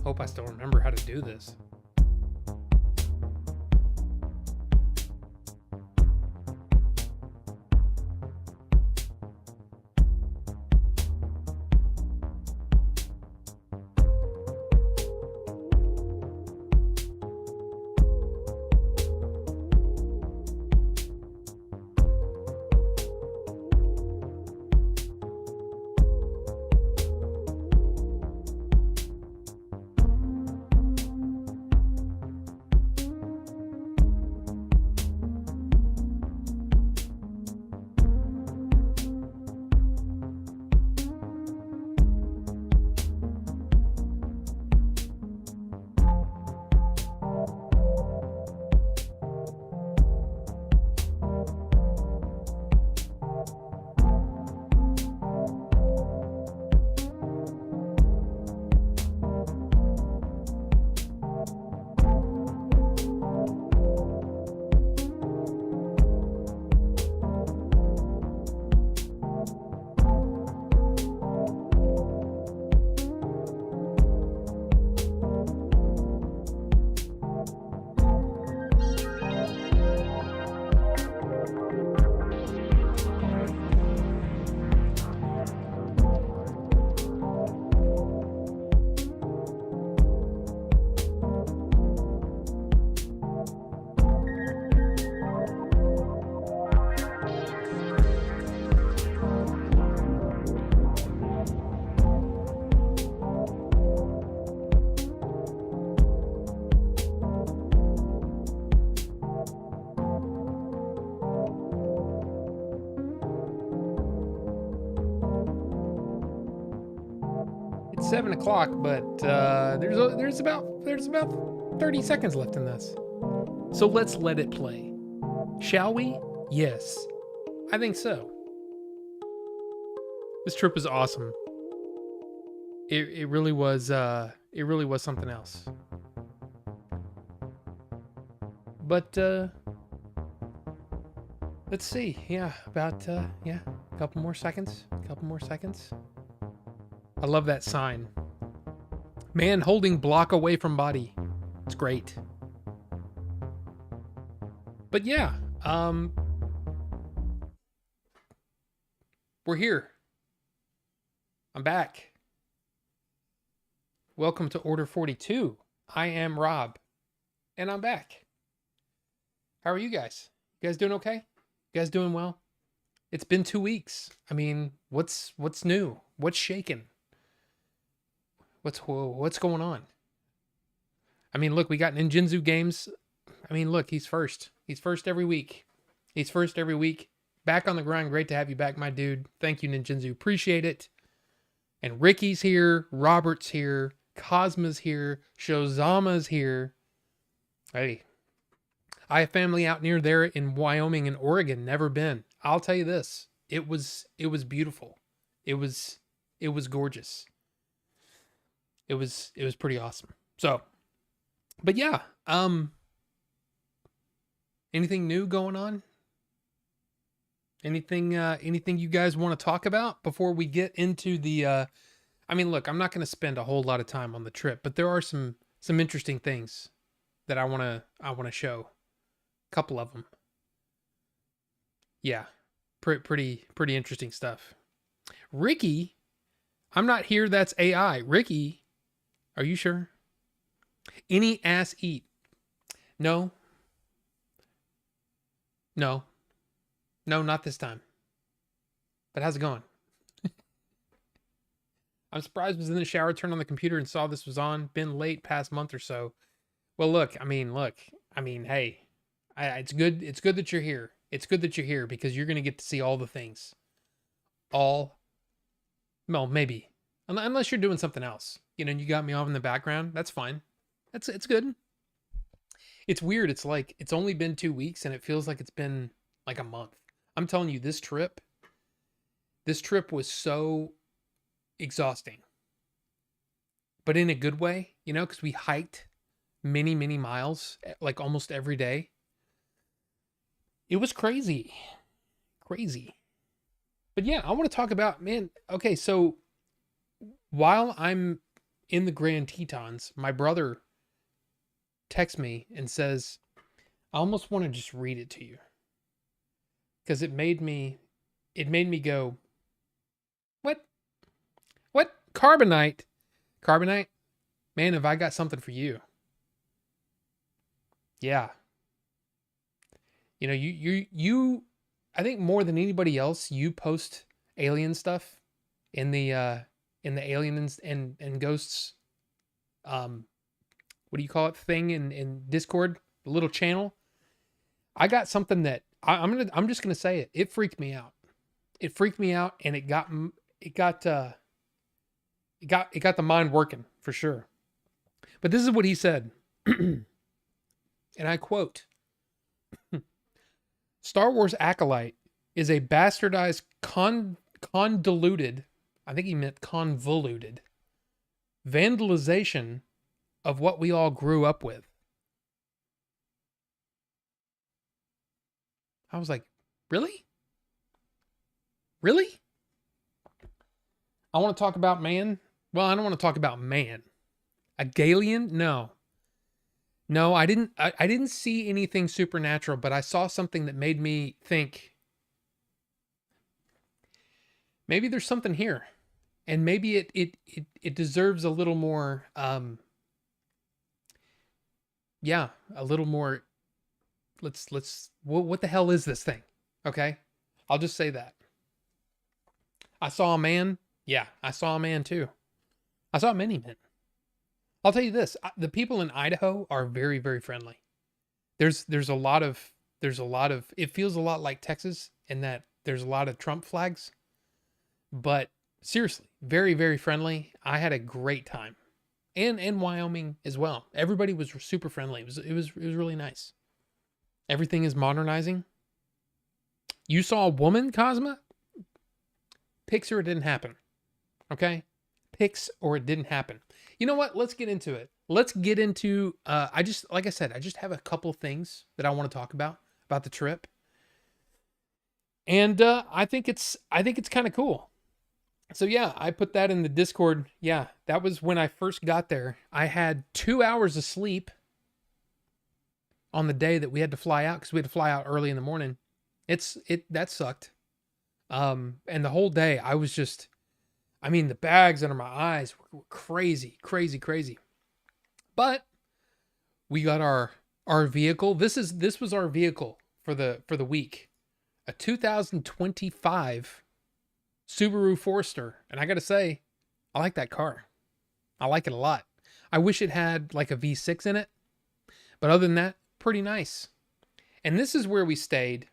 Hope I still remember how to do this. It's 7 o'clock, but there's about 30 seconds left in this. So let's let it play. Shall we? Yes. I think so. This trip was awesome. It really was something else. But let's see. Yeah, about a couple more seconds. I love that sign. Man holding block away from body. It's great. But yeah, we're here. I'm back. Welcome to Order 42. I am Rob, and I'm back. How are you guys? You guys doing okay? You guys doing well? It's been 2 weeks. I mean, what's new? What's shaking? What's going on? I mean, look, we got Ninjinzu games. I mean, look, he's first. He's first every week. Back on the grind. Great to have you back, my dude. Thank you, Ninjinzu. Appreciate it. And Ricky's here. Robert's here. Cosma's here. Shozama's here. Hey, I have family out near there in Wyoming and Oregon. Never been. I'll tell you this. It was beautiful. It was gorgeous. It was pretty awesome. So, but yeah, anything new going on? Anything you guys want to talk about before we get into the, I mean, look, I'm not going to spend a whole lot of time on the trip, but there are some interesting things that I want to show. A couple of them. Yeah. Pretty interesting stuff. Ricky, I'm not here. That's AI. Ricky, are you sure? Any ass eat? No, not this time. But how's it going? I'm surprised I was in the shower, turned on the computer and saw this was on. Been late past month or so. Well, look, I mean, hey, it's good that you're here. It's good that you're here because you're going to get to see all the things. All Well, maybe. Unless you're doing something else. You know, and you got me off in the background. That's fine. It's good. It's weird. It's like it's only been 2 weeks and it feels like it's been like a month. I'm telling you, this trip was so exhausting. But in a good way, you know, because we hiked many, many miles, like almost every day. It was crazy. Crazy. But yeah, I want to talk about, man, okay, so while I'm in the Grand Tetons, my brother texts me and says, I almost want to just read it to you. Because it made me go, what? What? Carbonite? Carbonite? Man, have I got something for you. Yeah. You know, you I think more than anybody else, you post alien stuff in the aliens and ghosts what do you call it thing in Discord, the little channel. I got something that I'm just gonna say it. It freaked me out. It freaked me out, and it got the mind working for sure. But this is what he said, and I quote: "Star Wars Acolyte is a bastardized convoluted. I think he meant convoluted vandalization of what we all grew up with." I was like, really? Really? I want to talk about man. Well, I don't want to talk about man. A Galian? No. No, I didn't see anything supernatural, but I saw something that made me think maybe there's something here. And maybe it deserves a little more yeah, a little more. Let's what the hell is this thing? Okay? I'll just say that. I saw a man. Yeah, I saw a man too. I saw many men. I'll tell you this, the people in Idaho are very, very friendly. There's a lot of it feels a lot like Texas in that there's a lot of Trump flags, but seriously, very, very friendly. I had a great time. And Wyoming as well. Everybody was super friendly. It was really nice. Everything is modernizing. You saw a woman, Cosma? Pics or it didn't happen. Okay? Pics or it didn't happen. You know what? Let's get into it. Let's get into like I said, I just have a couple things that I want to talk about the trip. And I think it's kind of cool. So yeah, I put that in the Discord. Yeah, that was when I first got there. I had 2 hours of sleep on the day that we had to fly out because we had to fly out early in the morning. That sucked. And the whole day I was just, I mean, the bags under my eyes were crazy, crazy, crazy. But we got our vehicle. This was our vehicle for the week. A 2025 Subaru Forester. And I got to say, I like that car. I like it a lot. I wish it had like a V6 in it. But other than that, pretty nice. And this is where we stayed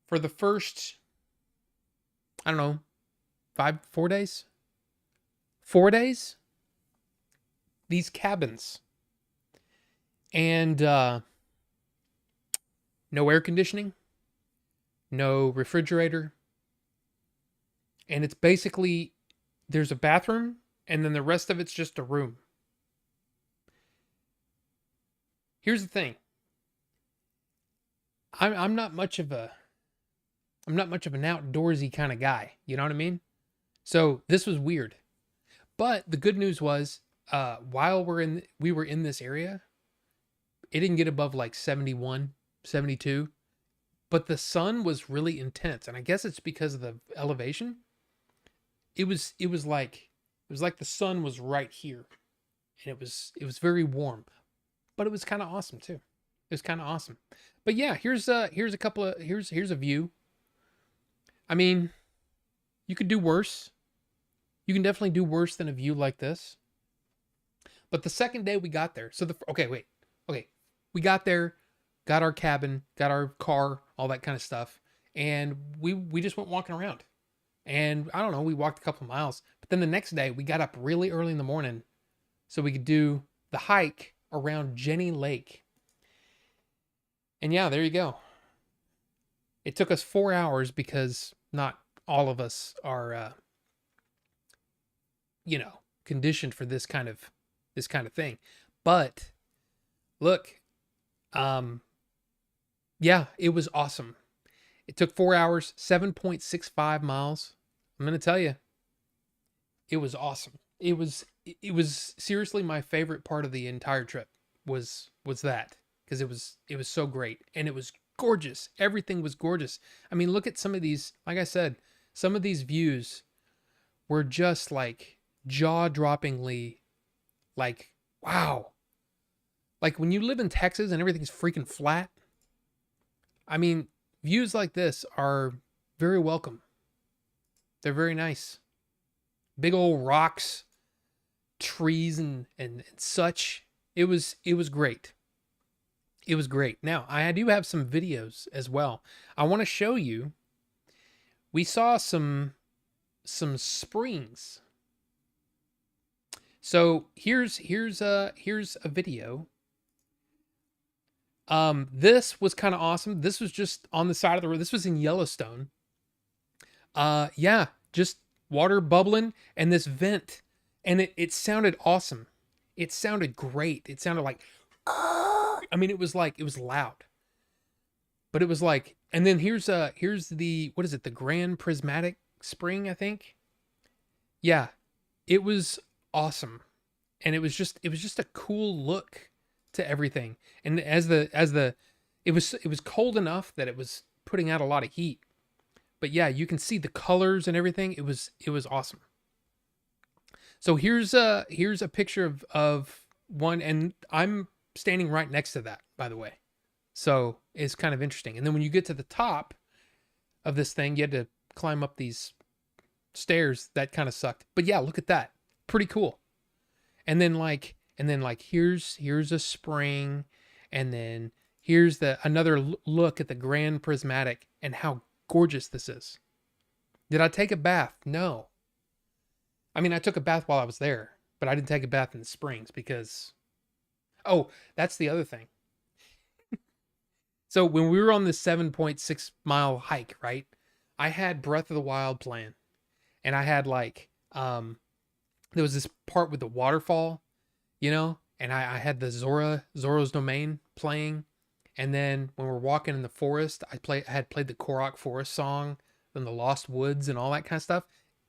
for the first, I don't know, 4 days? 4 days? These cabins. And no air conditioning. No refrigerator. And it's basically, there's a bathroom, and then the rest of it's just a room. Here's the thing. I'm not much of an outdoorsy kind of guy. You know what I mean? So this was weird. But the good news was, while we were in this area, it didn't get above like 71, 72. But the sun was really intense, and I guess it's because of the elevation. It was like the sun was right here, and it was very warm, but it was kind of awesome too. It was kind of awesome. But yeah, here's a view. I mean, you could do worse. You can definitely do worse than a view like this. But the second day we got there, okay, we got there, got our cabin, got our car, all that kind of stuff, and we just went walking around. And I don't know, we walked a couple miles. But then the next day, we got up really early in the morning so we could do the hike around Jenny Lake. And yeah, there you go. It took us 4 hours because not all of us are, conditioned for this kind of thing. But look, yeah, it was awesome. It took 4 hours, 7.65 miles. I'm gonna tell you, it was awesome. It was seriously my favorite part of the entire trip was that, because it was so great and it was gorgeous. Everything was gorgeous. I mean, look at some of these. Like I said, some of these views were just like jaw-droppingly, like, wow. Like when you live in Texas and everything's freaking flat. I mean, views like this are very welcome. They're very nice. Big old rocks, trees and such. It was great. It was great. Now, I do have some videos as well. I want to show you. We saw some springs. So here's a video. This was kind of awesome. This was just on the side of the road. This was in Yellowstone. Yeah, just water bubbling and this vent, and it sounded awesome. It sounded great. It sounded like, I mean, it was loud, but it was like, and then here's the, what is it? The Grand Prismatic Spring, I think. Yeah, it was awesome. And it was just a cool look to everything. And it was cold enough that it was putting out a lot of heat. But yeah, you can see the colors and everything. It was awesome. So here's a picture of one, and I'm standing right next to that, by the way. So it's kind of interesting. And then when you get to the top of this thing, you had to climb up these stairs. That kind of sucked. But yeah, look at that. Pretty cool. And then here's a spring, and then here's another look at the Grand Prismatic and how gorgeous this is. Did I take a bath? No. I mean, I took a bath while I was there, but I didn't take a bath in the springs because, oh, that's the other thing. So when we were on this 7.6 mile hike, right, I had Breath of the Wild playing, and I had there was this part with the waterfall, and I had the Zora's Domain playing. And then when we're walking in the forest, I had played the Korok Forest song, then the Lost Woods and all that kind of stuff.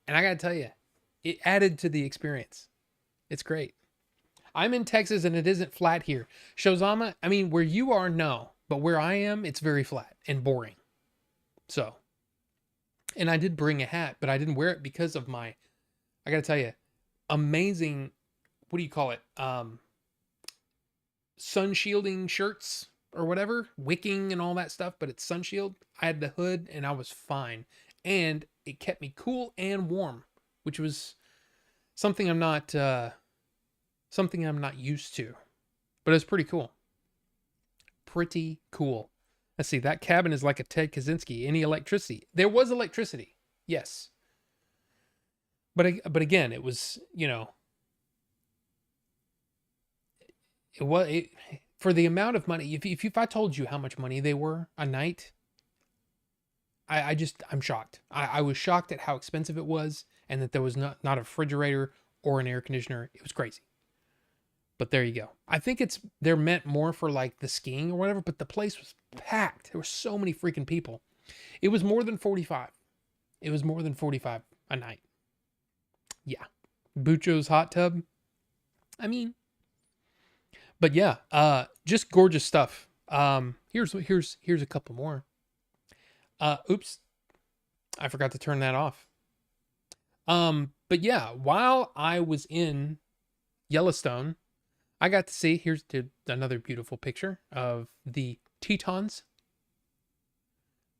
And I got to tell you, it added to the experience. It's great. I'm in Texas and it isn't flat here. Shozama, I mean, where you are, no. But where I am, it's very flat and boring. So, and I did bring a hat, but I didn't wear it because of I got to tell you, amazing, what do you call it? Sun shielding shirts or whatever, wicking and all that stuff, but it's sun shield. I had the hood and I was fine. And it kept me cool and warm, which was something I'm not used to, but it's pretty cool. Pretty cool. Let's see, that cabin is like a Ted Kaczynski. Any electricity? There was electricity. Yes. But again, it was, for the amount of money. If I told you how much money they were a night, I'm shocked. I was shocked at how expensive it was, and that there was not a refrigerator or an air conditioner. It was crazy. But there you go. I think they're meant more for like the skiing or whatever, but the place was packed. There were so many freaking people. It was more than 45. It was more than 45 a night. Yeah. Bucho's hot tub. I mean, but yeah, just gorgeous stuff. Here's a couple more. Oops. I forgot to turn that off. But yeah, while I was in Yellowstone, I got to see, here's another beautiful picture of the Tetons.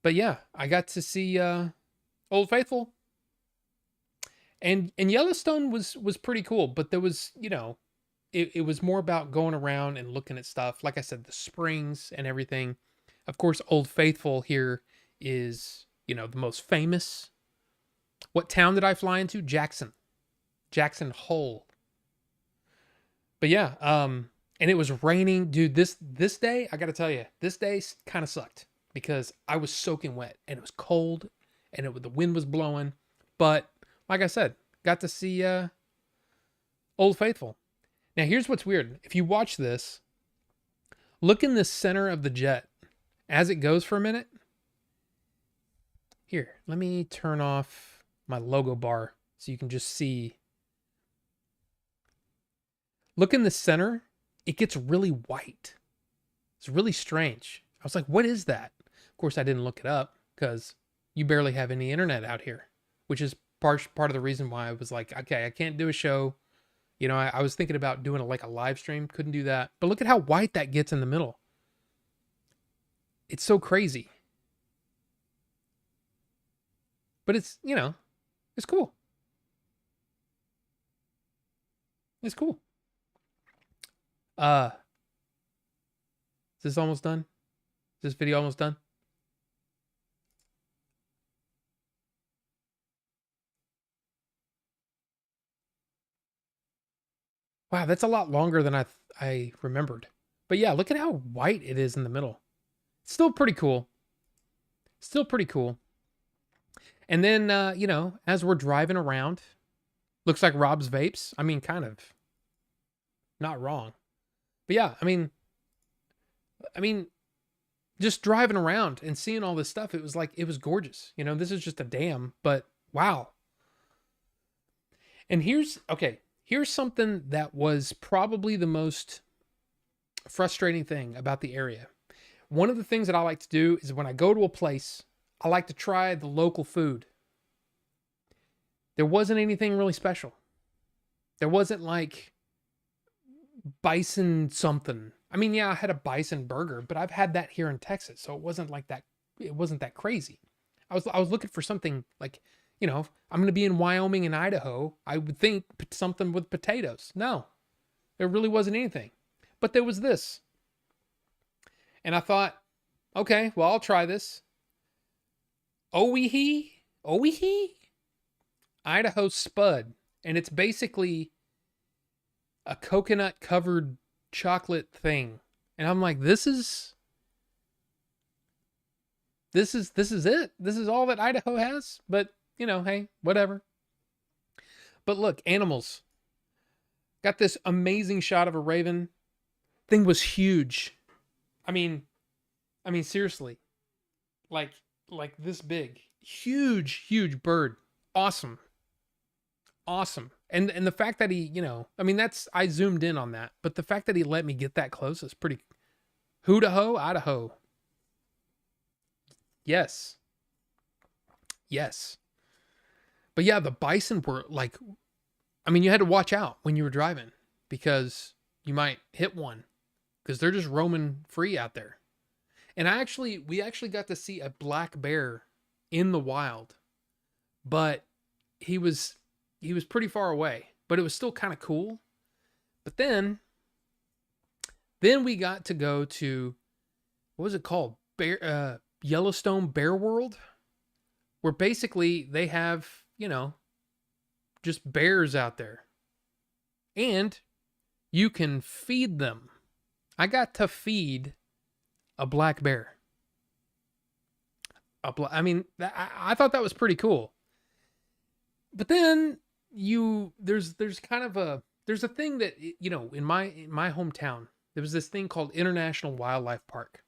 But yeah, I got to see Old Faithful. And Yellowstone was pretty cool, but there was, it was more about going around and looking at stuff. Like I said, the springs and everything. Of course, Old Faithful here is, the most famous What town did I fly into? Jackson Hole. But yeah, and it was raining, dude. This day, I got to tell you, this day kind of sucked because I was soaking wet and it was cold and the wind was blowing. But like I said, got to see Old Faithful. Now here's what's weird. If you watch this, look in the center of the jet as it goes for a minute. Here, let me turn off my logo bar so you can just see. Look in the center, it gets really white. It's really strange. I was like, what is that? Of course, I didn't look it up because you barely have any internet out here, which is part of the reason why I was like, okay, I can't do a show. You know, I was thinking about doing a live stream. Couldn't do that. But look at how white that gets in the middle. It's so crazy. But it's, you know, it's cool. It's cool. Is this almost done? Is this video almost done? Wow, that's a lot longer than I remembered. But yeah, look at how white it is in the middle. It's still pretty cool. Still pretty cool. And then, you know, as we're driving around, looks like Rob's Vapes. I mean, kind of. Not wrong. But yeah, I mean, just driving around and seeing all this stuff, it was gorgeous. You know, this is just a dam, but wow. And here's something that was probably the most frustrating thing about the area. One of the things that I like to do is when I go to a place, I like to try the local food. There wasn't anything really special. There wasn't like bison something. I mean, yeah, I had a bison burger, but I've had that here in Texas, so it wasn't like that. It wasn't that crazy. I was looking for something like, you know, I'm going to be in Wyoming and Idaho. I would think something with potatoes. No, there really wasn't anything. But there was this. And I thought, okay, well, I'll try this. Owyhee? Idaho Spud. And it's basically a coconut covered chocolate thing. And I'm like, this is it. This is all that Idaho has. But, you know, hey, whatever. But look, animals. Got this amazing shot of a raven. Thing was huge. I mean, seriously. Like this big. Huge bird. Awesome. And the fact that he, you know, I mean, I zoomed in on that, but the fact that he let me get that close is pretty. Idaho. Yes. But yeah, the bison were like, I mean, you had to watch out when you were driving because you might hit one because they're just roaming free out there. And we actually got to see a black bear in the wild, but he was pretty far away, but it was still kind of cool. But then we got to go to, what was it called? Yellowstone Bear World, where basically they have, you know, just bears out there and you can feed them. I got to feed a black bear. I thought that was pretty cool. But then there's a thing that, you know, in my hometown, there was this thing called International Wildlife Park.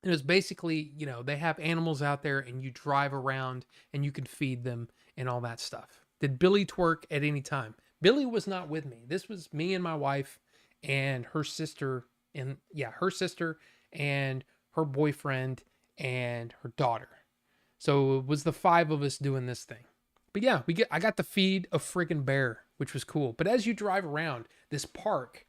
And it was basically, you know, they have animals out there and you drive around and you can feed them and all that stuff. Did Billy twerk at any time? Billy was not with me. This was me and my wife and her sister and her boyfriend and her daughter. So it was the 5 of us doing this thing. But yeah, I got to feed a freaking bear, which was cool. But as you drive around this park,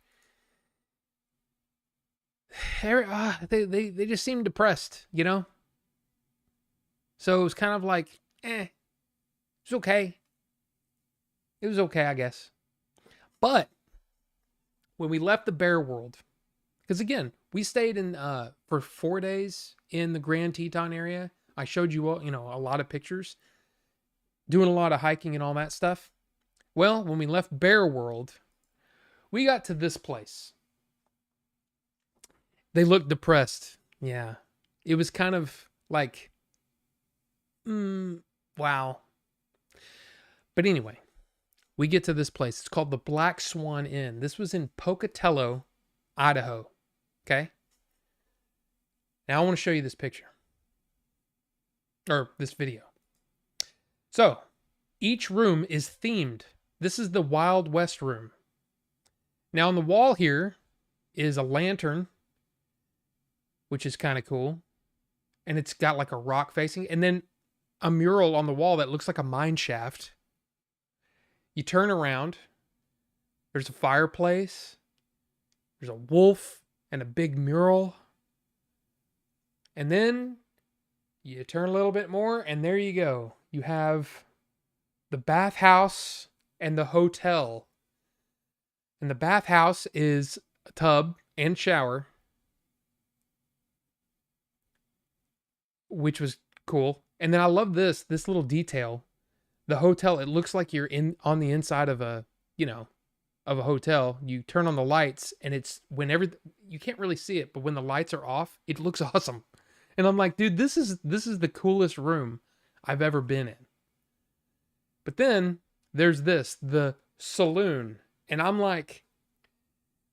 they just seemed depressed, you know? So it was kind of like, it's okay. It was okay, I guess. But when we left the bear world, because again, we stayed in for 4 days in the Grand Teton area. I showed you all, you know, a lot of pictures. doing a lot of hiking and all that stuff. Well, when we left Bear World, we got to this place. They looked depressed. Yeah. It was kind of like, wow. But anyway, we get to this place. It's called the Black Swan Inn. This was in Pocatello, Idaho. Okay. Now I want to show you this picture. Or this video. So, each room is themed. This is the Wild West room. Now on the wall here is a lantern, which is kind of cool. And it's got like a rock facing. And then a mural on the wall that looks like a mine shaft. You turn around. There's a fireplace. There's a wolf and a big mural. And then you turn a little bit more, and there you go. You have the bathhouse and the hotel. And the bathhouse is a tub and shower, which was cool. And then I love this little detail. The hotel, it looks like you're on the inside of a, of a hotel. You turn on the lights, and it's whenever you can't really see it, but when the lights are off, it looks awesome. And I'm like, dude, this is the coolest room I've ever been in. But then there's the saloon. And I'm like,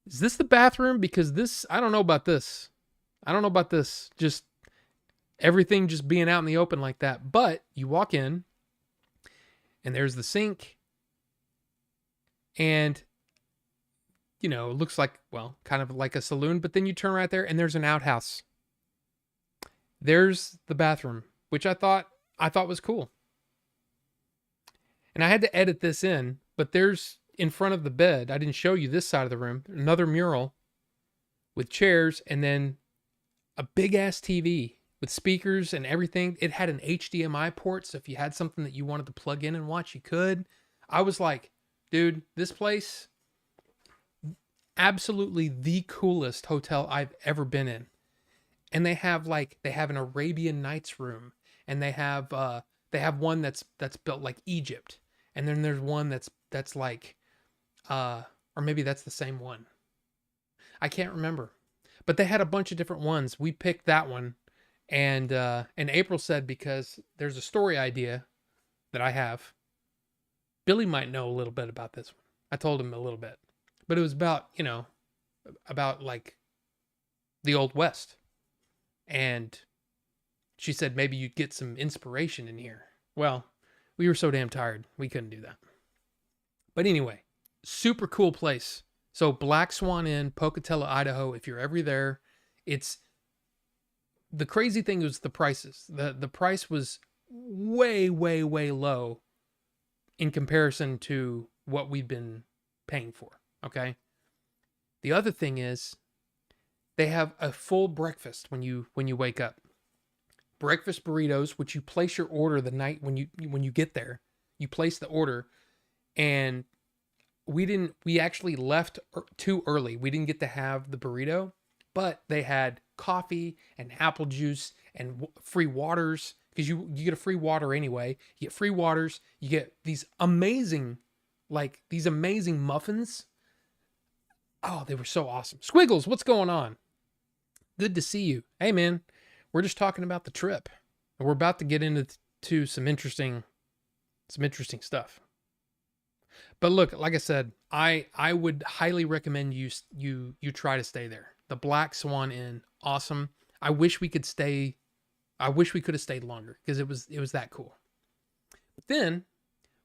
is this the bathroom? Because this, I don't know about this. Just everything just being out in the open like that. But you walk in, and there's the sink. And, it looks like, well, kind of like a saloon. But then you turn right there, and there's an outhouse. There's the bathroom, which I thought was cool. And I had to edit this in, but there's in front of the bed, I didn't show you this side of the room, another mural with chairs, and then a big ass TV with speakers and everything. It had an HDMI port, so if you had something that you wanted to plug in and watch, you could. I was like, dude, this place, absolutely the coolest hotel I've ever been in. And they have an Arabian Nights room, and they have one that's built like Egypt, and then there's one that's like, or maybe that's the same one. I can't remember, but they had a bunch of different ones. We picked that one, and April said, because there's a story idea that I have. Billy might know a little bit about this one. I told him a little bit, but it was about like the Old West. And she said maybe you'd get some inspiration in here. Well, we were so damn tired, we couldn't do that. But anyway, super cool place. So Black Swan Inn, Pocatello, Idaho. If you're ever there, it's the crazy thing was the prices. The price was way, way, way low in comparison to what we've been paying for. Okay. The other thing is, they have a full breakfast when you wake up. Breakfast burritos, which you place your order the night when you get there. You place the order, and we actually left too early. We didn't get to have the burrito, but they had coffee and apple juice and free waters, because you get a free water anyway. You get free waters. You get these amazing muffins. Oh, they were so awesome. Squiggles, what's going on? Good to see you. Hey, man, we're just talking about the trip. And we're about to get into some interesting stuff. But look, like I said, I would highly recommend you try to stay there. The Black Swan Inn, awesome. I wish we could have stayed longer, because it was that cool. But then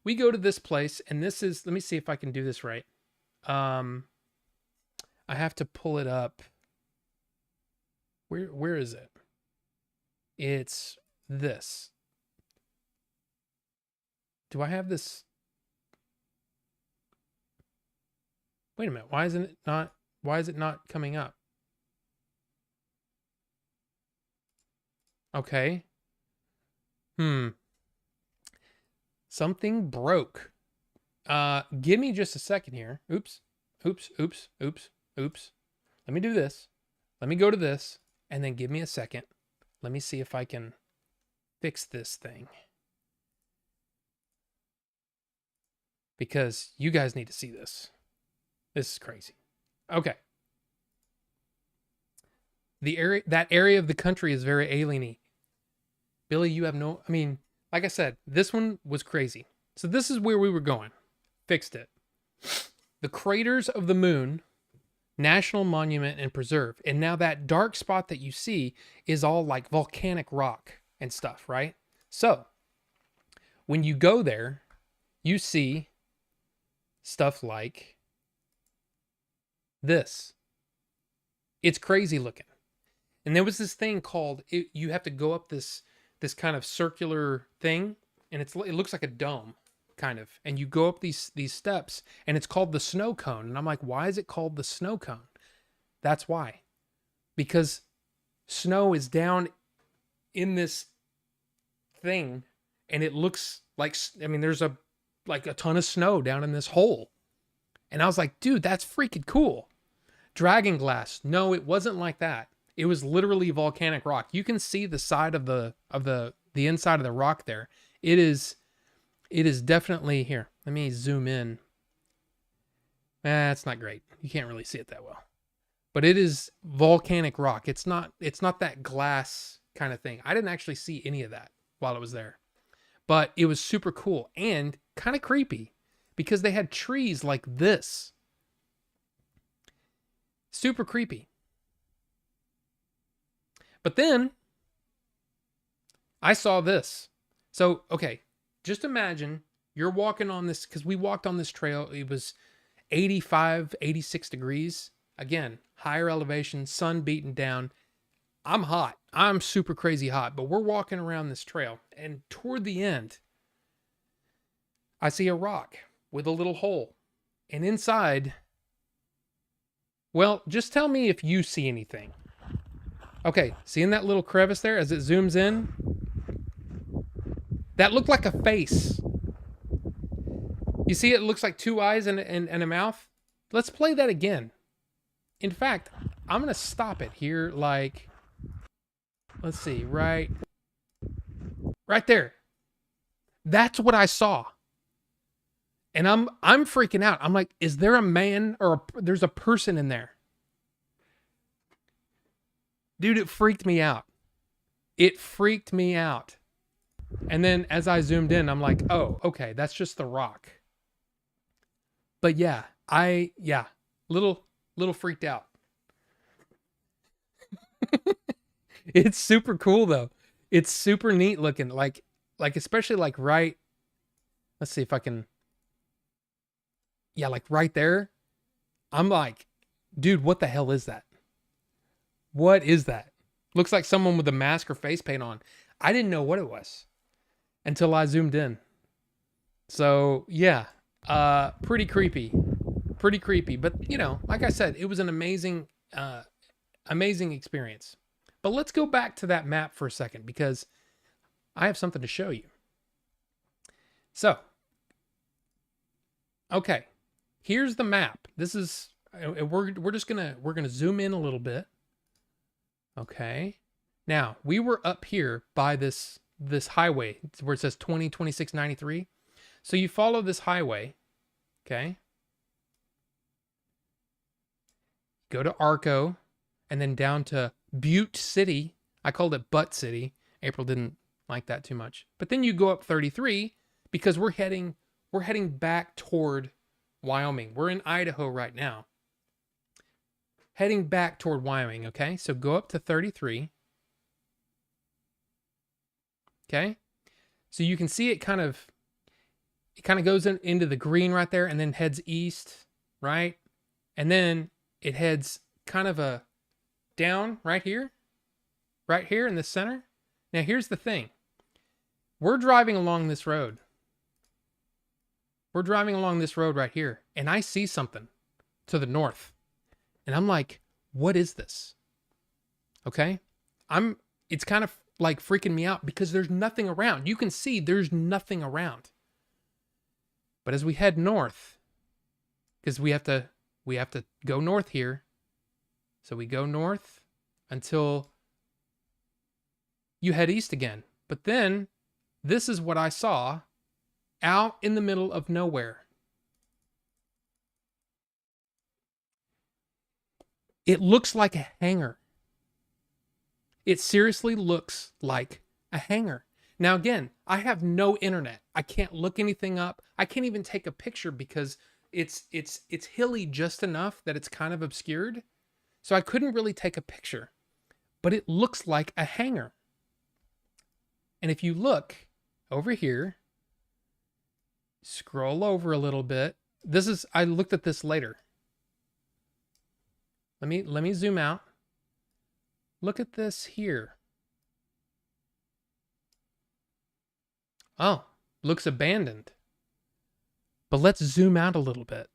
we go to this place, and this is, let me see if I can do this right. I have to pull it up. Where is it? It's this. Do I have this? Wait a minute. Why is it not coming up? Okay. Something broke. Give me just a second here. Oops. Let me do this. Let me go to this, and then give me a second. Let me see if I can fix this thing. because you guys need to see this. This is crazy. Okay. That area of the country is very alieny. Billy, you have no, I mean, like I said, this one was crazy. So this is where we were going. Fixed it. The craters of the moon, National Monument and Preserve. And now that dark spot that you see is all like volcanic rock and stuff, right? So when you go there, you see stuff like this. It's crazy looking. And there was this thing called, you have to go up this kind of circular thing, and it looks like a dome, kind of. And you go up these steps, and it's called the snow cone. And I'm like, why is it called the snow cone? That's why. Because snow is down in this thing, and it looks like, I mean, there's a ton of snow down in this hole. And I was like, dude, that's freaking cool. Dragon glass. No, it wasn't like that. It was literally volcanic rock. You can see the side of the inside of the rock there. It is definitely here. Let me zoom in. It's not great. You can't really see it that well. But it is volcanic rock. It's not that glass kind of thing. I didn't actually see any of that while I was there. But it was super cool and kind of creepy because they had trees like this. Super creepy. But then I saw this. So, okay, just imagine you're walking on this, because we walked on this trail. It was 85, 86 degrees. Again, higher elevation, sun beating down. I'm hot. I'm super crazy hot, but we're walking around this trail. And toward the end, I see a rock with a little hole. And inside, well, just tell me if you see anything. Okay, seeing that little crevice there as it zooms in? That looked like a face. You see it looks like two eyes and a mouth? Let's play that again. In fact, I'm going to stop it here like, let's see, right there. That's what I saw. And I'm freaking out. I'm like, is there a man or there's a person in there? Dude, it freaked me out. It freaked me out. And then as I zoomed in, I'm like, oh, okay, that's just the rock. But yeah, little freaked out. It's super cool though. It's super neat looking. Like especially like right, let's see if I can. Yeah, like right there. I'm like, dude, what the hell is that? What is that? Looks like someone with a mask or face paint on. I didn't know what it was until I zoomed in. So yeah, pretty creepy. But you know, like I said, it was an amazing experience. But let's go back to that map for a second because I have something to show you. So, okay, here's the map. This is we're gonna zoom in a little bit. Okay. Now, we were up here by this highway where it says 202693. So you follow this highway, okay? Go to Arco and then down to Butte City. I called it Butt City. April didn't like that too much. But then you go up 33 because we're heading back toward Wyoming. We're in Idaho right now. Heading back toward Wyoming, okay? So go up to 33. Okay? So you can see it kind of goes into the green right there and then heads east, right? And then it heads kind of a down right here in the center. Now here's the thing. We're driving along this road. We're driving along this road right here, and I see something to the north. And I'm like, what is this? Okay? It's kind of like freaking me out because there's nothing around. You can see there's nothing around. But as we head north, because we have to go north here. So we go north until you head east again. But then this is what I saw out in the middle of nowhere. It looks like a hangar. It seriously looks like a hangar. Now, again, I have no internet. I can't look anything up. I can't even take a picture because it's hilly just enough that it's kind of obscured. So I couldn't really take a picture. But it looks like a hangar. And if you look over here, scroll over a little bit. I looked at this later. Let me zoom out. Look at this here. Oh, looks abandoned. But let's zoom out a little bit.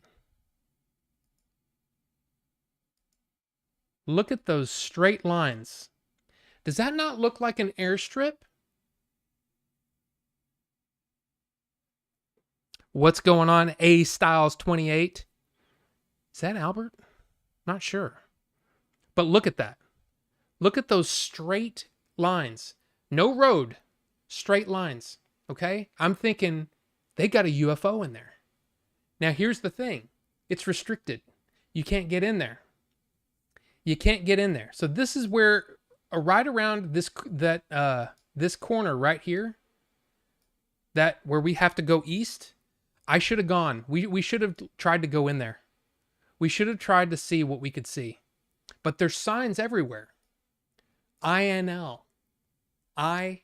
Look at those straight lines. Does that not look like an airstrip? What's going on, A Styles 28? Is that Albert? Not sure. But look at that. Look at those straight lines. No road, straight lines. Okay? I'm thinking they got a UFO in there. Now, here's the thing. It's restricted. You can't get in there. You can't get in there. So this is where, right around this corner right here, that where we have to go east, I should have gone. We should have tried to go in there. We should have tried to see what we could see. But there's signs everywhere. INL. INL.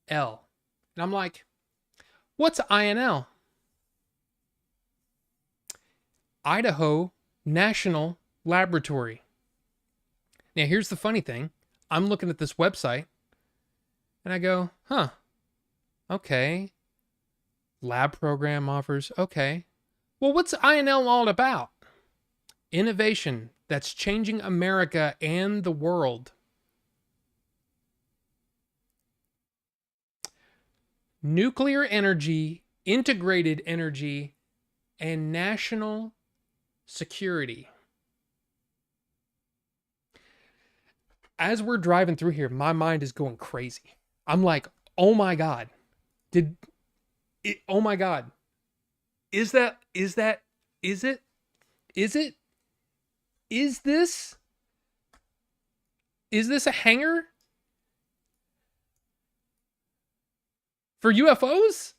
And I'm like, what's INL? Idaho National Laboratory. Now, here's the funny thing. I'm looking at this website, and I go, huh, okay. Lab program offers, okay. Well, what's INL all about? Innovation that's changing America and the world. Nuclear energy, integrated energy, and national security. As we're driving through here, my mind is going crazy. I'm like, oh my God. Oh my God. Is this a hangar for UFOs?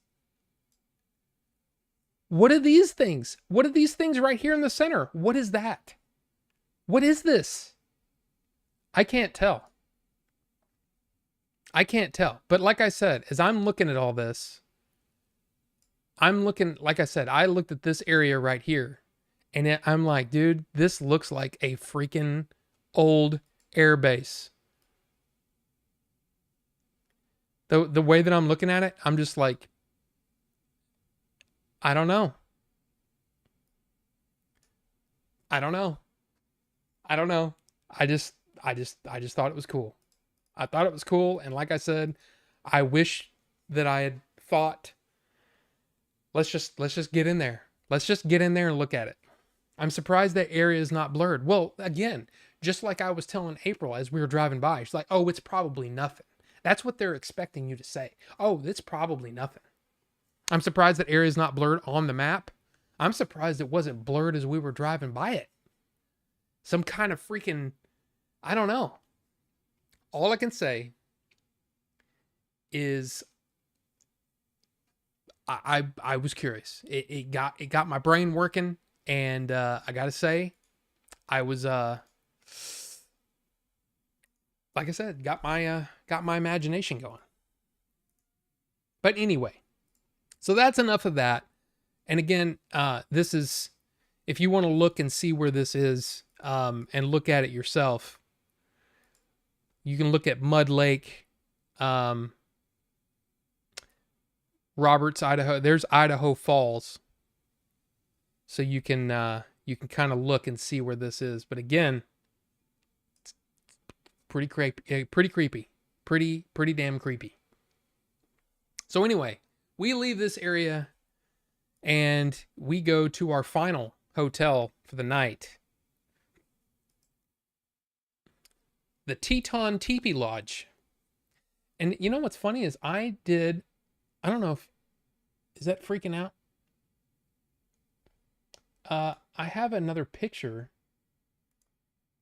What are these things? What are these things right here in the center? What is that? What is this? I can't tell. I can't tell. But like I said, as I'm looking at all this, like I said, I looked at this area right here, and I'm like, dude, this looks like a freaking old air base. The way that I'm looking at it, I'm just like, I don't know. I just thought it was cool. I thought it was cool, and like I said, I wish that I had thought, let's just get in there. Let's just get in there and look at it. I'm surprised that area is not blurred. Well, again, just like I was telling April as we were driving by, she's like, oh, it's probably nothing. That's what they're expecting you to say. Oh, it's probably nothing. I'm surprised that area is not blurred on the map. I'm surprised it wasn't blurred as we were driving by it. Some kind of freaking, I don't know. All I can say is I was curious. It got my brain working, and I gotta say, I was like I said, got my imagination going. But anyway, so that's enough of that. And again, this is, if you want to look and see where this is, and look at it yourself, you can look at Mud Lake, Roberts, Idaho. There's Idaho Falls. So you can kind of look and see where this is. But again, it's pretty creepy, pretty damn creepy. So anyway, we leave this area and we go to our final hotel for the night. The Teton Teepee Lodge. And you know what's funny is I don't know if, is that freaking out? I have another picture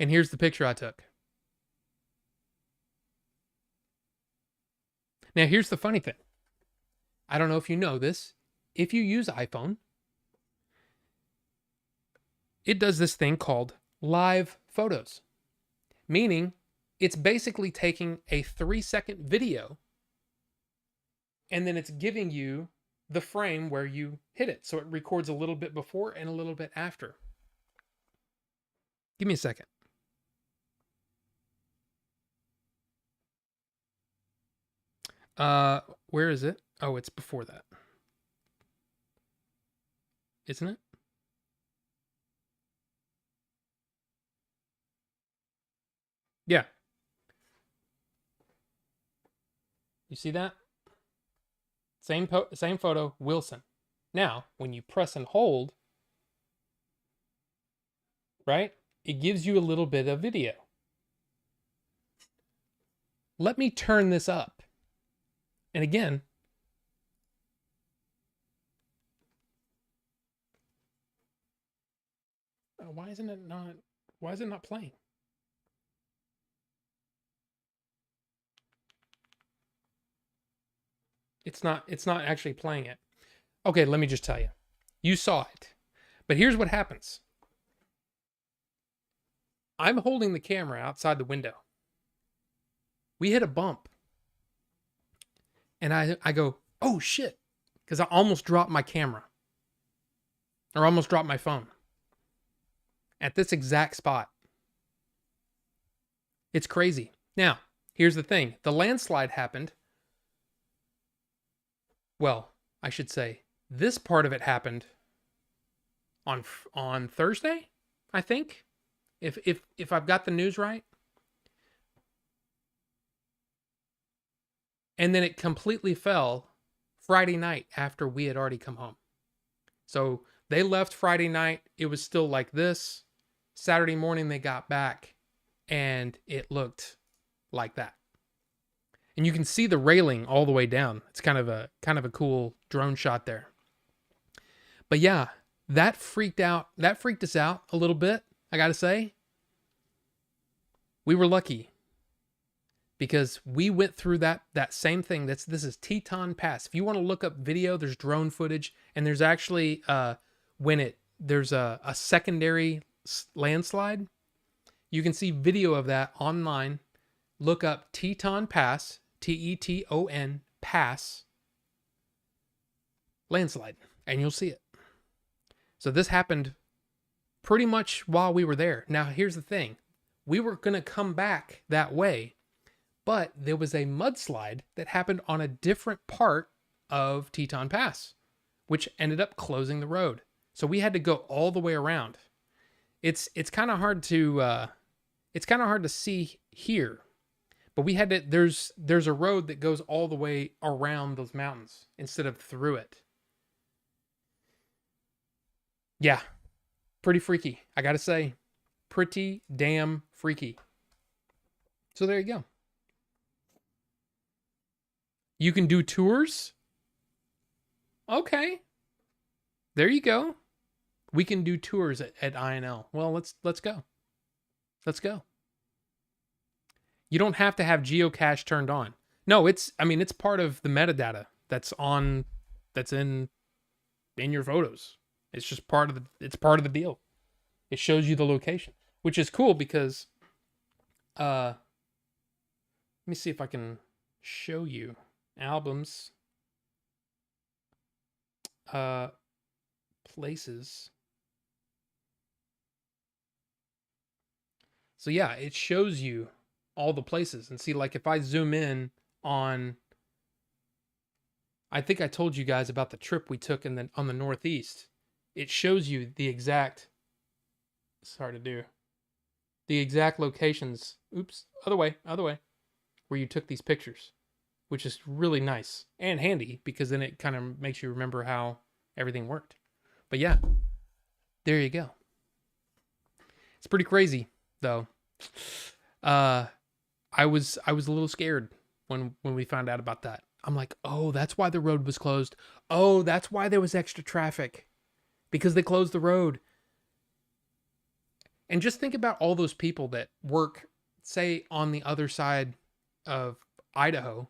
And here's the picture I took. Now, here's the funny thing. I don't know if you know this. If you use iPhone, it does this thing called live photos, meaning it's basically taking a 3-second video and then it's giving you the frame where you hit it. So it records a little bit before and a little bit after. Give me a second. Where is it? Oh, it's before that. Isn't it? Yeah. You see that? Same photo, Wilson. Now, when you press and hold, right? It gives you a little bit of video. Let me turn this up. And again, why is it not playing? It's not actually playing it. Okay, let me just tell you. You saw it. But here's what happens. I'm holding the camera outside the window. We hit a bump. And I go, oh shit. Because I almost dropped my camera. Or almost dropped my phone. At this exact spot. It's crazy. Now, here's the thing. The landslide happened. Well, I should say, this part of it happened on Thursday, I think. If I've got the news right. And then it completely fell Friday night after we had already come home. So they left Friday night. It was still like this. Saturday morning they got back and it looked like that. And you can see the railing all the way down. It's kind of a cool drone shot there. But yeah, that freaked us out a little bit, I got to say. We were lucky because we went through that same thing. This is Teton Pass. If you want to look up video, there's drone footage, and there's actually there's a secondary landslide. You can see video of that online. Look up Teton Pass, Teton Pass landslide, and you'll see it. So this happened pretty much while we were there. Now, here's the thing. We were going to come back that way, but there was a mudslide that happened on a different part of Teton Pass, which ended up closing the road. So we had to go all the way around. It's kind of hard to see here, but we had to. There's a road that goes all the way around those mountains instead of through it. Yeah, pretty freaky. I gotta say, pretty damn freaky. So there you go. You can do tours. Okay, there you go. We can do tours at INL. Well, let's go. Let's go. You don't have to have geocache turned on. No, it's part of the metadata that's in your photos. It's just part of the deal. It shows you the location, which is cool because let me see if I can show you albums, places. So yeah, it shows you all the places. And see, like if I zoom in on, I think I told you guys about the trip we took on the Northeast. It shows you the exact, it's hard to do, the exact locations. Oops, other way, where you took these pictures, which is really nice and handy because then it kind of makes you remember how everything worked. But yeah, there you go. It's pretty crazy though. I was a little scared when we found out about that. I'm like, oh, that's why the road was closed. Oh, that's why there was extra traffic, because they closed the road. And just think about all those people that work, say, on the other side of Idaho,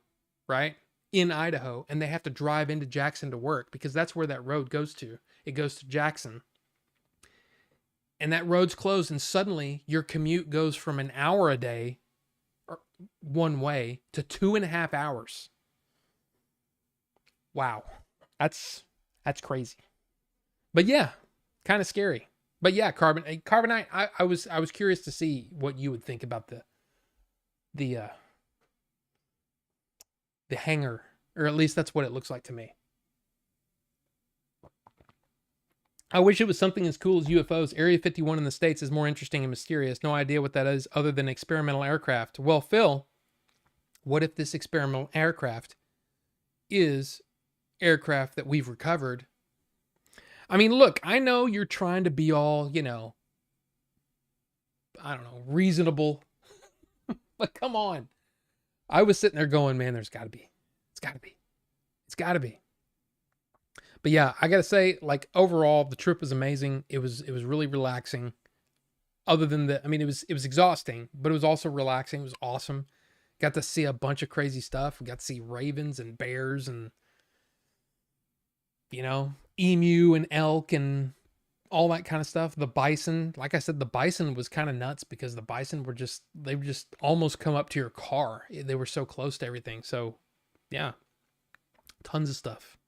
right? In Idaho, and they have to drive into Jackson to work because that's where that road goes to. It goes to Jackson. And that road's closed, and suddenly your commute goes from an hour a day one way to 2.5 hours. Wow. That's crazy. But yeah, kind of scary. But yeah, Carbonite, I was curious to see what you would think about the hangar, or at least that's what it looks like to me. I wish it was something as cool as UFOs. Area 51 in the States is more interesting and mysterious. No idea what that is other than experimental aircraft. Well, Phil, what if this experimental aircraft is aircraft that we've recovered? I mean, look, I know you're trying to be all, I don't know, reasonable. But come on. I was sitting there going, man, there's got to be. It's got to be. It's got to be. But yeah, I got to say, like, overall, the trip was amazing. It was really relaxing. Other than it was exhausting, but it was also relaxing. It was awesome. Got to see a bunch of crazy stuff. We got to see ravens and bears and, emu and elk and all that kind of stuff. The bison, like I said, the bison was kind of nuts because the bison they just almost come up to your car. They were so close to everything. So yeah, tons of stuff.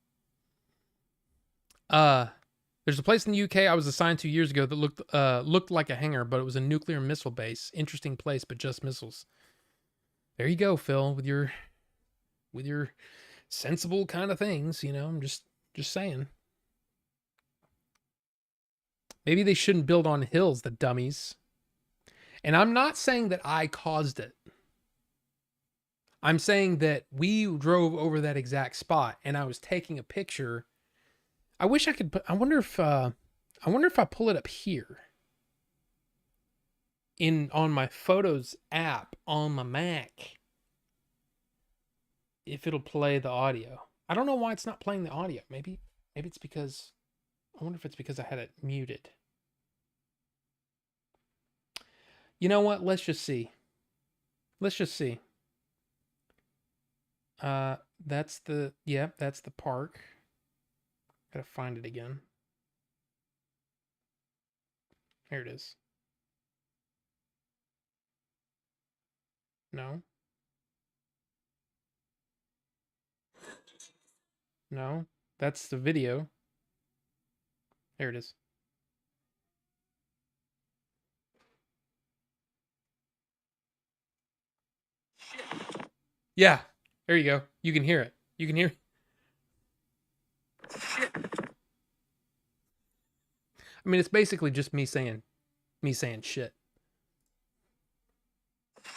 There's a place in the UK I was assigned 2 years ago that looked like a hangar, but it was a nuclear missile base. Interesting place, but just missiles. There you go, Phil, with your sensible kind of things, I'm just saying. Maybe they shouldn't build on hills, the dummies. And I'm not saying that I caused it. I'm saying that we drove over that exact spot and I was taking a picture. I wish I could I wonder if I pull it up here on my Photos app on my Mac, if it'll play the audio. I don't know why it's not playing the audio. Maybe it's because, I wonder if it's because I had it muted. You know what? Let's just see. That's the park. Gotta find it again. Here it is. No. No. That's the video. There it is. Yeah. There you go. You can hear it. You can hear. Shit. I mean, it's basically just me saying shit.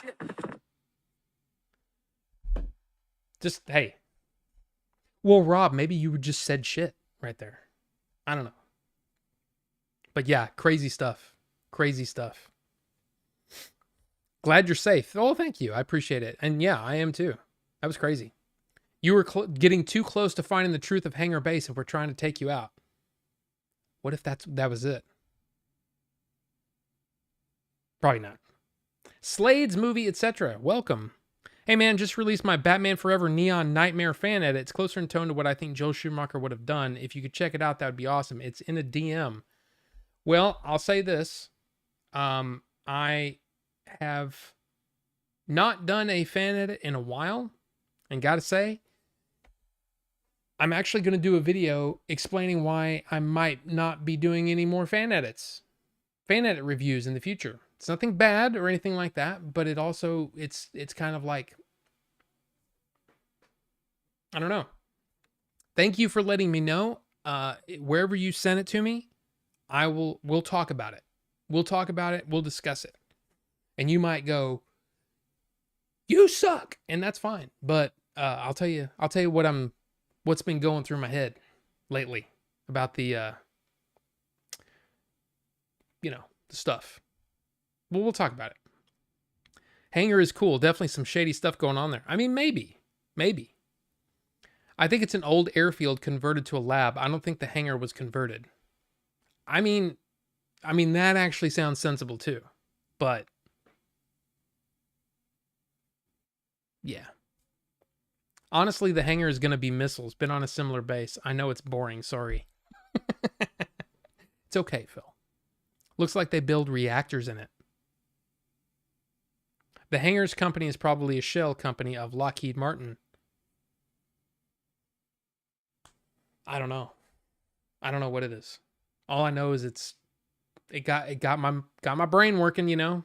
Shit. Just, hey. Well, Rob, maybe you just said shit right there. I don't know. But yeah, crazy stuff. Crazy stuff. Glad you're safe. Oh, thank you. I appreciate it. And yeah, I am too. That was crazy. You were getting too close to finding the truth of Hangar Base if we're trying to take you out. What if that was it? Probably not. Slade's movie, etc. Welcome. Hey man, just released my Batman Forever Neon Nightmare fan edit. It's closer in tone to what I think Joel Schumacher would have done. If you could check it out, that would be awesome. It's in a DM. Well, I'll say this. I have not done a fan edit in a while. And gotta say, I'm actually going to do a video explaining why I might not be doing any more fan edit reviews in the future. It's nothing bad or anything like that, but it also, it's kind of like, I don't know. Thank you for letting me know. Wherever you send it to me, we'll talk about it. We'll talk about it. We'll discuss it. And you might go, you suck. And that's fine. But, I'll tell you what's been going through my head lately about the stuff. Well, we'll talk about it. Hangar is cool. Definitely some shady stuff going on there. I mean, maybe. I think it's an old airfield converted to a lab. I don't think the hangar was converted. I mean, I mean, that actually sounds sensible too. But yeah. Honestly, the hangar is going to be missiles. Been on a similar base. I know it's boring. Sorry. It's okay, Phil. Looks like they build reactors in it. The hangars company is probably a shell company of Lockheed Martin. I don't know. I don't know what it is. All I know is it got my brain working, you know.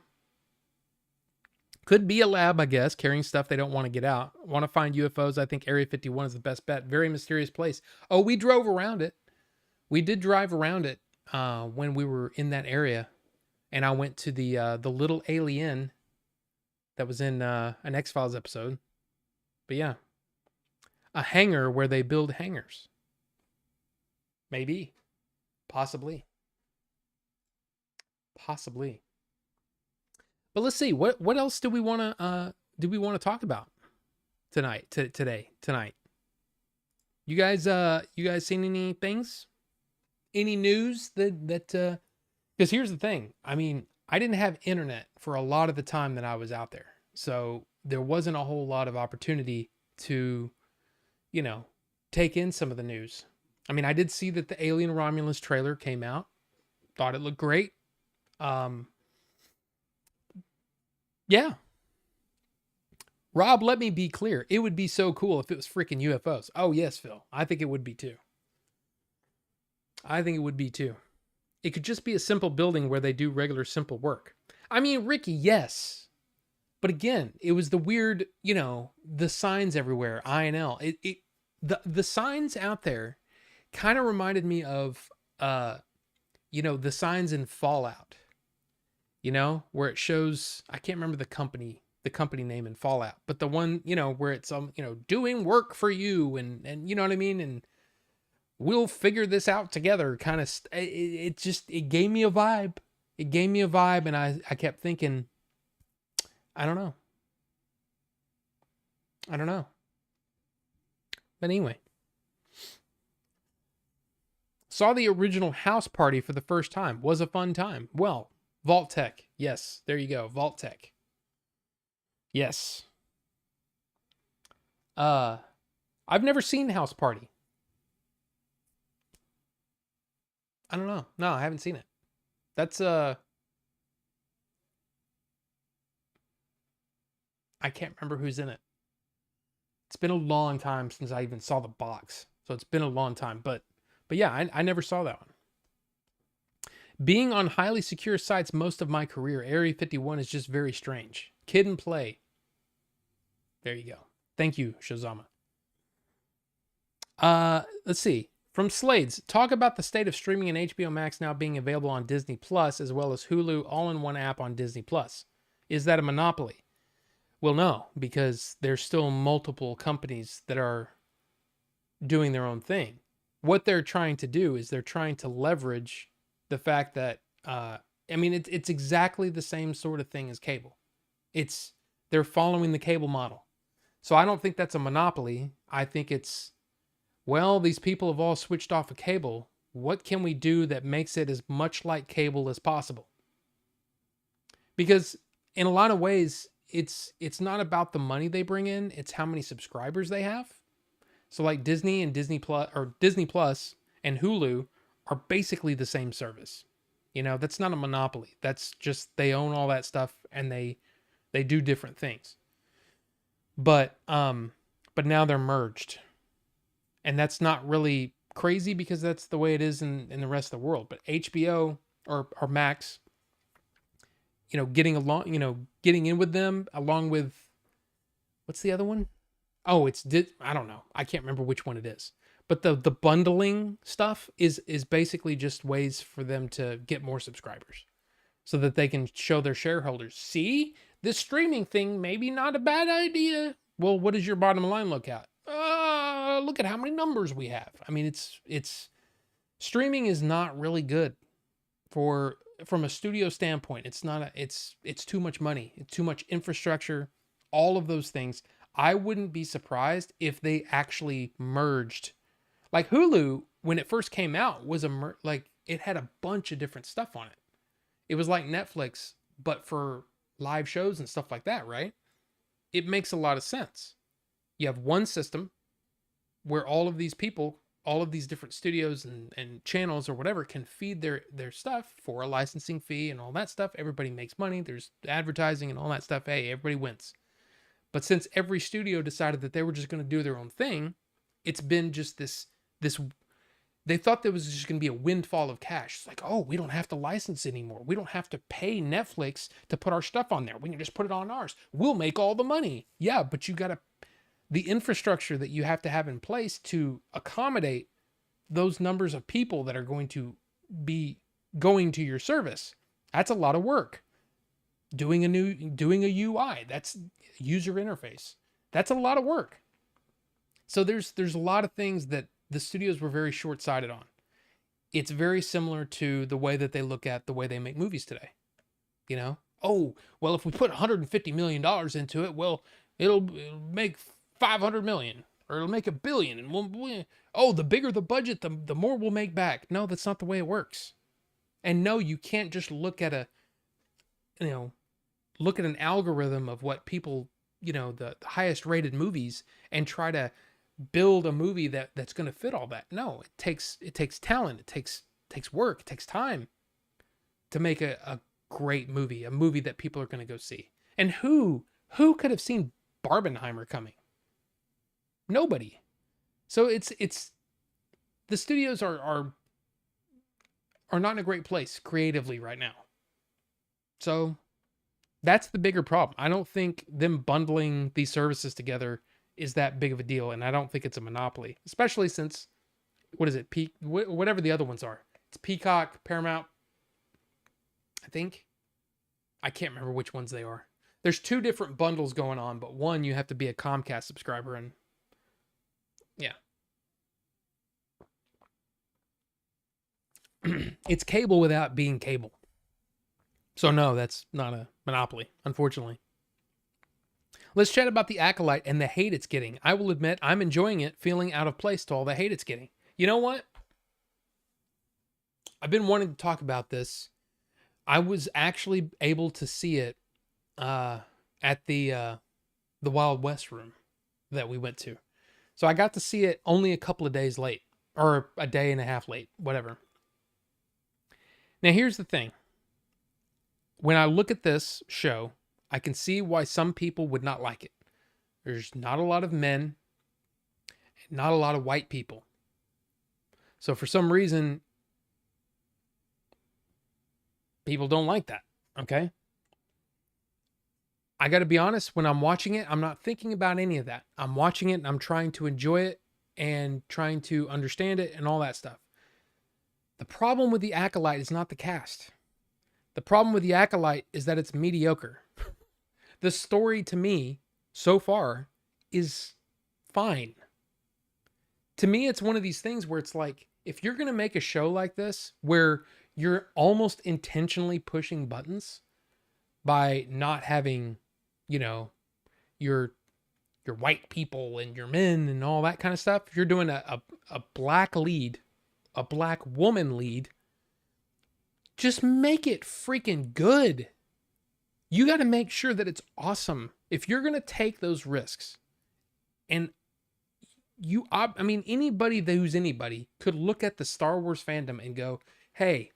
Could be a lab, I guess, carrying stuff they don't want to get out. Want to find UFOs? I think Area 51 is the best bet. Very mysterious place. Oh, we drove around it. We did drive around it when we were in that area, and I went to the little alien that was in an X-Files episode. But yeah, a hangar where they build hangars. Maybe, possibly. But let's see what else do we want to talk about tonight. You guys seen any things? Any news that because here's the thing. I mean, I didn't have internet for a lot of the time that I was out there. So there wasn't a whole lot of opportunity to, you know, take in some of the news. I mean, I did see that the Alien Romulus trailer came out. Thought it looked great. Yeah. Rob, let me be clear. It would be so cool if it was freaking UFOs. Oh, yes, Phil. I think it would be too. It could just be a simple building where they do regular simple work. I mean, Ricky, yes. But again, it was the weird, you know, the signs everywhere, INL. The signs out there kind of reminded me of, you know, the signs in Fallout. You know, where it shows, I can't remember the company name in Fallout, but the one, you know, where it's, you know, doing work for you and you know what I mean? And we'll figure this out together kind of, it gave me a vibe. And I kept thinking, I don't know. But anyway, saw the original House Party for the first time. Was a fun time. Well, Vault Tech. Yes, there you go. Vault Tech. Yes. I've never seen House Party. I don't know. No, I haven't seen it. That's I can't remember who's in it. It's been a long time since I even saw the box. So it's been a long time, but yeah, I never saw that one. Being on highly secure sites most of my career, Area 51 is just very strange. Kid and play. There you go. Thank you, Shazama. Let's see. From Slades, talk about the state of streaming and HBO Max now being available on Disney Plus as well as Hulu all-in-one app on Disney Plus. Is that a monopoly? Well, no, because there's still multiple companies that are doing their own thing. What they're trying to do is they're trying to leverage the fact that I mean it's exactly the same sort of thing as cable. They're following the cable model. So I don't think that's a monopoly. I think it's, well, these people have all switched off of cable. What can we do that makes it as much like cable as possible? Because in a lot of ways, it's not about the money they bring in, it's how many subscribers they have. So like Disney and Disney Plus and Hulu are basically the same service. You know, that's not a monopoly. That's just they own all that stuff and they do different things. But now they're merged. And that's not really crazy because that's the way it is in the rest of the world. But HBO or Max, you know, getting in with them along with, what's the other one? Oh, I don't know. I can't remember which one it is. But the bundling stuff is basically just ways for them to get more subscribers so that they can show their shareholders, see, this streaming thing maybe not a bad idea. Well, what does your bottom line look at? Look at how many numbers we have. I mean, it's streaming is not really good from a studio standpoint. It's too much money. It's too much infrastructure, all of those things. I wouldn't be surprised if they actually merged. Like Hulu, when it first came out, was like it had a bunch of different stuff on it. It was like Netflix, but for live shows and stuff like that, right? It makes a lot of sense. You have one system where all of these people, all of these different studios and channels or whatever can feed their stuff for a licensing fee and all that stuff. Everybody makes money. There's advertising and all that stuff. Hey, everybody wins. But since every studio decided that they were just going to do their own thing, it's been just this they thought there was just going to be a windfall of cash. It's like, oh, we don't have to license anymore. We don't have to pay Netflix to put our stuff on there. We can just put it on ours. We'll make all the money. Yeah, but you got to, the infrastructure that you have to have in place to accommodate those numbers of people that are going to be going to your service. That's a lot of work. Doing a UI, that's user interface. That's a lot of work. So there's a lot of things that the studios were very short-sighted on. It's very similar to the way that they look at the way they make movies today. You know? Oh, well, if we put $150 million into it, well, it'll make 500 million or it'll make $1 billion. And the bigger the budget, the more we'll make back. No, that's not the way it works. And no, you can't just look at an algorithm of what people, the highest rated movies and try to build a movie that's going to fit all that. No, it takes talent. It takes work. It takes time to make a great movie, a movie that people are going to go see. And who could have seen Barbenheimer coming? Nobody. So it's the studios are not in a great place creatively right now. So that's the bigger problem. I don't think them bundling these services together is that big of a deal, and I don't think it's a monopoly, especially since, what is it, whatever the other ones are. It's Peacock, Paramount, I think. I can't remember which ones they are. There's 2 different bundles going on, but one you have to be a Comcast subscriber, and yeah. It's cable without being cable. So no, that's not a monopoly, unfortunately. Let's chat about the Acolyte and the hate it's getting. I will admit I'm enjoying it, feeling out of place to all the hate it's getting. You know what? I've been wanting to talk about this. I was actually able to see it at the Wild West room that we went to. So I got to see it only a couple of days late, or a day and a half late, whatever. Now here's the thing. When I look at this show, I can see why some people would not like it. There's not a lot of men, not a lot of white people. So for some reason, people don't like that, okay? I got to be honest, when I'm watching it, I'm not thinking about any of that. I'm watching it and I'm trying to enjoy it and trying to understand it and all that stuff. The problem with the Acolyte is not the cast. The problem with the Acolyte is that it's mediocre. The story to me, so far, is fine. To me, it's one of these things where it's like, if you're going to make a show like this, where you're almost intentionally pushing buttons by not having, your white people and your men and all that kind of stuff, if you're doing a black lead, a black woman lead, just make it freaking good. You got to make sure that it's awesome. If you're going to take those risks, and anybody who's anybody could look at the Star Wars fandom and go, hey,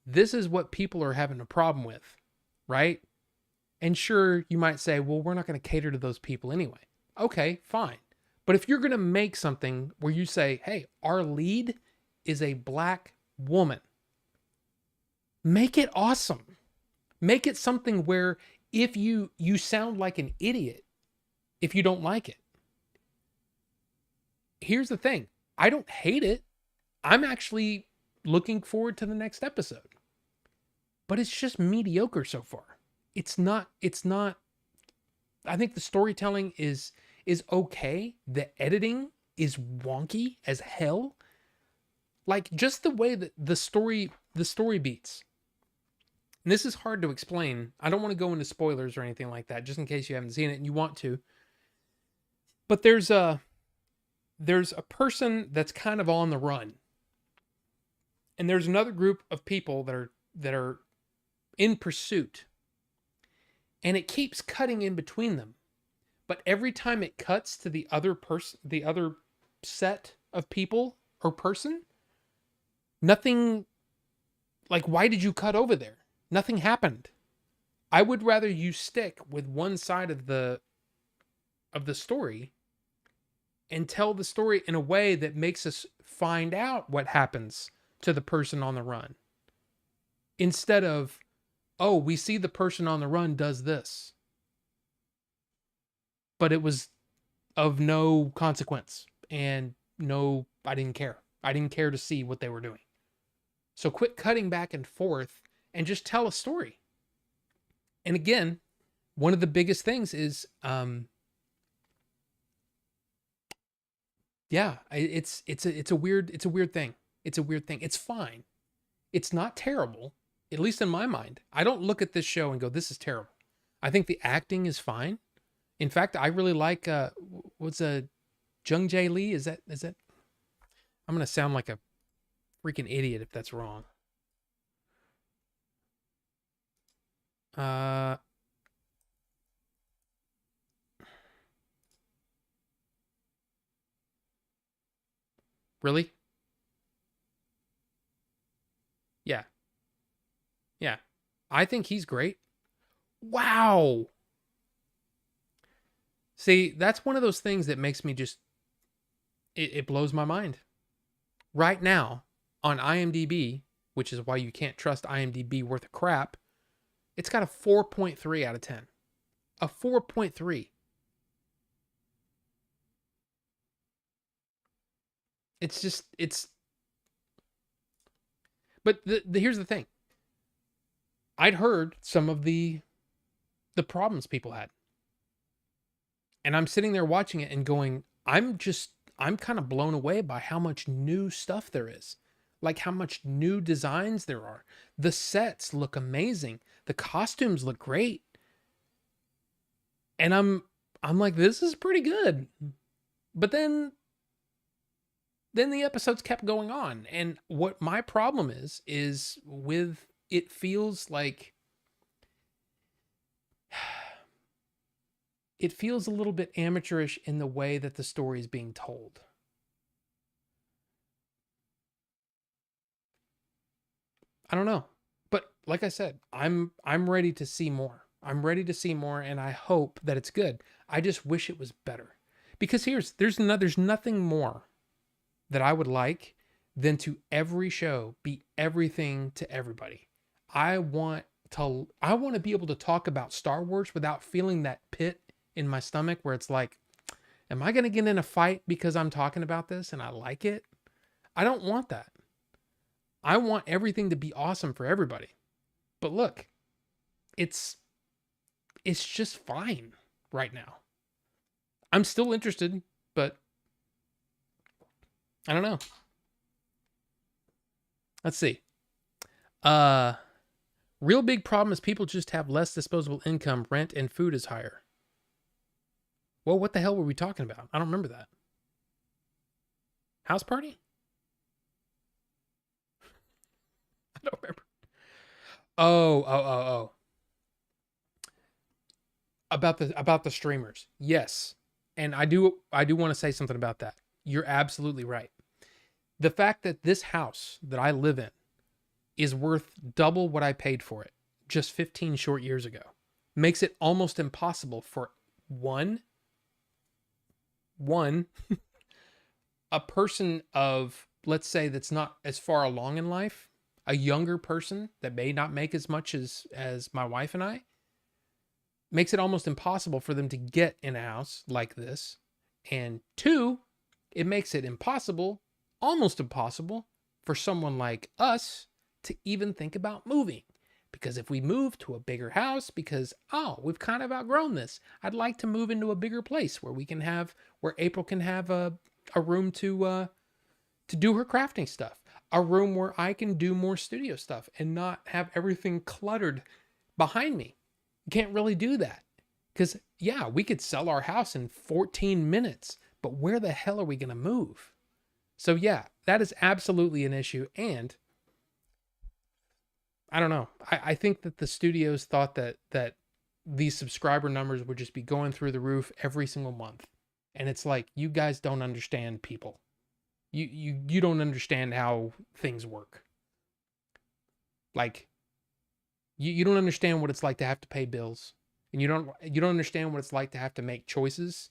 this is what people are having a problem with, right? And sure, you might say, well, we're not going to cater to those people anyway. Okay, fine. But if you're going to make something where you say, hey, our lead is a black woman, make it awesome. Make it something where if you sound like an idiot if you don't like it. Here's the thing. I don't hate it. I'm actually looking forward to the next episode. But it's just mediocre so far. It's not I think the storytelling is okay. The editing is wonky as hell. Like just the way that the story beats. And this is hard to explain. I don't want to go into spoilers or anything like that, just in case you haven't seen it and you want to. But there's a person that's kind of on the run. And there's another group of people that are in pursuit, and it keeps cutting in between them. But every time it cuts to the other person, the other set of people or person, nothing, like, why did you cut over there? Nothing happened. I would rather you stick with one side of the story and tell the story in a way that makes us find out what happens to the person on the run. Instead of, oh, we see the person on the run does this, but it was of no consequence, and no, I didn't care. I didn't care to see what they were doing. So quit cutting back and forth and just tell a story. And again, one of the biggest things is, yeah, it's a weird thing. It's a weird thing. It's fine. It's not terrible, at least in my mind. I don't look at this show and go, this is terrible. I think the acting is fine. In fact, I really like what's Jung Jae Lee? Is that I'm gonna sound like a freaking idiot if that's wrong. Really? Yeah. Yeah. I think he's great. Wow. See, that's one of those things that makes me just, it blows my mind. Right now, on IMDb, which is why you can't trust IMDb worth of crap, it's got a 4.3 out of 10. A 4.3. It's just, but here's the thing. I'd heard some of the problems people had. And I'm sitting there watching it and going, I'm kind of blown away by how much new stuff there is. Like how much new designs there are. The sets look amazing. The costumes look great. And I'm like, this is pretty good. But then the episodes kept going on. And what my problem is with, it feels like it feels a little bit amateurish in the way that the story is being told. I don't know. But like I said, I'm ready to see more. I'm ready to see more, and I hope that it's good. I just wish it was better. Because there's nothing more that I would like than to every show be everything to everybody. I want to be able to talk about Star Wars without feeling that pit in my stomach where it's like, am I going to get in a fight because I'm talking about this and I like it? I don't want that. I want everything to be awesome for everybody. But look, it's just fine right now. I'm still interested, but I don't know. Let's see. Real big problem is people just have less disposable income. Rent and food is higher. Well, what the hell were we talking about? I don't remember that. House party? I don't remember. Oh. About the streamers. Yes. And I do want to say something about that. You're absolutely right. The fact that this house that I live in is worth double what I paid for it just 15 short years ago makes it almost impossible for one a person of, let's say, that's not as far along in life, a younger person that may not make as much as my wife and I, makes it almost impossible for them to get in a house like this. And two, it makes it almost impossible for someone like us to even think about moving. Because if we move to a bigger house, because, we've kind of outgrown this, I'd like to move into a bigger place where April can have a room to do her crafting stuff, a room where I can do more studio stuff and not have everything cluttered behind me. You can't really do that because, yeah, we could sell our house in 14 minutes, but where the hell are we going to move? So yeah, that is absolutely an issue. And I don't know. I think that the studios thought that these subscriber numbers would just be going through the roof every single month. And it's like, you guys don't understand people. You don't understand how things work. Like, you don't understand what it's like to have to pay bills. And you don't understand what it's like to have to make choices.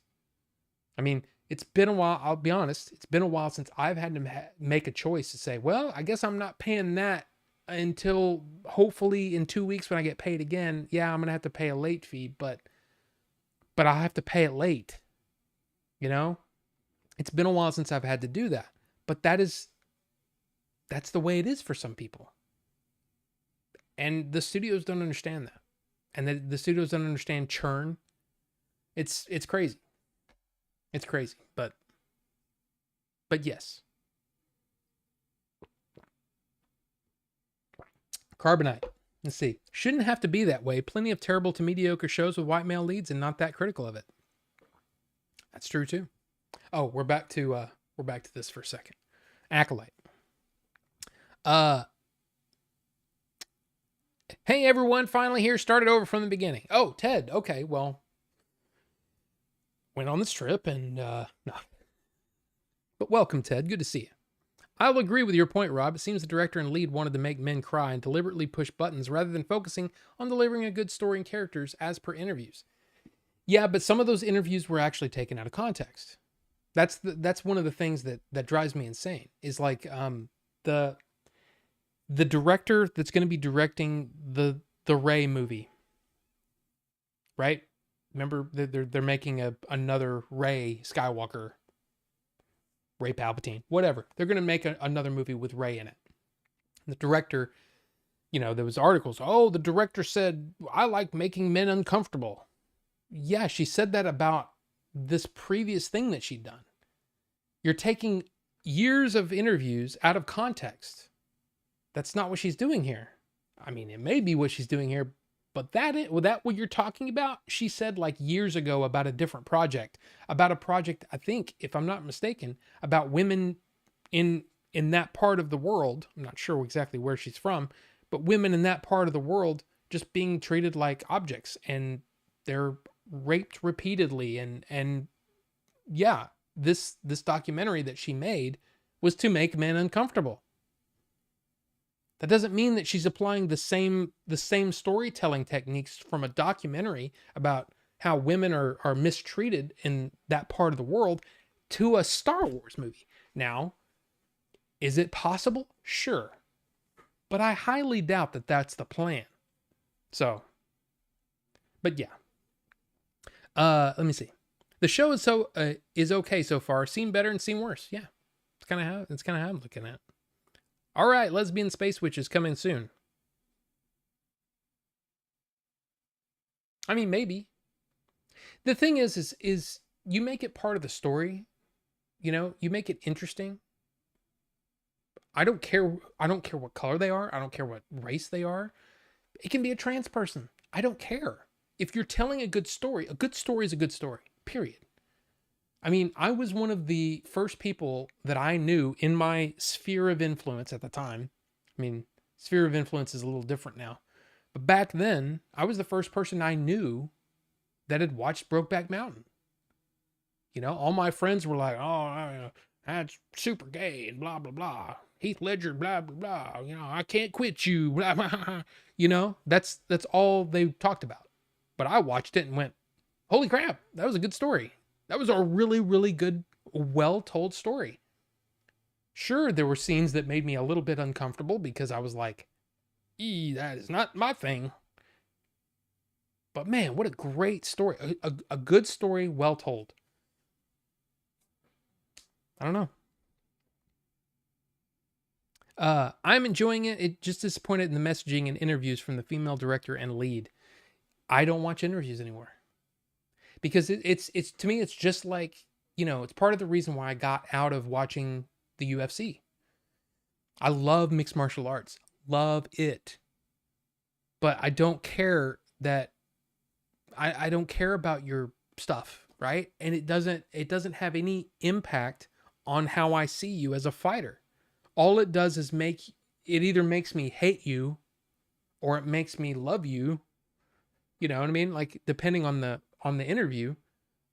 I mean, it's been a while. I'll be honest. It's been a while since I've had to make a choice to say, well, I guess I'm not paying that until hopefully in 2 weeks when I get paid again. Yeah, I'm going to have to pay a late fee, but I'll have to pay it late. You know, it's been a while since I've had to do that, but that's the way it is for some people. And the studios don't understand that. And the studios don't understand churn. It's crazy. It's crazy, but yes. Carbonite. Let's see. Shouldn't have to be that way. Plenty of terrible to mediocre shows with white male leads and not that critical of it. That's true too. Oh, we're back to this for a second. Acolyte. Hey everyone, finally here. Started over from the beginning. Oh, Ted. Okay, well, went on this trip and no. But welcome, Ted. Good to see you. I'll agree with your point, Rob. It seems the director and lead wanted to make men cry and deliberately push buttons rather than focusing on delivering a good story and characters as per interviews. Yeah, but some of those interviews were actually taken out of context. That's one of the things that drives me insane. Is like the director that's going to be directing the Rey movie, right? Remember they're making another Rey Skywalker, Rey Palpatine, whatever. They're going to make another movie with Rey in it. The director, there was articles. Oh, the director said, I like making men uncomfortable. Yeah, she said that about this previous thing that she'd done. You're taking years of interviews out of context. That's not what she's doing here. I mean, it may be what she's doing here, but that what you're talking about? She said like years ago about a different project, I think, if I'm not mistaken, about women in that part of the world. I'm not sure exactly where she's from, but women in that part of the world just being treated like objects, and they're raped repeatedly. And yeah, this documentary that she made was to make men uncomfortable. That doesn't mean that she's applying the same storytelling techniques from a documentary about how women are mistreated in that part of the world to a Star Wars movie. Now, is it possible? Sure. But I highly doubt that that's the plan. So, but yeah. Let me see. The show is okay so far. Seen better and seen worse. Yeah. It's kind of how I'm looking at it. All right, Lesbian Space Witch is coming soon. I mean, maybe. The thing is you make it part of the story. You make it interesting. I don't care what color they are. I don't care what race they are. It can be a trans person. I don't care. If you're telling a good story is a good story, period. I mean, I was one of the first people that I knew in my sphere of influence at the time. I mean, sphere of influence is a little different now. But back then, I was the first person I knew that had watched Brokeback Mountain. All my friends were like, oh, that's super gay and blah, blah, blah. Heath Ledger, blah, blah, blah. I can't quit you, blah, blah. That's all they talked about. But I watched it and went, holy crap, that was a good story. That was a really, really good, well-told story. Sure, there were scenes that made me a little bit uncomfortable because I was like, that is not my thing. But man, what a great story. A good story, well told. I don't know. I'm enjoying it. It just disappointed in the messaging and interviews from the female director and lead. I don't watch interviews anymore. Because it's to me, it's just like, it's part of the reason why I got out of watching the UFC. I love mixed martial arts. Love it. But I don't care that I don't care about your stuff, right? And it doesn't have any impact on how I see you as a fighter. All it does is it either makes me hate you or it makes me love you. You know what I mean? Like depending on the interview,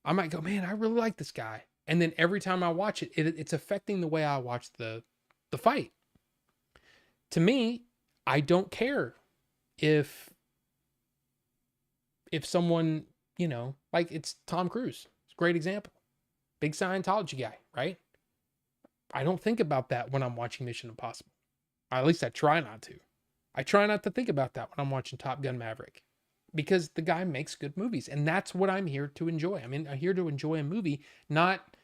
I might go, man, I really like this guy. And then every time I watch it, it's affecting the way I watch the fight. To me, I don't care if someone, you know, like it's Tom Cruise. It's a great example. Big Scientology guy, right? I don't think about that when I'm watching Mission Impossible. At least I try not to. I try not to think about that when I'm watching Top Gun Maverick, because the guy makes good movies, and that's what I'm here to enjoy. I mean, I'm here to enjoy a movie, not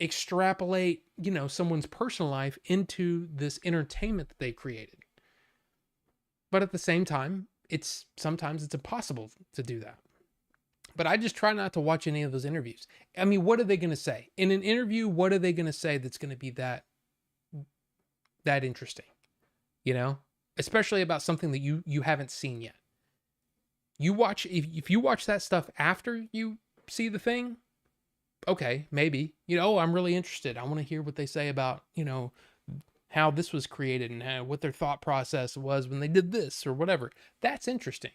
extrapolate, you know, someone's personal life into this entertainment that they created. But at the same time, sometimes it's impossible to do that. But I just try not to watch any of those interviews. I mean, what are they going to say in an interview? What are they going to say that's going to be that interesting? You know, especially about something that you haven't seen yet. You watch, if you watch that stuff after you see the thing, okay, maybe, you know, I'm really interested. I want to hear what they say about, you know, how this was created and what their thought process was when they did this or whatever. That's interesting.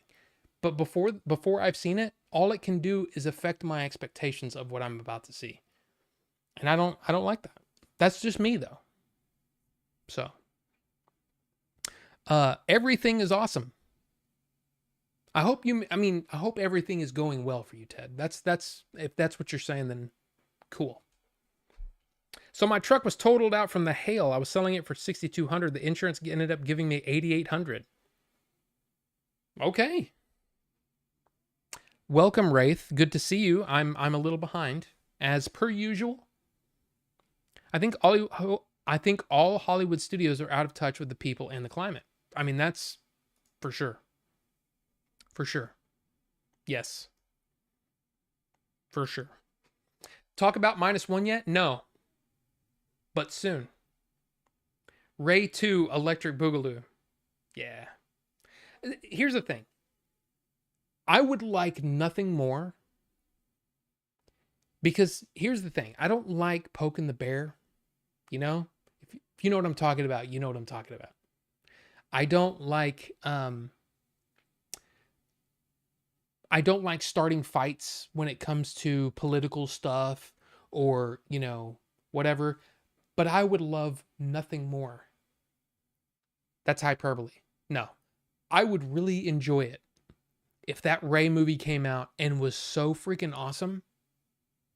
But before I've seen it, all it can do is affect my expectations of what I'm about to see. And I don't like that. That's just me though. So, everything is awesome. I hope everything is going well for you, Ted. That's if that's what you're saying, then cool. So my truck was totaled out from the hail. I was selling it for $6,200. The insurance ended up giving me $8,800. Okay. Welcome, Wraith. Good to see you. I'm a little behind, as per usual. I think all Hollywood studios are out of touch with the people and the climate. I mean, that's for sure. For sure. Yes. For sure. Talk about -1 yet? No. But soon. Ray 2 Electric Boogaloo. Yeah. Here's the thing. I would like nothing more. Because here's the thing. I don't like poking the bear. You know? If you know what I'm talking about, you know what I'm talking about. I don't like starting fights when it comes to political stuff or, you know, whatever. But I would love nothing more. That's hyperbole. No. I would really enjoy it if that Ray movie came out and was so freaking awesome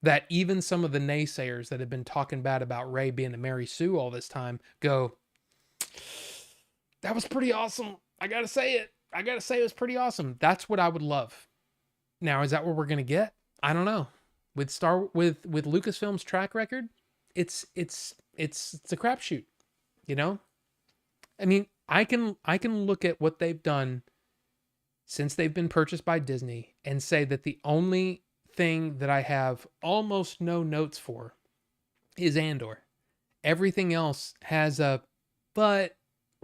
that even some of the naysayers that have been talking bad about Ray being a Mary Sue all this time go, that was pretty awesome. I gotta say it. It was pretty awesome. That's what I would love. Now, is that what we're gonna get? I don't know. With Lucasfilm's track record, it's a crapshoot. You know? I mean, I can look at what they've done since they've been purchased by Disney and say that the only thing that I have almost no notes for is Andor. Everything else has a but,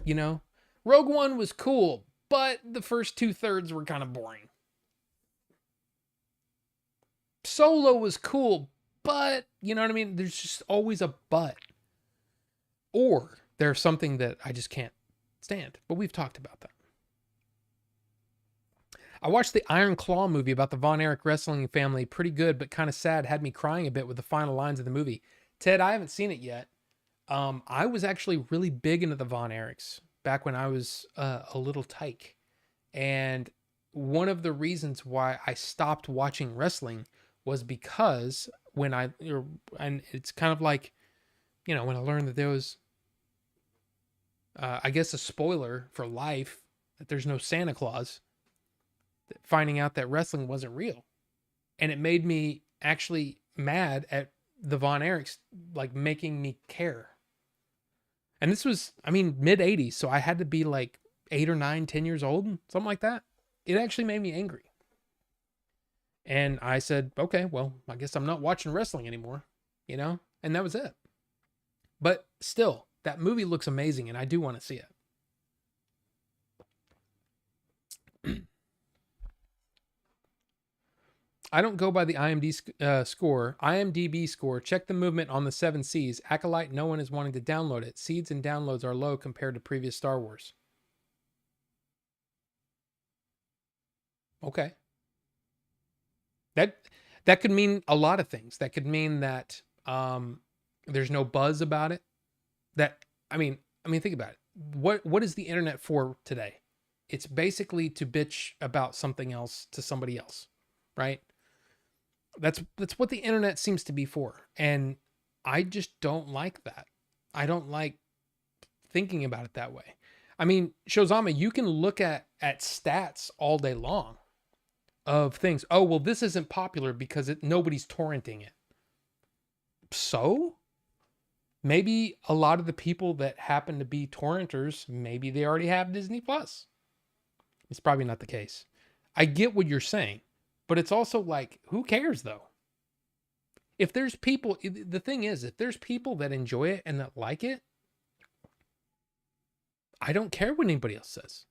you know. Rogue One was cool, but the first 2/3 were kind of boring. Solo was cool, but, you know what I mean? There's just always a but. Or there's something that I just can't stand. But we've talked about that. I watched the Iron Claw movie about the Von Erich wrestling family. Pretty good, but kind of sad. Had me crying a bit with the final lines of the movie. Ted, I haven't seen it yet. I was actually really big into the Von Erichs back when I was a little tyke. And one of the reasons why I stopped watching wrestling was because and it's kind of like, you know, when I learned that there was, I guess, a spoiler for life, that there's no Santa Claus, finding out that wrestling wasn't real. And it made me actually mad at the Von Erichs, like, making me care. And this was, I mean, mid 80s. So I had to be like 8 or 9, 10 years old, something like that. It actually made me angry. And I said, okay, well, I guess I'm not watching wrestling anymore, you know? And that was it. But still, that movie looks amazing and I do want to see it. I don't go by the IMDb score. Check the movement on the 7 Cs. Acolyte, no one is wanting to download it. Seeds and downloads are low compared to previous Star Wars. Okay. That that could mean a lot of things. That could mean that there's no buzz about it. That I mean think about it. What is the internet for today? It's basically to bitch about something else to somebody else, right? That's what the internet seems to be for. And I just don't like that. I don't like thinking about it that way. I mean, Shozama, you can look at stats all day long of things. Oh, well, this isn't popular because nobody's torrenting it. So maybe a lot of the people that happen to be torrenters, maybe they already have Disney Plus. It's probably not the case. I get what you're saying, but it's also like, who cares though? If there's people, the thing is, if there's people that enjoy it and that like it, I don't care what anybody else says.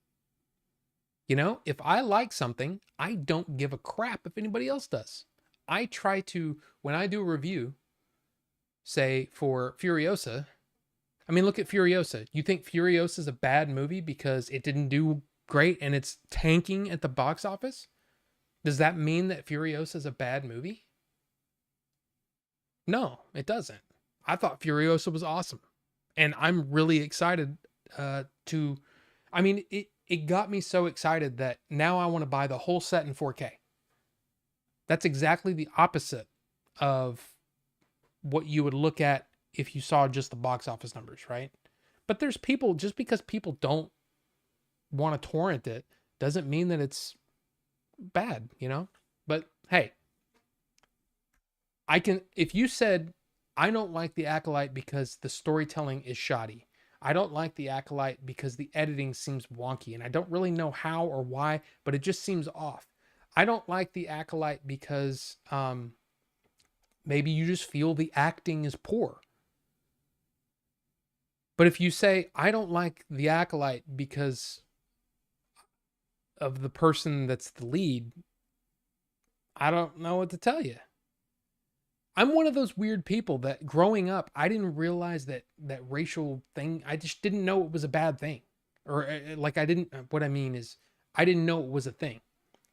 You know, if I like something, I don't give a crap if anybody else does. I try to, when I do a review, say for Furiosa, I mean, look at Furiosa. You think Furiosa is a bad movie because it didn't do great and it's tanking at the box office? Does that mean that Furiosa is a bad movie? No, it doesn't. I thought Furiosa was awesome. And I'm really excited to, I mean, it got me so excited that now I want to buy the whole set in 4K. That's exactly the opposite of what you would look at if you saw just the box office numbers, right? But there's people, just because people don't want to torrent it doesn't mean that it's bad, you know? But hey, if you said, I don't like the Acolyte because the storytelling is shoddy. I don't like the Acolyte because the editing seems wonky and I don't really know how or why, but it just seems off. I don't like the Acolyte because maybe you just feel the acting is poor. But if you say, I don't like the Acolyte because of the person that's the lead, I don't know what to tell you. I'm one of those weird people that growing up, I didn't realize that racial thing. I just didn't know it was a bad thing. Or like what I mean is I didn't know it was a thing.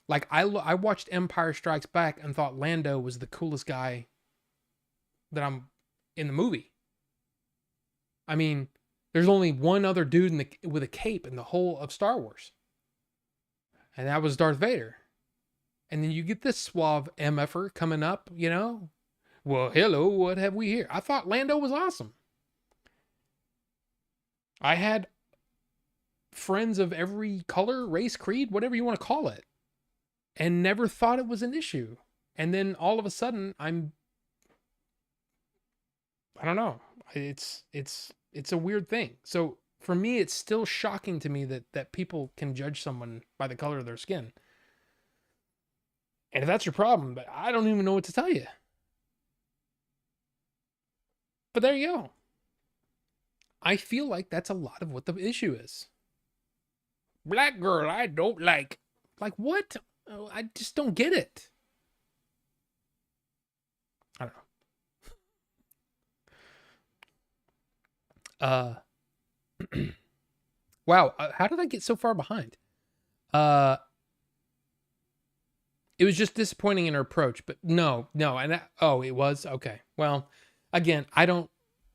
Like I watched Empire Strikes Back and thought Lando was the coolest guy that I'm in the movie. I mean, there's only one other dude with a cape in the whole of Star Wars. And that was Darth Vader. And then you get this suave MFer coming up, you know? Well, hello, what have we here? I thought Lando was awesome. I had friends of every color, race, creed, whatever you want to call it, and never thought it was an issue. And then all of a sudden, I don't know. It's a weird thing. So for me, it's still shocking to me that people can judge someone by the color of their skin. And if that's your problem, but I don't even know what to tell you. But there you go. I feel like that's a lot of what the issue is. Black girl, I don't like. Like what? Oh, I just don't get it. I don't know. Wow. How did I get so far behind? It was just disappointing in her approach, but no. And it was okay. Well, again, I don't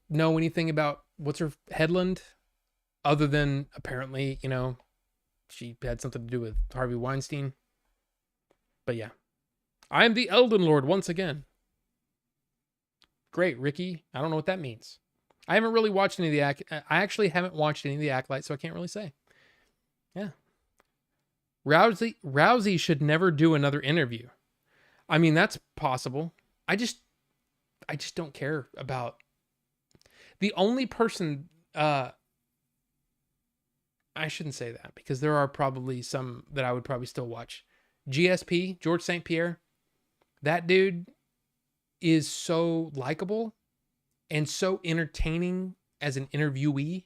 know anything about what's her headland other than apparently, you know, she had something to do with Harvey Weinstein. But yeah, I am the Elden Lord once again. Great, Ricky. I don't know what that means. I haven't really watched any of I actually haven't watched any of the Acolyte, so I can't really say. Yeah. Rousey should never do another interview. I mean, that's possible. I just don't care about the only person. I shouldn't say that because there are probably some that I would probably still watch. GSP, George St. Pierre, that dude is so likable and so entertaining as an interviewee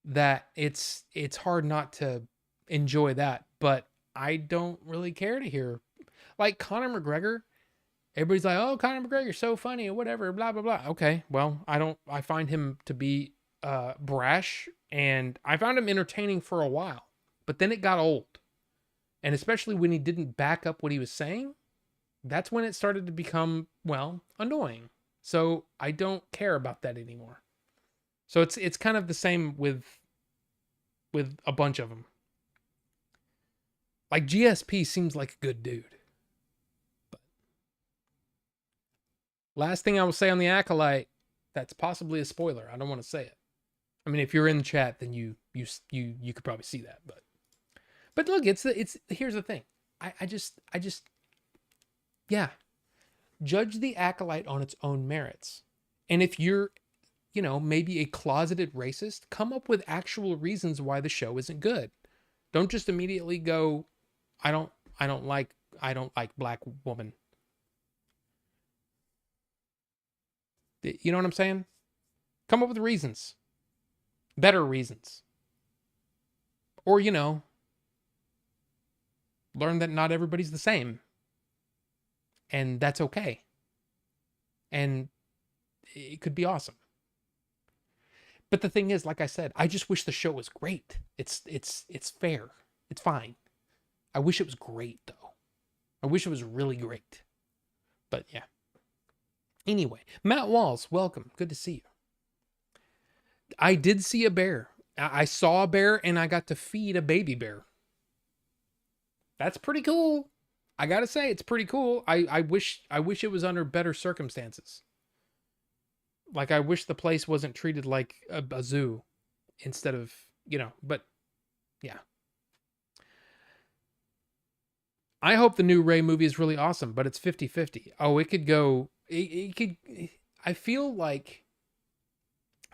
that it's hard not to enjoy that. But I don't really care to hear, like Conor McGregor. Everybody's like, oh, Conor McGregor's so funny or whatever, blah, blah, blah. Okay, well, I find him to be brash, and I found him entertaining for a while, but then it got old. And especially when he didn't back up what he was saying, that's when it started to become, well, annoying. So I don't care about that anymore. So it's kind of the same with a bunch of them. Like GSP seems like a good dude. But last thing I will say on the Acolyte, that's possibly a spoiler. I don't want to say it. I mean, if you're in the chat, then you could probably see that. But look, it's here's the thing. I just yeah. Judge the Acolyte on its own merits. And if you're, maybe a closeted racist, come up with actual reasons why the show isn't good. Don't just immediately go, I don't like black woman. You know what I'm saying? Come up with reasons. Better reasons. Or, learn that not everybody's the same. And that's okay. And it could be awesome. But the thing is, like I said, I just wish the show was great. It's fair. It's fine. I wish it was great, though. I wish it was really great. But yeah. Anyway, Matt Walls, welcome. Good to see you. I did see a bear. I saw a bear and I got to feed a baby bear. That's pretty cool. I gotta say, it's pretty cool. I wish it was under better circumstances. Like, I wish the place wasn't treated like a zoo instead of, but yeah. I hope the new Ray movie is really awesome, but it's 50-50. Oh, it could go, it could, I feel like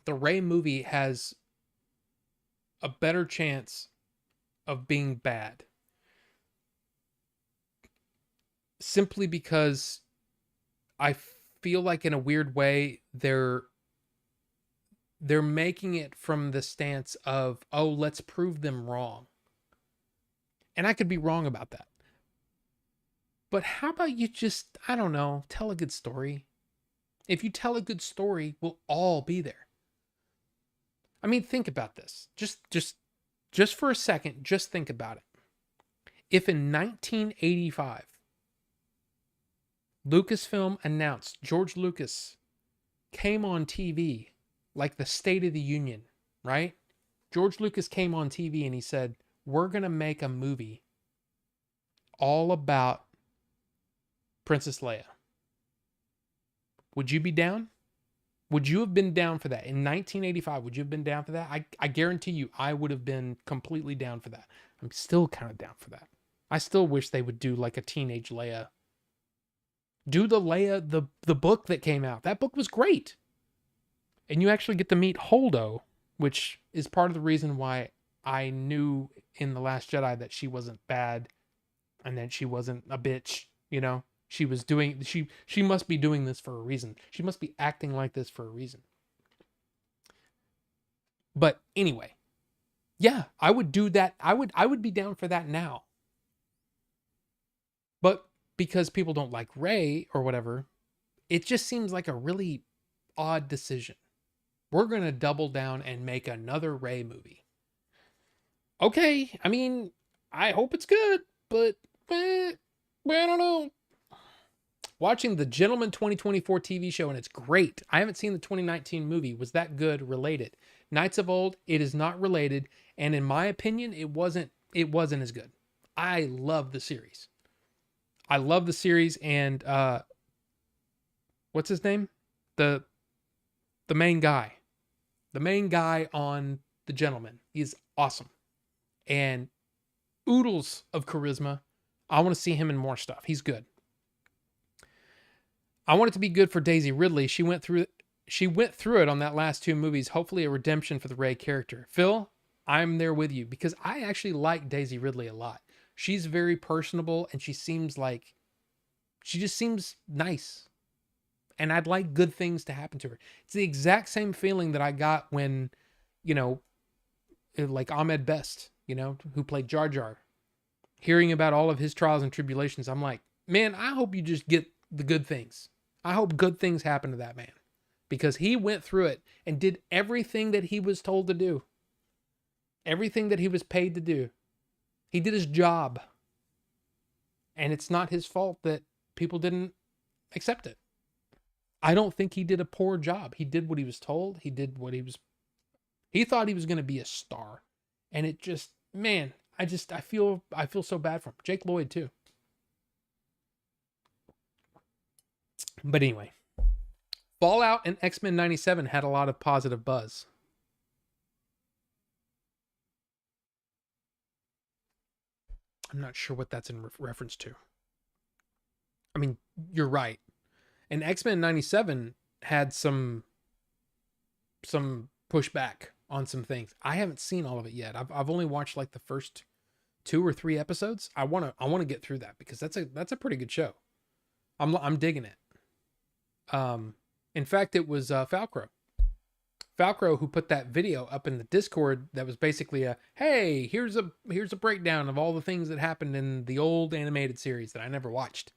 the Ray movie has a better chance of being bad. Simply because I feel like in a weird way they're making it from the stance of, oh, let's prove them wrong. And I could be wrong about that. But how about you just, I don't know, tell a good story? If you tell a good story, we'll all be there. I mean, think about this. Just for a second, just think about it. If in 1985 Lucasfilm announced, George Lucas came on TV like the State of the Union, right? George Lucas came on TV and he said, we're going to make a movie all about Princess Leia. Would you be down? Would you have been down for that? In 1985, would you have been down for that? I guarantee you, I would have been completely down for that. I'm still kind of down for that. I still wish they would do like a teenage Leia. Do the Leia, the book that came out. That book was great. And you actually get to meet Holdo, which is part of the reason why I knew in The Last Jedi that she wasn't bad and that she wasn't a bitch, She was doing, she must be doing this for a reason. She must be acting like this for a reason. But anyway, yeah, I would do that. I would be down for that now. But because people don't like Rey or whatever, it just seems like a really odd decision. We're going to double down and make another Rey movie. Okay, I mean, I hope it's good, but I don't know. Watching the Gentleman 2024 TV show, and it's great. I haven't seen the 2019 movie. Was that good? Related. Knights of Old, it is not related, and in my opinion, it wasn't as good. I love the series. And what's his name? The main guy. The main guy on The Gentleman. He's awesome. And oodles of charisma. I want to see him in more stuff. He's good. I want it to be good for Daisy Ridley. She went through it on that last two movies. Hopefully a redemption for the Rey character. Phil, I'm there with you because I actually like Daisy Ridley a lot. She's very personable and she just seems nice. And I'd like good things to happen to her. It's the exact same feeling that I got when, like Ahmed Best, who played Jar Jar. Hearing about all of his trials and tribulations, I'm like, man, I hope you just get the good things. I hope good things happen to that man. Because he went through it and did everything that he was told to do. Everything that he was paid to do. He did his job. And it's not his fault that people didn't accept it. I don't think he did a poor job. He did what he was told. He thought he was going to be a star. And it just, man, I feel so bad for him. Jake Lloyd too. But anyway, Fallout and X-Men 97 had a lot of positive buzz. I'm not sure what that's in reference to. I mean, you're right. And X-Men 97 had some pushback on some things. I haven't seen all of it yet. I've only watched like the first 2 or 3 episodes. I want to get through that because that's a pretty good show. I'm digging it. In fact, it was Falcro who put that video up in the Discord that was basically hey, here's a breakdown of all the things that happened in the old animated series that I never watched.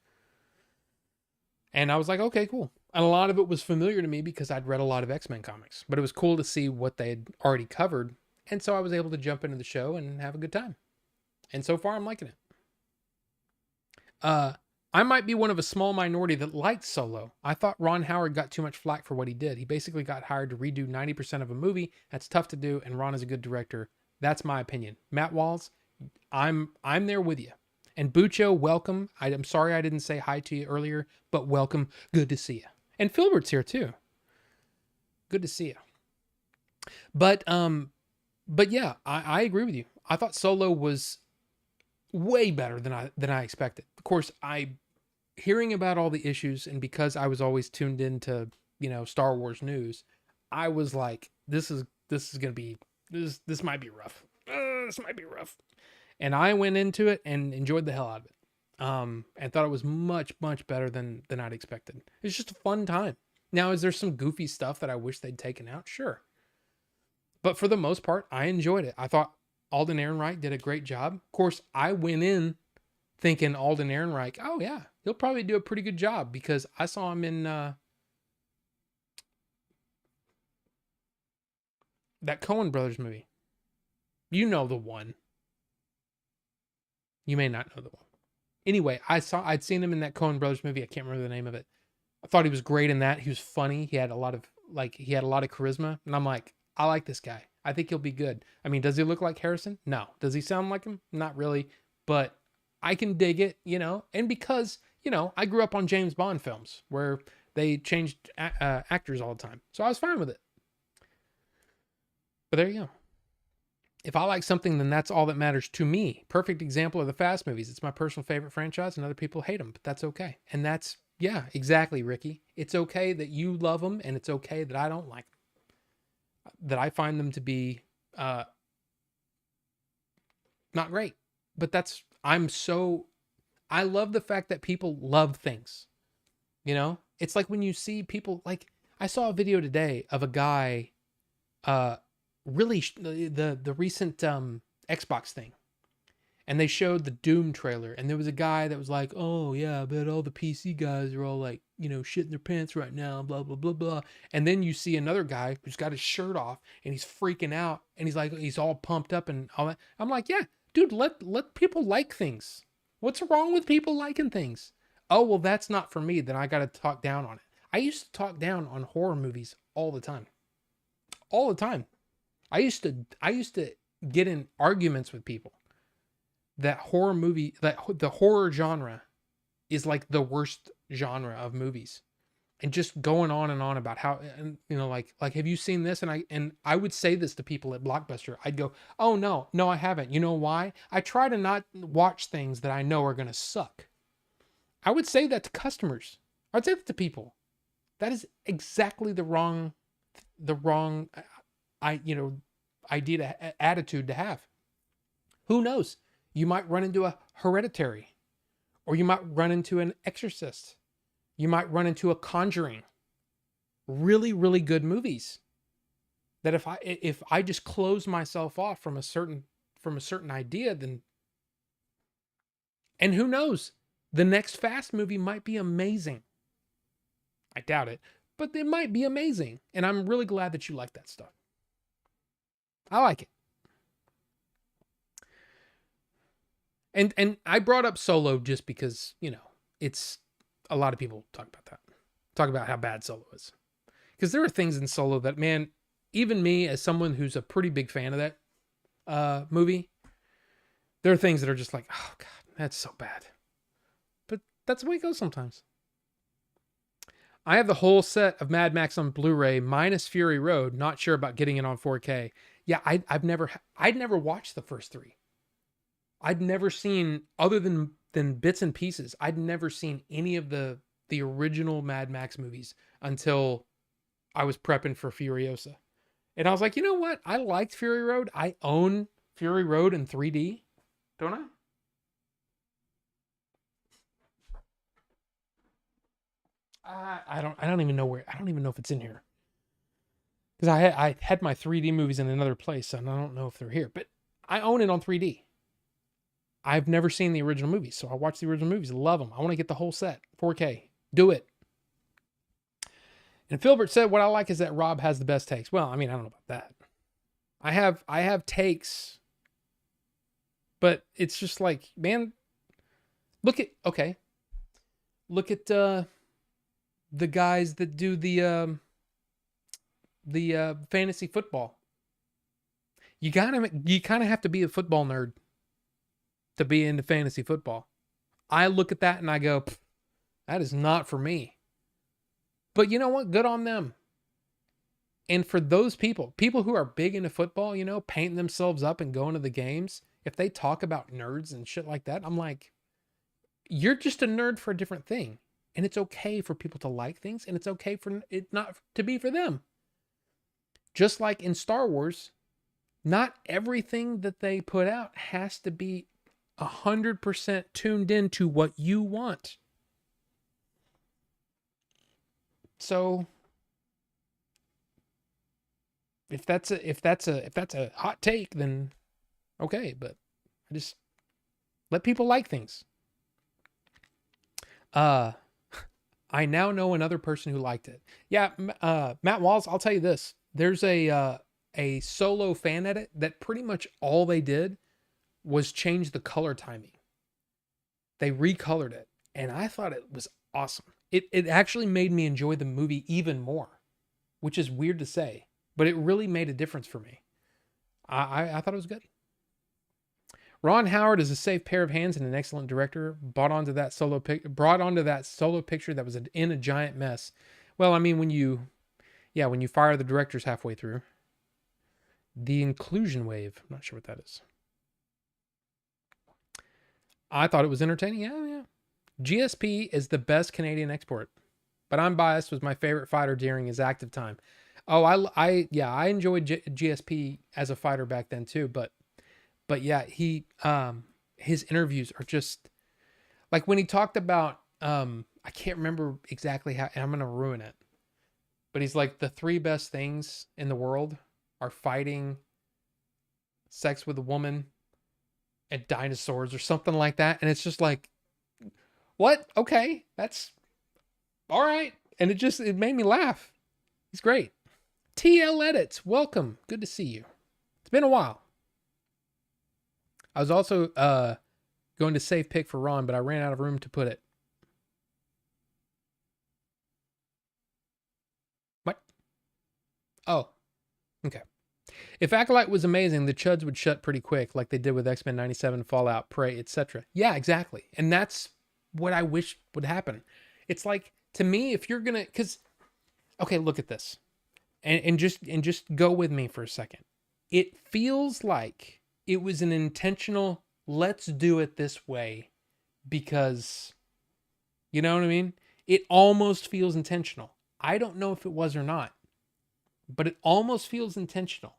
And I was like, okay, cool. And a lot of it was familiar to me because I'd read a lot of X-Men comics, but it was cool to see what they had already covered. And so I was able to jump into the show and have a good time. And so far I'm liking it. I might be one of a small minority that liked Solo. I thought Ron Howard got too much flack for what he did. He basically got hired to redo 90% of a movie. That's tough to do, and Ron is a good director. That's my opinion. Matt Walls, I'm there with you. And Bucho, welcome. I'm sorry I didn't say hi to you earlier, but welcome. Good to see you. And Filbert's here too. Good to see you. But yeah, I agree with you. I thought Solo was way better than I expected. Of course, hearing about all the issues, and because I was always tuned into, Star Wars news, I was like, this might be rough. This might be rough. And I went into it and enjoyed the hell out of it. And thought it was much, much better than I'd expected. It's just a fun time. Now, is there some goofy stuff that I wish they'd taken out? Sure. But for the most part, I enjoyed it. I thought Alden Ehrenreich did a great job. Of course, I went in thinking Alden Ehrenreich, oh yeah, he'll probably do a pretty good job because I saw him in that Coen Brothers movie. You know the one. You may not know the one. Anyway, I'd seen him in that Coen Brothers movie. I can't remember the name of it. I thought he was great in that. He was funny. He had a lot of charisma. And I'm like, I like this guy. I think he'll be good. I mean, does he look like Harrison? No. Does he sound like him? Not really. But I can dig it, and because, I grew up on James Bond films where they changed actors all the time. So I was fine with it. But there you go. If I like something, then that's all that matters to me. Perfect example of the Fast movies. It's my personal favorite franchise and other people hate them, but that's okay. And that's, yeah, exactly, Ricky. It's okay that you love them and it's okay that I don't like them. That I find them to be not great. But I love the fact that people love things. It's like when you see people, like I saw a video today of a guy, really the recent Xbox thing, and they showed the Doom trailer, and there was a guy that was like, oh yeah, I bet all the PC guys are all like, shitting their pants right now, blah blah blah blah. And then you see another guy who's got his shirt off and he's freaking out and he's all pumped up and all that. I'm like, yeah, dude, let people like things. What's wrong with people liking things? Oh, well, that's not for me. Then I got to talk down on it. I used to talk down on horror movies all the time. All the time. I used to get in arguments with people that the horror genre is like the worst genre of movies, and just going on and on about how, and like have you seen this? And I would say this to people at Blockbuster. I'd go, oh no, I haven't. You know why? I try to not watch things that I know are gonna suck. I would say that to customers. I'd say that to people. That is exactly the wrong attitude to have. Who knows? You might run into a Hereditary, or you might run into an Exorcist. You might run into a Conjuring. Really, really good movies that if I just close myself off from a certain idea, then, and who knows, the next Fast movie might be amazing. I doubt it, but it might be amazing. And I'm really glad that you like that stuff. I like it. And I brought up Solo just because, it's a lot of people talk about that. Talk about how bad Solo is. Because there are things in Solo that, man, even me as someone who's a pretty big fan of that movie, there are things that are just like, oh God, that's so bad. But that's the way it goes sometimes. I have the whole set of Mad Max on Blu-ray minus Fury Road. Not sure about getting it on 4K. Yeah, I'd never watched the first three. I'd never seen, other than bits and pieces, I'd never seen any of the original Mad Max movies until I was prepping for Furiosa. And I was like, you know what? I liked Fury Road. I own Fury Road in 3D. Don't I? I don't even know where. I don't even know if it's in here. Because I had my 3D movies in another place, and I don't know if they're here. But I own it on 3D. I've never seen the original movies, so I watch the original movies. Love them. I want to get the whole set, 4K. Do it. And Filbert said, what I like is that Rob has the best takes. Well, I mean, I don't know about that. I have takes, but it's just like, man, look at the guys that do the fantasy football. You kind of have to be a football nerd to be into fantasy football. I look at that and I go, that is not for me. But you know what? Good on them. And for those people who are big into football, painting themselves up and going to the games, if they talk about nerds and shit like that, I'm like, you're just a nerd for a different thing. And it's okay for people to like things, and it's okay for it not to be for them. Just like in Star Wars, not everything that they put out has to be 100% tuned into what you want. So if that's a hot take, then okay, but I just let people like things. I now know another person who liked it. Yeah, Matt Walls, I'll tell you this. There's a Solo fan edit that pretty much all they did was change the color timing. They recolored it, and I thought it was awesome. It actually made me enjoy the movie even more, which is weird to say, but it really made a difference for me. I thought it was good. Ron Howard is a safe pair of hands and an excellent director. Brought onto that solo picture that was in a giant mess. Well, I mean, when you fire the directors halfway through. The inclusion wave. I'm not sure what that is. I thought it was entertaining. Yeah. GSP is the best Canadian export, but I'm biased. Was my favorite fighter during his active time. Oh, I enjoyed GSP as a fighter back then too, but yeah, his interviews are just like when he talked about, I can't remember exactly how, and I'm going to ruin it, but he's like, the three best things in the world are fighting, sex with a woman, and dinosaurs or something like that. And it's just like, what? Okay. That's all right. And it made me laugh. He's great. TL Edits. Welcome. Good to see you. It's been a while. I was also going to save pick for Ron, but I ran out of room to put it. What? Oh, okay. If Acolyte was amazing, the chuds would shut pretty quick, like they did with X-Men 97, Fallout, Prey, etc. Yeah, exactly. And that's what I wish would happen. It's like, to me, if you're gonna, okay, look at this, and just go with me for a second. It feels like it was an intentional, let's do it this way, because, you know what I mean? It almost feels intentional. I don't know if it was or not, but it almost feels intentional.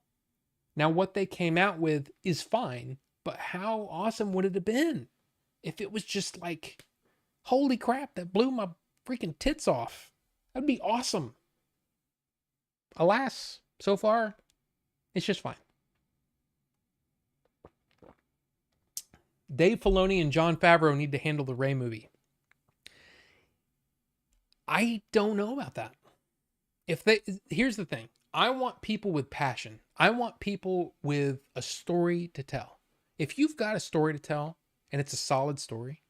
Now, what they came out with is fine, but how awesome would it have been if it was just like, holy crap, that blew my freaking tits off? That'd be awesome. Alas, so far, it's just fine. Dave Filoni and Jon Favreau need to handle the Rey movie. I don't know about that. Here's the thing. I want people with passion. I want people with a story to tell. If you've got a story to tell, and it's a solid story,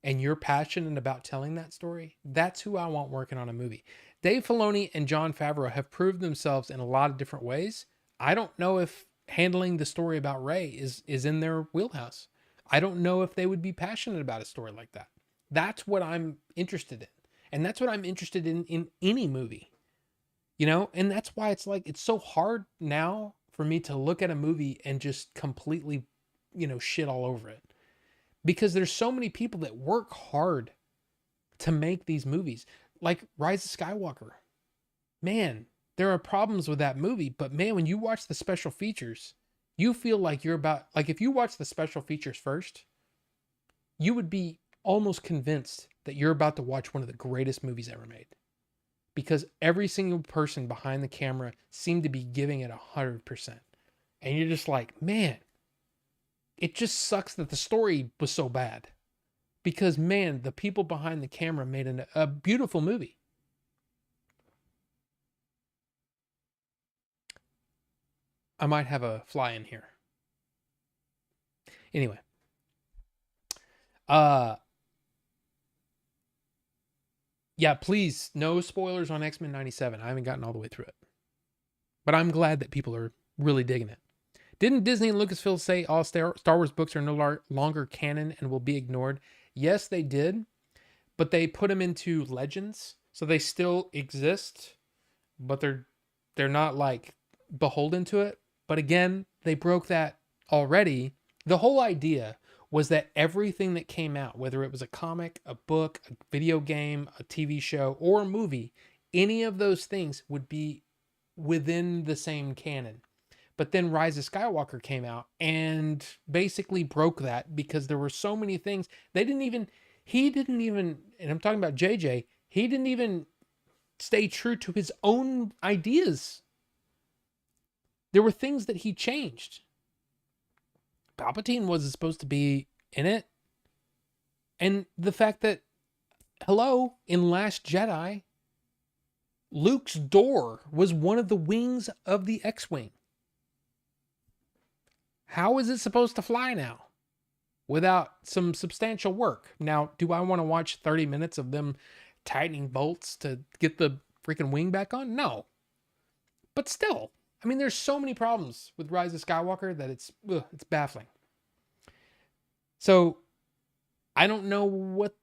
and you're passionate about telling that story, that's who I want working on a movie. Dave Filoni and Jon Favreau have proved themselves in a lot of different ways. I don't know if handling the story about Rey is in their wheelhouse. I don't know if they would be passionate about a story like that. That's what I'm interested in. And that's what I'm interested in any movie. You know, and that's why it's like, it's so hard now for me to look at a movie and just completely, shit all over it. Because there's so many people that work hard to make these movies. Like Rise of Skywalker. Man, there are problems with that movie, but man, when you watch the special features, you feel like if you watch the special features first, you would be almost convinced that you're about to watch one of the greatest movies ever made. Because every single person behind the camera seemed to be giving it 100%. And you're just like, man, it just sucks that the story was so bad. Because, man, the people behind the camera made a beautiful movie. I might have a fly in here. Anyway. Yeah, please, no spoilers on X-Men 97. I haven't gotten all the way through it. But I'm glad that people are really digging it. Didn't Disney and Lucasfilm say all Star Wars books are no longer canon and will be ignored? Yes, they did. But they put them into Legends. So they still exist. But they're not like beholden to it. But again, they broke that already. The whole idea was that everything that came out, whether it was a comic, a book, a video game, a TV show, or a movie, any of those things would be within the same canon. But then Rise of Skywalker came out and basically broke that because there were so many things. He didn't even, and I'm talking about JJ, he didn't even stay true to his own ideas. There were things that he changed. Palpatine wasn't supposed to be in it. And the fact that, in Last Jedi, Luke's door was one of the wings of the X-Wing. How is it supposed to fly now without some substantial work? Now, do I want to watch 30 minutes of them tightening bolts to get the freaking wing back on? No. But still, I mean, there's so many problems with Rise of Skywalker that it's baffling. So, I don't know what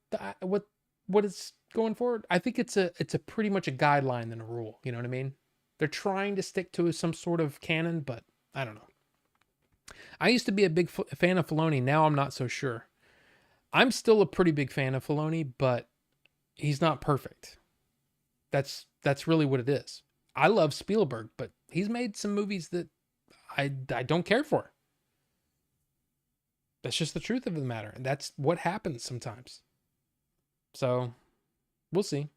is going forward. I think it's a pretty much a guideline than a rule. You know what I mean? They're trying to stick to some sort of canon, but I don't know. I used to be a big fan of Filoni. Now I'm not so sure. I'm still a pretty big fan of Filoni, but he's not perfect. That's really what it is. I love Spielberg, but he's made some movies that I don't care for. That's just the truth of the matter. And that's what happens sometimes. So, we'll see.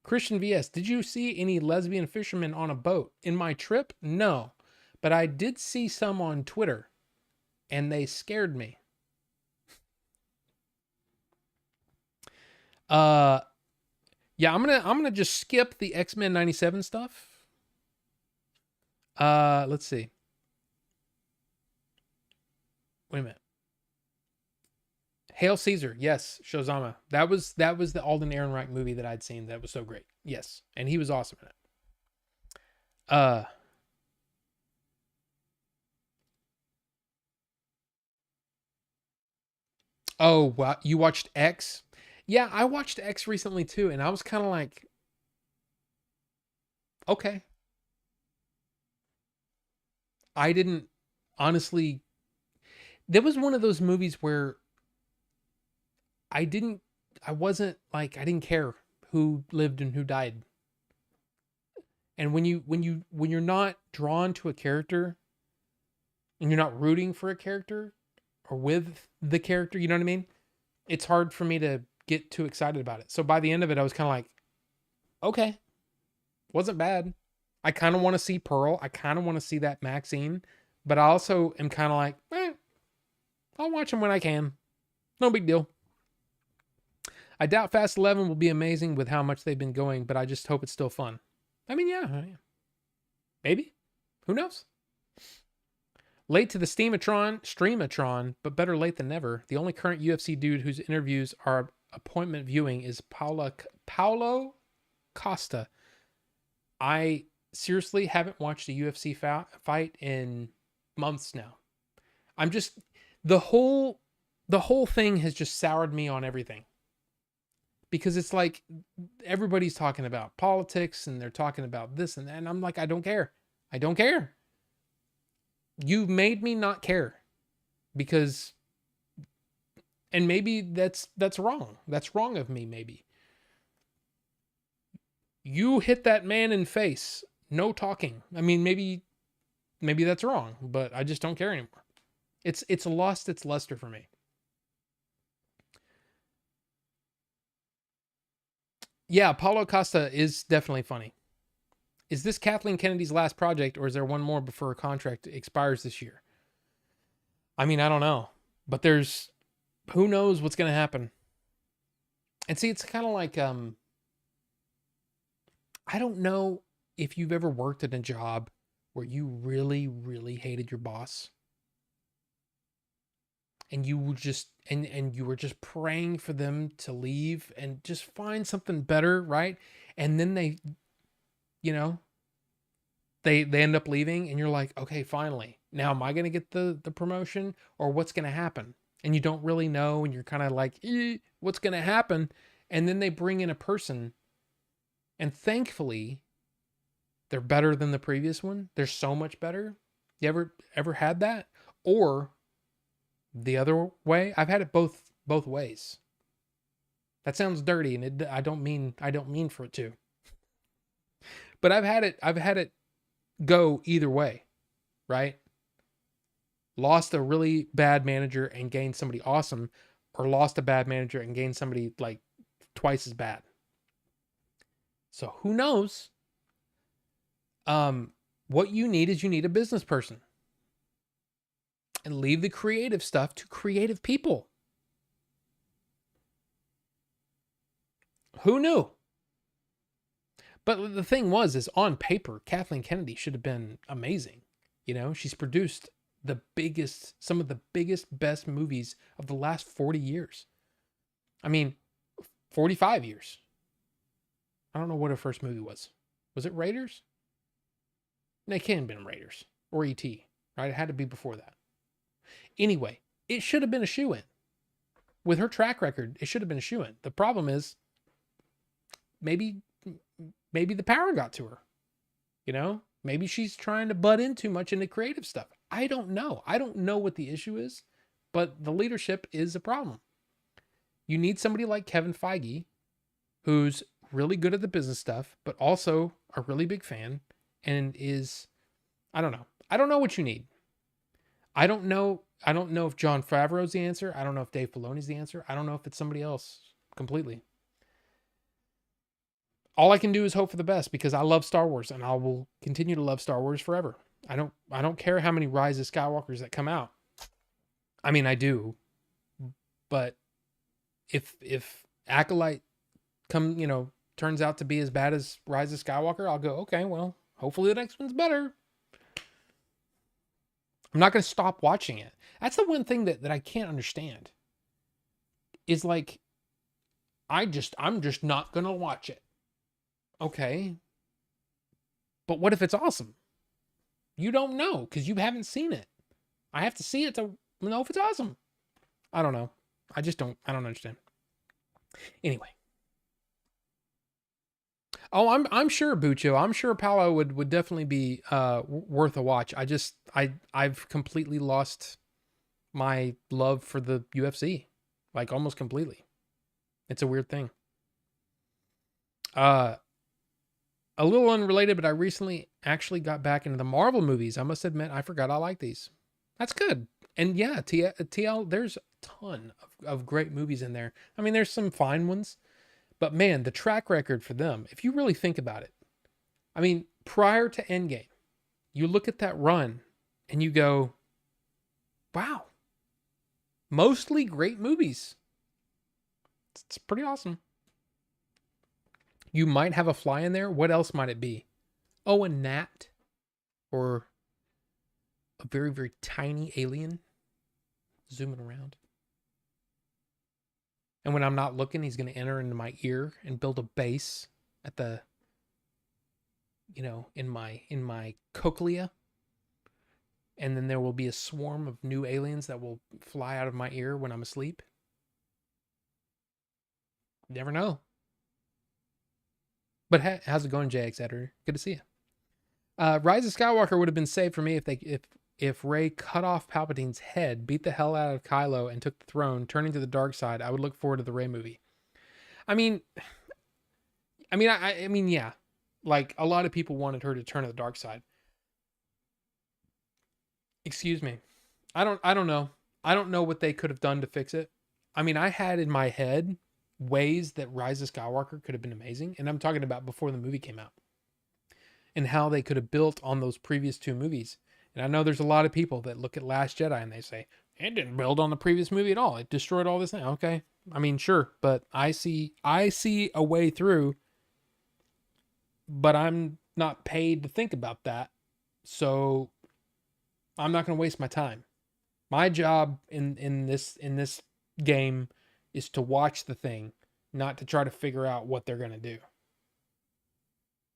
Christian VS, did you see any lesbian fishermen on a boat? In my trip? No. But I did see some on Twitter. And they scared me. Yeah, I'm gonna just skip the X-Men 97 stuff. Let's see. Wait a minute. Hail Caesar. Yes, Shozama. That was the Alden Ehrenreich movie that I'd seen. That was so great. Yes, and he was awesome in it. Oh, wow. You watched X? Yeah, I watched X recently too, and I was kind of like, okay. I didn't honestly. There was one of those movies where I didn't care who lived and who died. And when you're not drawn to a character and you're not rooting for a character or with the character, you know what I mean? It's hard for me to get too excited about it. So by the end of it, I was kind of like, okay, wasn't bad. I kind of want to see Pearl. I kind of want to see that Maxine, but I also am kind of like, I'll watch them when I can. No big deal. I doubt Fast 11 will be amazing with how much they've been going, but I just hope it's still fun. I mean, yeah. Maybe. Who knows? Late to the streamatron, but better late than never. The only current UFC dude whose interviews are appointment viewing is Paulo Costa. I seriously haven't watched a UFC fight in months now. I'm just the whole thing has just soured me on everything. Because it's like everybody's talking about politics and they're talking about this and that, and I'm like, I don't care. I don't care. You made me not care. Because, and maybe that's wrong. That's wrong of me, maybe. You hit that man in face. No talking. I mean, maybe that's wrong, but I just don't care anymore. It's lost its luster for me. Yeah, Paulo Costa is definitely funny. Is this Kathleen Kennedy's last project, or is there one more before her contract expires this year? I mean, I don't know. But who knows what's going to happen. And see, it's kind of like, I don't know if you've ever worked at a job where you really, really hated your boss. And you would just, and you were just praying for them to leave and just find something better, right? And then they end up leaving, and you're like, okay, finally. Now, am I going to get the promotion, or what's going to happen? And you don't really know, and you're kind of like, what's going to happen? And then they bring in a person, and thankfully, they're better than the previous one. They're so much better. You ever had that? Or the other way? I've had it both ways. That sounds dirty, and I don't mean for it to. But I've had it go either way, right? Lost a really bad manager and gained somebody awesome, or lost a bad manager and gained somebody like twice as bad. So who knows? What you need is a business person. And leave the creative stuff to creative people. Who knew? But the thing is on paper, Kathleen Kennedy should have been amazing. You know, she's produced some of the biggest, best movies of the last 40 years. I mean, 45 years. I don't know what her first movie was. Was it Raiders? No, it can't have been Raiders or E.T., right? It had to be before that. Anyway, it should have been a shoo-in. With her track record, it should have been a shoo-in. The problem is, maybe the power got to her. You know? Maybe she's trying to butt in too much into creative stuff. I don't know. I don't know what the issue is, but the leadership is a problem. You need somebody like Kevin Feige, who's really good at the business stuff, but also a really big fan, and I don't know. I don't know what you need. I don't know if Jon Favreau's the answer. I don't know if Dave Filoni's the answer. I don't know if it's somebody else completely. All I can do is hope for the best, because I love Star Wars, and I will continue to love Star Wars forever. I don't care how many Rise of Skywalkers that come out. I mean, I do. But if Acolyte turns out to be as bad as Rise of Skywalker, I'll go, okay, well, hopefully the next one's better. I'm not going to stop watching it. That's the one thing that I can't understand. Is like, I'm just not going to watch it. Okay. But what if it's awesome? You don't know, because you haven't seen it. I have to see it to know if it's awesome. I don't know. I don't understand. Anyway. Oh, I'm sure, Bucho. I'm sure Paolo would definitely be worth a watch. I've completely lost my love for the UFC, like almost completely. It's a weird thing. A little unrelated, but I recently actually got back into the Marvel movies. I must admit, I forgot I like these. That's good. And yeah, TL, there's a ton of great movies in there. I mean, there's some fine ones. But man, the track record for them, if you really think about it, I mean, prior to Endgame, you look at that run and you go, wow, mostly great movies. It's pretty awesome. You might have a fly in there. What else might it be? Oh, a gnat. Or a very, very tiny alien zooming around. And when I'm not looking, he's going to enter into my ear and build a base at the, in my cochlea. And then there will be a swarm of new aliens that will fly out of my ear when I'm asleep. Never know. But how's it going, JX Editor? Good to see you. Rise of Skywalker would have been saved for me if Rey cut off Palpatine's head, beat the hell out of Kylo, and took the throne, turning to the dark side. I would look forward to the Rey movie. I mean, yeah. Like, a lot of people wanted her to turn to the dark side. Excuse me. I don't know. I don't know what they could have done to fix it. I mean, I had in my head ways that Rise of Skywalker could have been amazing. And I'm talking about before the movie came out. And how they could have built on those previous two movies. And I know there's a lot of people that look at Last Jedi and they say, it didn't build on the previous movie at all. It destroyed all this thing. Okay. I mean, sure. But I see a way through. But I'm not paid to think about that. So I'm not going to waste my time. My job in this game is to watch the thing, not to try to figure out what they're going to do.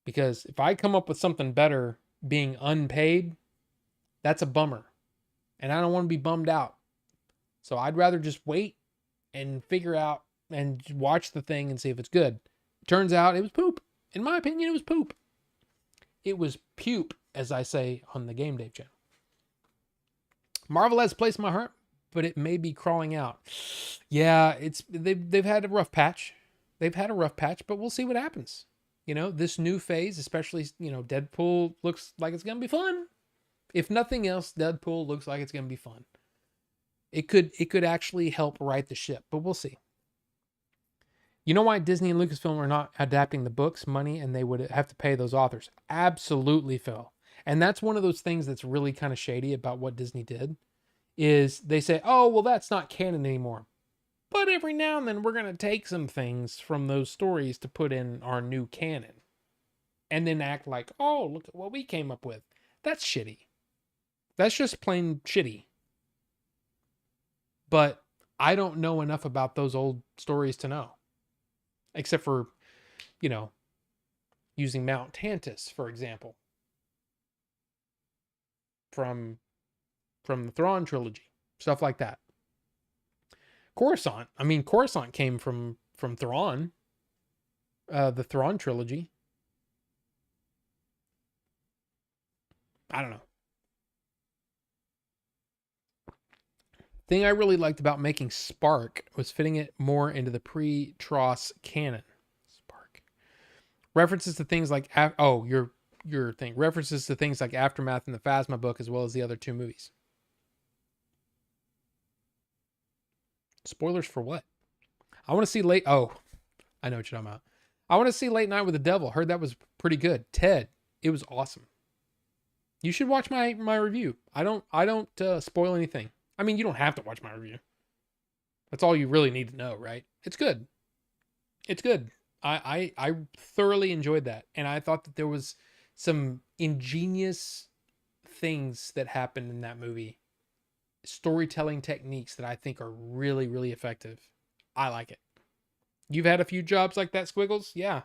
Because if I come up with something better being unpaid, that's a bummer. And I don't want to be bummed out. So I'd rather just wait and figure out and watch the thing and see if it's good. Turns out it was poop. In my opinion, it was poop. It was pupe, as I say on the Game Dave channel. Marvel has placed my heart, but it may be crawling out. Yeah, they've had a rough patch. They've had a rough patch, but we'll see what happens. This new phase, especially, Deadpool looks like it's going to be fun. If nothing else, Deadpool looks like it's going to be fun. It could actually help right the ship, but we'll see. You know why Disney and Lucasfilm are not adapting the books? Money, and they would have to pay those authors. Absolutely, Phil. And that's one of those things that's really kind of shady about what Disney did, is they say, oh, well, that's not canon anymore. But every now and then we're going to take some things from those stories to put in our new canon. And then act like, oh, look at what we came up with. That's shitty. That's just plain shitty. But I don't know enough about those old stories to know. Except for, using Mount Tantus, for example. From the Thrawn trilogy. Stuff like that. Coruscant. Coruscant came from Thrawn. The Thrawn trilogy. I don't know. Thing I really liked about making Spark was fitting it more into the pre-Tross canon. Spark. References to things like... your thing. References to things like Aftermath and the Phasma book, as well as the other two movies. Spoilers for what? I want to see I know what you're talking about. I want to see Late Night with the Devil. Heard that was pretty good. Ted, it was awesome. You should watch my review. I don't spoil anything. You don't have to watch my review. That's all you really need to know, right? It's good. It's good. I thoroughly enjoyed that. And I thought that there was some ingenious things that happened in that movie. Storytelling techniques that I think are really, really effective. I like it. You've had a few jobs like that, Squiggles? Yeah.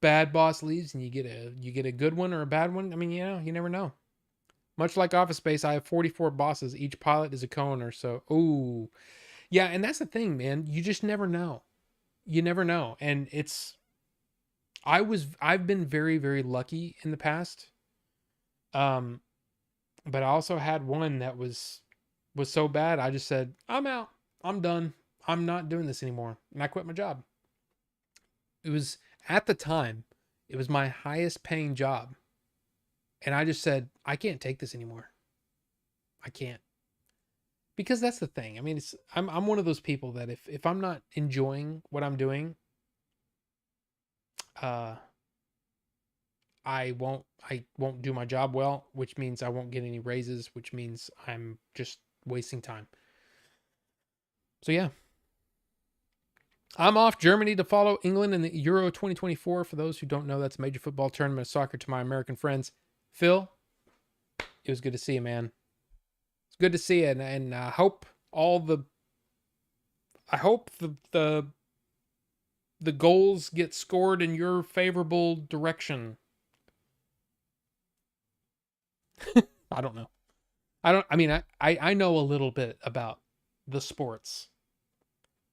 Bad boss leaves and you get a good one or a bad one. You never know. Much like Office Space, I have 44 bosses. Each pilot is a co-owner. So, ooh. Yeah, and that's the thing, man. You just never know. You never know. And I've been very, very lucky in the past. But I also had one that was so bad, I just said, I'm out. I'm done. I'm not doing this anymore. And I quit my job. It was, at the time, it was my highest paying job. And I just said, I can't take this anymore. I can't. Because that's the thing. I'm one of those people that if I'm not enjoying what I'm doing, I won't do my job well, which means I won't get any raises, which means I'm just wasting time. So yeah. I'm off Germany to follow England in the Euro 2024. For those who don't know, that's a major football tournament of soccer to my American friends. Phil, It was good to see you, man. It's good to see you, and I hope all the I hope the goals get scored in your favorable direction. I don't know. I mean I know a little bit about the sports,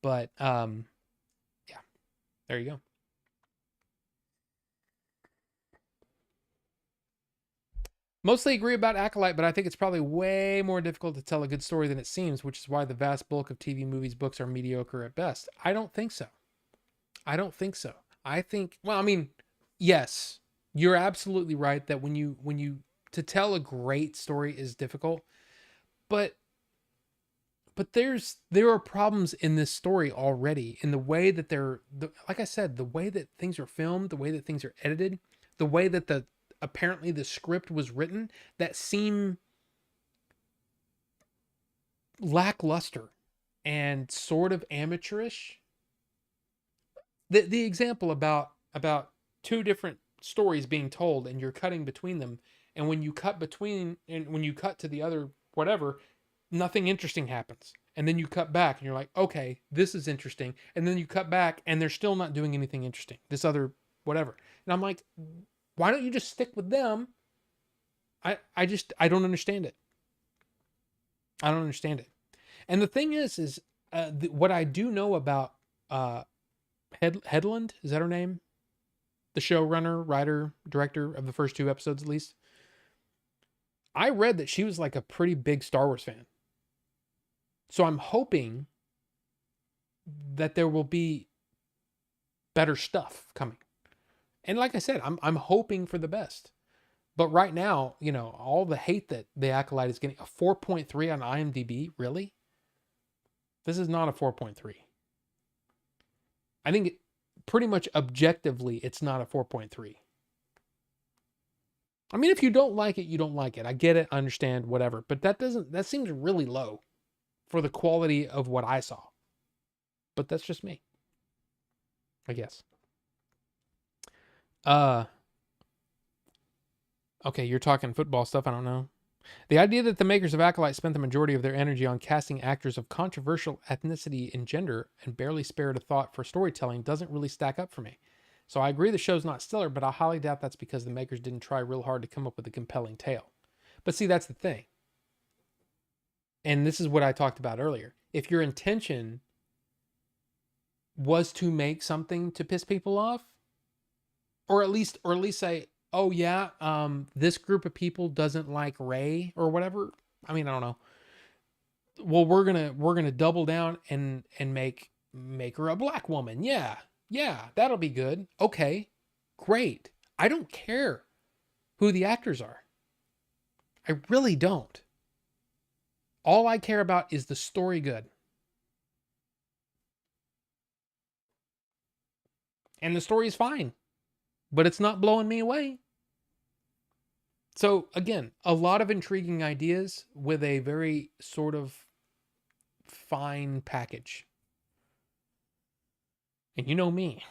but yeah, there you go. Mostly agree about Acolyte, but I think it's probably way more difficult to tell a good story than it seems, which is why the vast bulk of TV, movies, books are mediocre at best. I don't think so. I don't think so. I think, well, I mean, yes, you're absolutely right that when you to tell a great story is difficult, but there are problems in this story already in the way that like I said, the way that things are filmed, the way that things are edited, the way that the apparently the script was written that seem lackluster and sort of amateurish. The example about two different stories being told and you're cutting between them, and when you cut between and when you cut to the other whatever, nothing interesting happens. And then you cut back and you're like, okay, this is interesting. And then you cut back and they're still not doing anything interesting. This other whatever. And I'm like, why don't you just stick with them? I don't understand it. I don't understand it. And the thing is what I do know about Headland, is that her name? The showrunner, writer, director of the first two episodes, at least. I read that she was like a pretty big Star Wars fan. So I'm hoping that there will be better stuff coming. And like I said, I'm hoping for the best. But right now, you know, all the hate that the Acolyte is getting, a 4.3 on IMDb, really? This is not a 4.3. I think pretty much objectively, it's not a 4.3. I mean, if you don't like it, you don't like it. I get it, I understand, whatever. But that seems really low for the quality of what I saw. But that's just me, I guess. Okay, you're talking football stuff, I don't know. The idea that the makers of Acolyte spent the majority of their energy on casting actors of controversial ethnicity and gender and barely spared a thought for storytelling doesn't really stack up for me. So I agree the show's not stellar, but I highly doubt that's because the makers didn't try real hard to come up with a compelling tale. But see, that's the thing. And this is what I talked about earlier. If your intention was to make something to piss people off, or at least say, oh yeah, this group of people doesn't like Ray or whatever. I mean, I don't know. Well, we're gonna double down and make her a black woman. Yeah, that'll be good. Okay, great. I don't care who the actors are. I really don't. All I care about is the story good. And the story is fine, but it's not blowing me away. So again, a lot of intriguing ideas with a very sort of fine package. And you know me,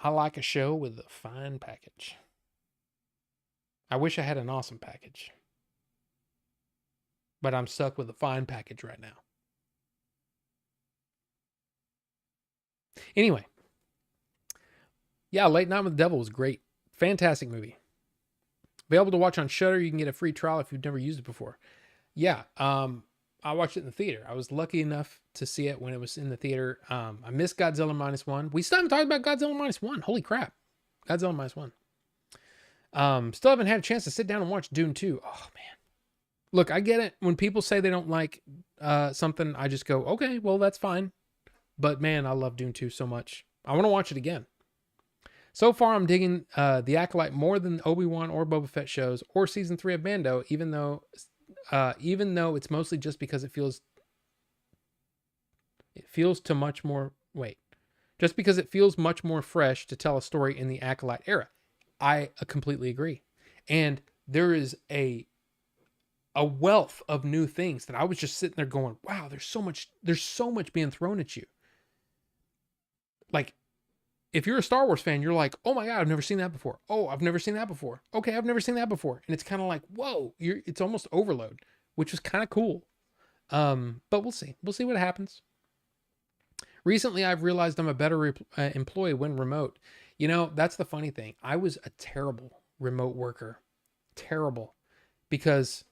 I like a show with a fine package. I wish I had an awesome package, but I'm stuck with a fine package right now. Anyway, yeah, Late Night with the Devil was great. Fantastic movie. Available to watch on Shudder. You can get a free trial if you've never used it before. Yeah, I watched it in the theater. I was lucky enough to see it when it was in the theater. I missed Godzilla -1. We still haven't talked about Godzilla -1. Holy crap. Godzilla -1. Still haven't had a chance to sit down and watch Dune 2. Oh, man. Look, I get it. When people say they don't like something, I just go, okay, well, that's fine. But, man, I love Dune 2 so much. I want to watch it again. So far, I'm digging The Acolyte more than Obi-Wan or Boba Fett shows or Season 3 of Mando, even though it's mostly just because it feels too much more... Wait. Just because it feels much more fresh to tell a story in the Acolyte era. I completely agree. And there is a wealth of new things that I was just sitting there going, wow, there's so much being thrown at you. Like, if you're a Star Wars fan, you're like, oh my God, I've never seen that before. Oh, I've never seen that before. Okay, I've never seen that before. And it's kind of like, whoa, it's almost overload, which is kind of cool. But we'll see. We'll see what happens. Recently, I've realized I'm a better employee when remote. You know, that's the funny thing. I was a terrible remote worker. Terrible. Because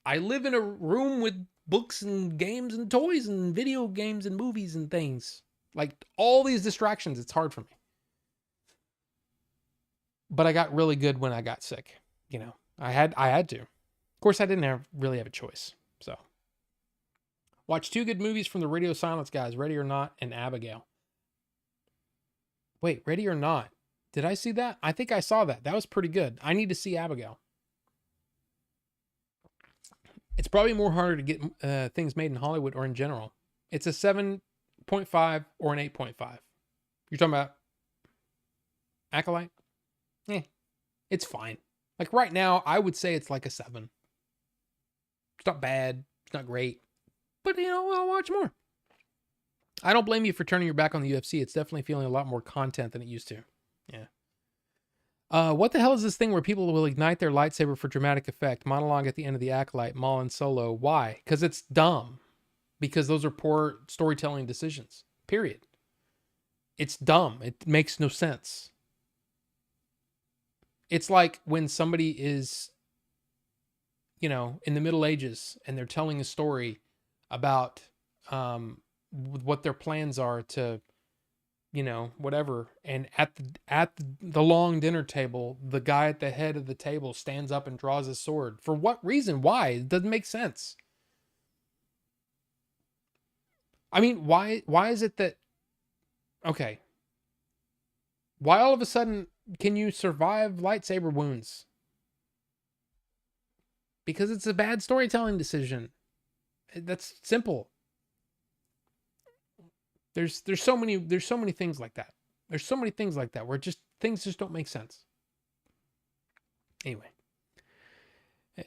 I live in a room with books and games and toys and video games and movies and things. Like all these distractions, it's hard for me. But I got really good when I got sick. You know, I had to. Of course, I didn't really have a choice. So, watch 2 good movies from the Radio Silence guys, Ready or Not and Abigail. Wait, Ready or Not? Did I see that? I think I saw that. That was pretty good. I need to see Abigail. It's probably more harder to get things made in Hollywood or in general. It's a 7.5 or an 8.5. You're talking about Acolyte? It's fine. Like right now, I would say it's like a 7. It's not bad. It's not great. But, you know, I'll watch more. I don't blame you for turning your back on the UFC. It's definitely feeling a lot more content than it used to. Yeah. What the hell is this thing where people will ignite their lightsaber for dramatic effect? Monologue at the end of the Acolyte, Maul and Solo. Why? Because it's dumb. Because those are poor storytelling decisions. Period. It's dumb. It makes no sense. It's like when somebody is, you know, in the Middle Ages and they're telling a story about what their plans are to, you know, whatever. And at the long dinner table, the guy at the head of the table stands up and draws his sword. For what reason? Why? It doesn't make sense. I mean, why is it that, okay, why all of a sudden can you survive lightsaber wounds? Because it's a bad storytelling decision. That's simple. There's so many things like that. There's so many things like that where things just don't make sense. Anyway.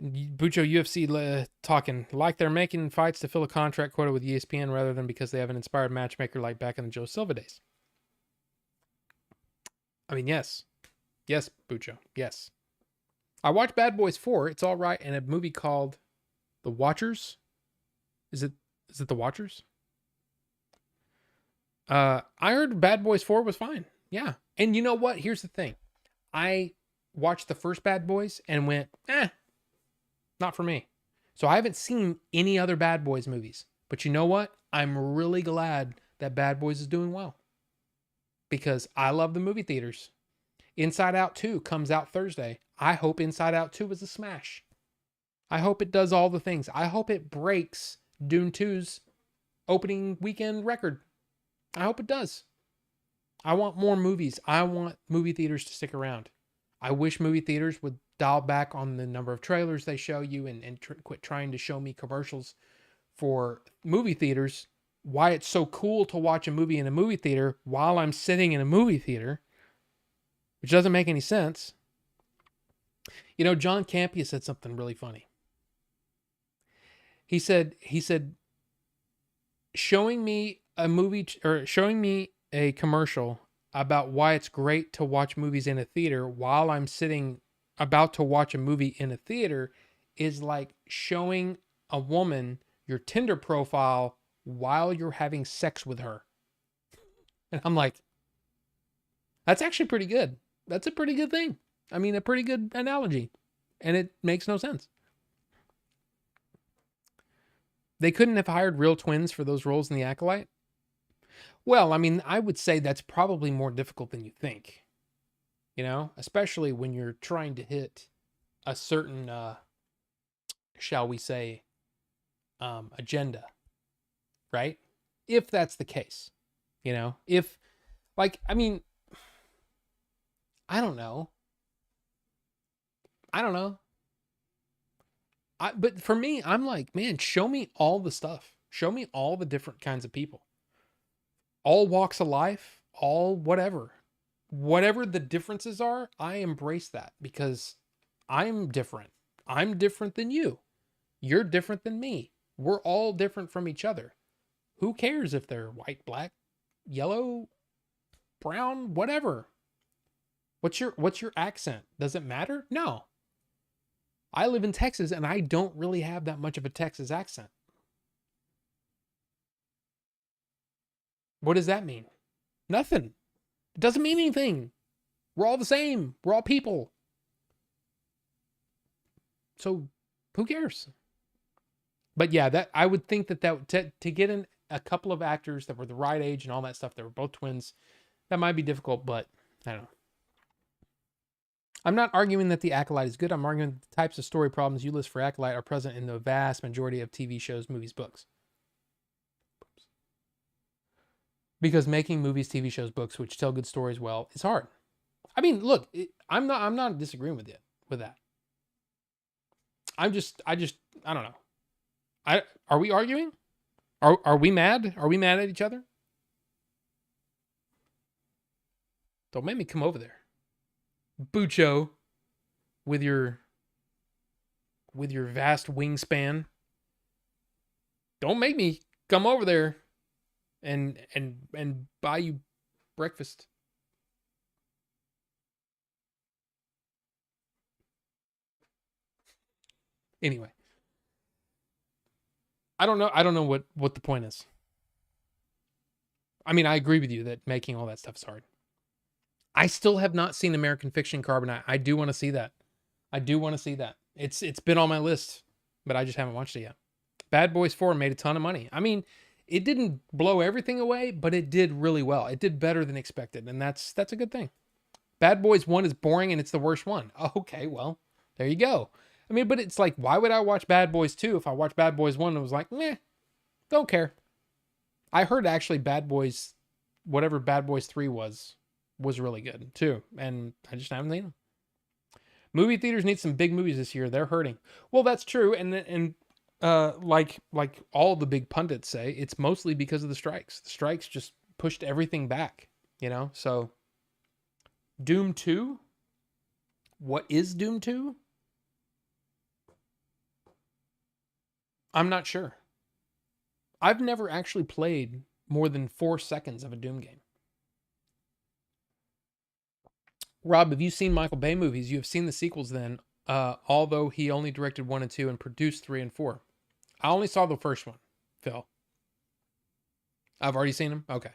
Bucho UFC talking like they're making fights to fill a contract quota with ESPN rather than because they have an inspired matchmaker like back in the Joe Silva days. I mean, yes. Yes, Bucho. Yes. I watched Bad Boys 4. It's all right. And a movie called The Watchers. Is it The Watchers? I heard Bad Boys 4 was fine. Yeah. And you know what? Here's the thing. I watched the first Bad Boys and went, not for me. So I haven't seen any other Bad Boys movies. But you know what? I'm really glad that Bad Boys is doing well. Because I love the movie theaters. Inside Out 2 comes out Thursday. I hope Inside Out 2 is a smash. I hope it does all the things. I hope it breaks Dune 2's opening weekend record. I hope it does. I want more movies. I want movie theaters to stick around. I wish movie theaters would dial back on the number of trailers they show you and quit trying to show me commercials for movie theaters. Why it's so cool to watch a movie in a movie theater while I'm sitting in a movie theater, which doesn't make any sense. You know, John Campea said something really funny. He said, showing me a movie or showing me a commercial about why it's great to watch movies in a theater while I'm sitting about to watch a movie in a theater is like showing a woman your Tinder profile while you're having sex with her. And I'm like, that's actually pretty good. That's a pretty good thing. I mean, a pretty good analogy. And it makes no sense. They couldn't have hired real twins for those roles in The Acolyte? Well, I mean, I would say that's probably more difficult than you think. You know, especially when you're trying to hit a certain, shall we say, agenda, right? If that's the case, you know, if like, I mean, I don't know. But for me, I'm like, man, show me all the stuff. Show me all the different kinds of people. All walks of life, all whatever. Whatever the differences are, I embrace that because I'm different. I'm different than you. You're different than me. We're all different from each other. Who cares if they're white, black, yellow, brown, whatever. What's your accent? Does it matter? No. I live in Texas and I don't really have that much of a Texas accent. What does that mean? Nothing. It doesn't mean anything. We're all the same. We're all people. So who cares? But yeah, that I would think that to get in a couple of actors that were the right age and all that stuff, that were both twins, that might be difficult, but I don't know. I'm not arguing that the Acolyte is good. I'm arguing that the types of story problems you list for Acolyte are present in the vast majority of TV shows, movies, books. Because making movies, TV shows, books, which tell good stories well, is hard. I mean, look, I'm not disagreeing with that. I don't know. Are we arguing? Are we mad? Are we mad at each other? Don't make me come over there. Bucho, with your vast wingspan. Don't make me come over there and buy you breakfast. Anyway, I don't know what the point is. I mean, I agree with you that making all that stuff is hard. I still have not seen American Fiction Carbonite. I do want to see that. It's been on my list, but I just haven't watched it yet. Bad Boys 4 made a ton of money. I mean, it didn't blow everything away, but it did really well. It did better than expected, and that's a good thing. Bad Boys 1 is boring and it's the worst one. Okay, well, there you go. I mean, but it's like, why would I watch Bad Boys 2 if I watched Bad Boys 1 and was like, meh, don't care. I heard actually Bad Boys, whatever Bad Boys 3 was really good too. And I just haven't seen them. Movie theaters need some big movies this year. They're hurting. Well, that's true. And like all the big pundits say, it's mostly because of the strikes. The strikes just pushed everything back, So Doom 2? What is Doom 2? I'm not sure. I've never actually played more than 4 seconds of a Doom game. Rob, have you seen Michael Bay movies? You have seen the sequels then, although he only directed 1 and 2 and produced 3 and 4. I only saw the first one, Phil. I've already seen them? Okay.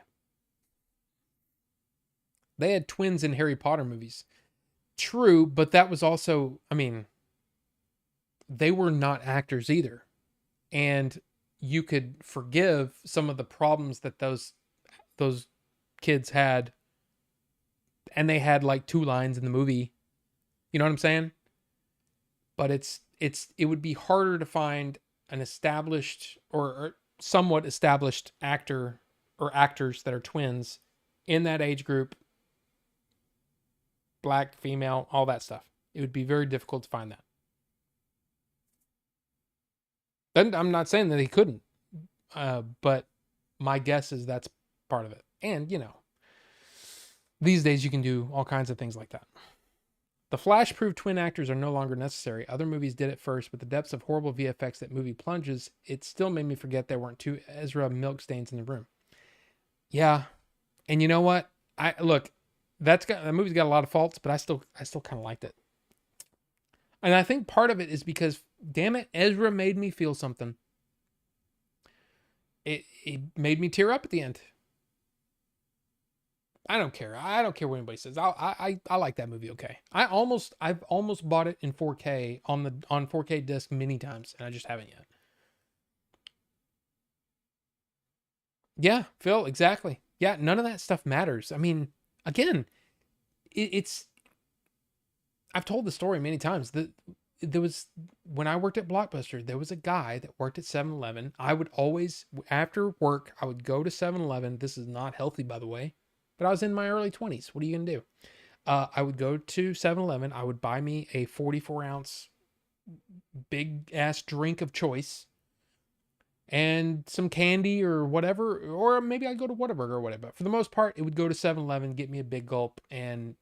They had twins in Harry Potter movies. True, but that was also, I mean, they were not actors either. And you could forgive some of the problems that those kids had. And they had like 2 lines in the movie. You know what I'm saying? But it would be harder to find an established or somewhat established actor or actors that are twins in that age group. Black, female, all that stuff. It would be very difficult to find that. And I'm not saying that he couldn't, but my guess is that's part of it. And, these days you can do all kinds of things like that. The Flash-proof twin actors are no longer necessary. Other movies did it first, but the depths of horrible VFX that movie plunges, it still made me forget there weren't 2 Ezra milk stains in the room. Yeah. And you know what? That movie's got a lot of faults, but I still kind of liked it. And I think part of it is because, damn it, Ezra made me feel something. It made me tear up at the end. I don't care. I don't care what anybody says. I like that movie. Okay. I've almost bought it in 4K on 4K disc many times, and I just haven't yet. Yeah, Phil, exactly. Yeah, none of that stuff matters. I mean, again, I've told the story many times. There was, when I worked at Blockbuster, there was a guy that worked at 7-Eleven. I would always, after work, I would go to 7-Eleven. This is not healthy, by the way, but I was in my early 20s. What are you going to do? I would go to 7-Eleven. I would buy me a 44-ounce big ass drink of choice and some candy or whatever, or maybe I'd go to Whataburger or whatever. But for the most part, it would go to 7-Eleven, get me a big gulp and,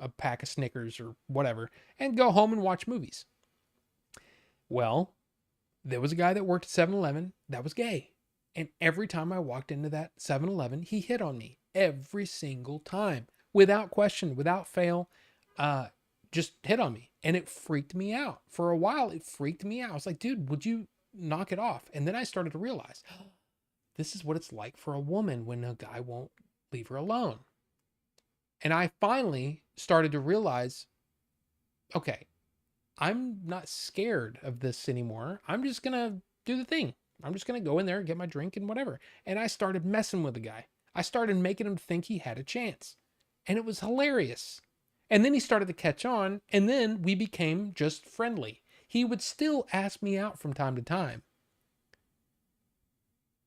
a pack of Snickers or whatever, and go home and watch movies. Well, there was a guy that worked at 7-Eleven that was gay. And every time I walked into that 7-Eleven, he hit on me. every single time, without question, without fail. Just hit on me, and it freaked me out. For a while, it freaked me out. I was like, dude, would you knock it off? And then I started to realize, this is what it's like for a woman when a guy won't leave her alone. And I finally started to realize, okay, I'm not scared of this anymore. I'm just going to do the thing. I'm just going to go in there and get my drink and whatever. And I started messing with the guy. I started making him think he had a chance. And it was hilarious. And then he started to catch on. And then we became just friendly. He would still ask me out from time to time.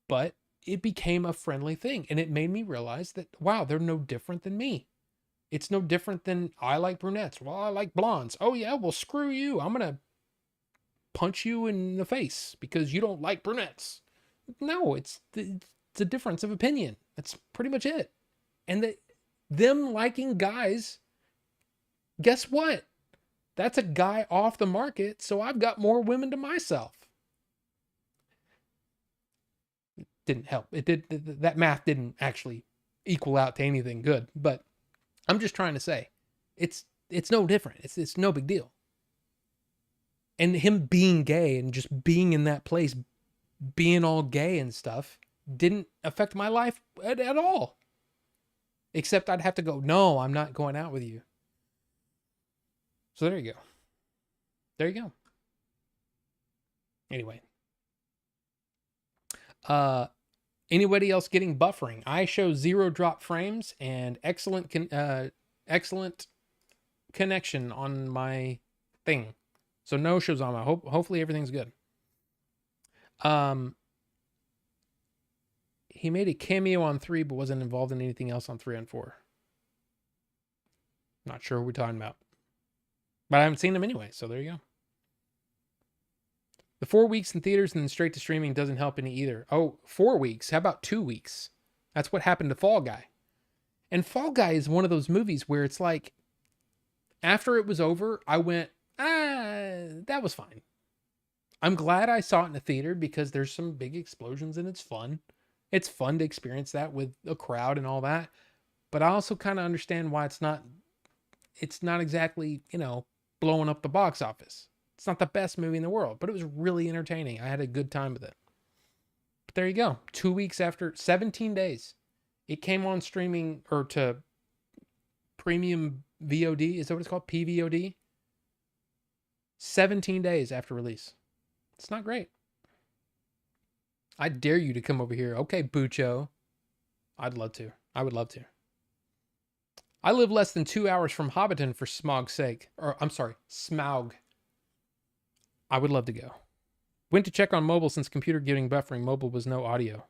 But it became a friendly thing. And it made me realize that, wow, they're no different than me. It's no different than I like brunettes. Well, I like blondes. Oh, yeah, well, screw you. I'm going to punch you in the face because you don't like brunettes. No, it's a difference of opinion. That's pretty much it. And them liking guys, guess what? That's a guy off the market, so I've got more women to myself. It didn't help. That math didn't actually equal out to anything good, but I'm just trying to say, it's no different. It's no big deal. And him being gay and just being in that place, being all gay and stuff, didn't affect my life at all. Except I'd have to go, no, I'm not going out with you. So there you go. There you go. Anyway. Anybody else getting buffering? I show 0 drop frames and excellent connection on my thing. So no Shazama. Hopefully everything's good. He made a cameo on 3, but wasn't involved in anything else on 3 and 4. Not sure what we're talking about. But I haven't seen him anyway, so there you go. The 4 weeks in theaters and then straight to streaming doesn't help any either. Oh, 4 weeks? How about 2 weeks? That's what happened to Fall Guy. And Fall Guy is one of those movies where it's like, after it was over, I went, that was fine. I'm glad I saw it in the theater because there's some big explosions and it's fun. It's fun to experience that with a crowd and all that. But I also kind of understand why it's not exactly, blowing up the box office. It's not the best movie in the world, but it was really entertaining. I had a good time with it. But there you go. 2 weeks after, 17 days. It came on streaming or to premium VOD. Is that what it's called? PVOD? 17 days after release. It's not great. I dare you to come over here. Okay, Bucho. I'd love to. I would love to. I live less than 2 hours from Hobbiton for smog's sake. Or, I'm sorry, Smaug. I would love to go. Went to check on mobile since computer getting buffering. Mobile was no audio.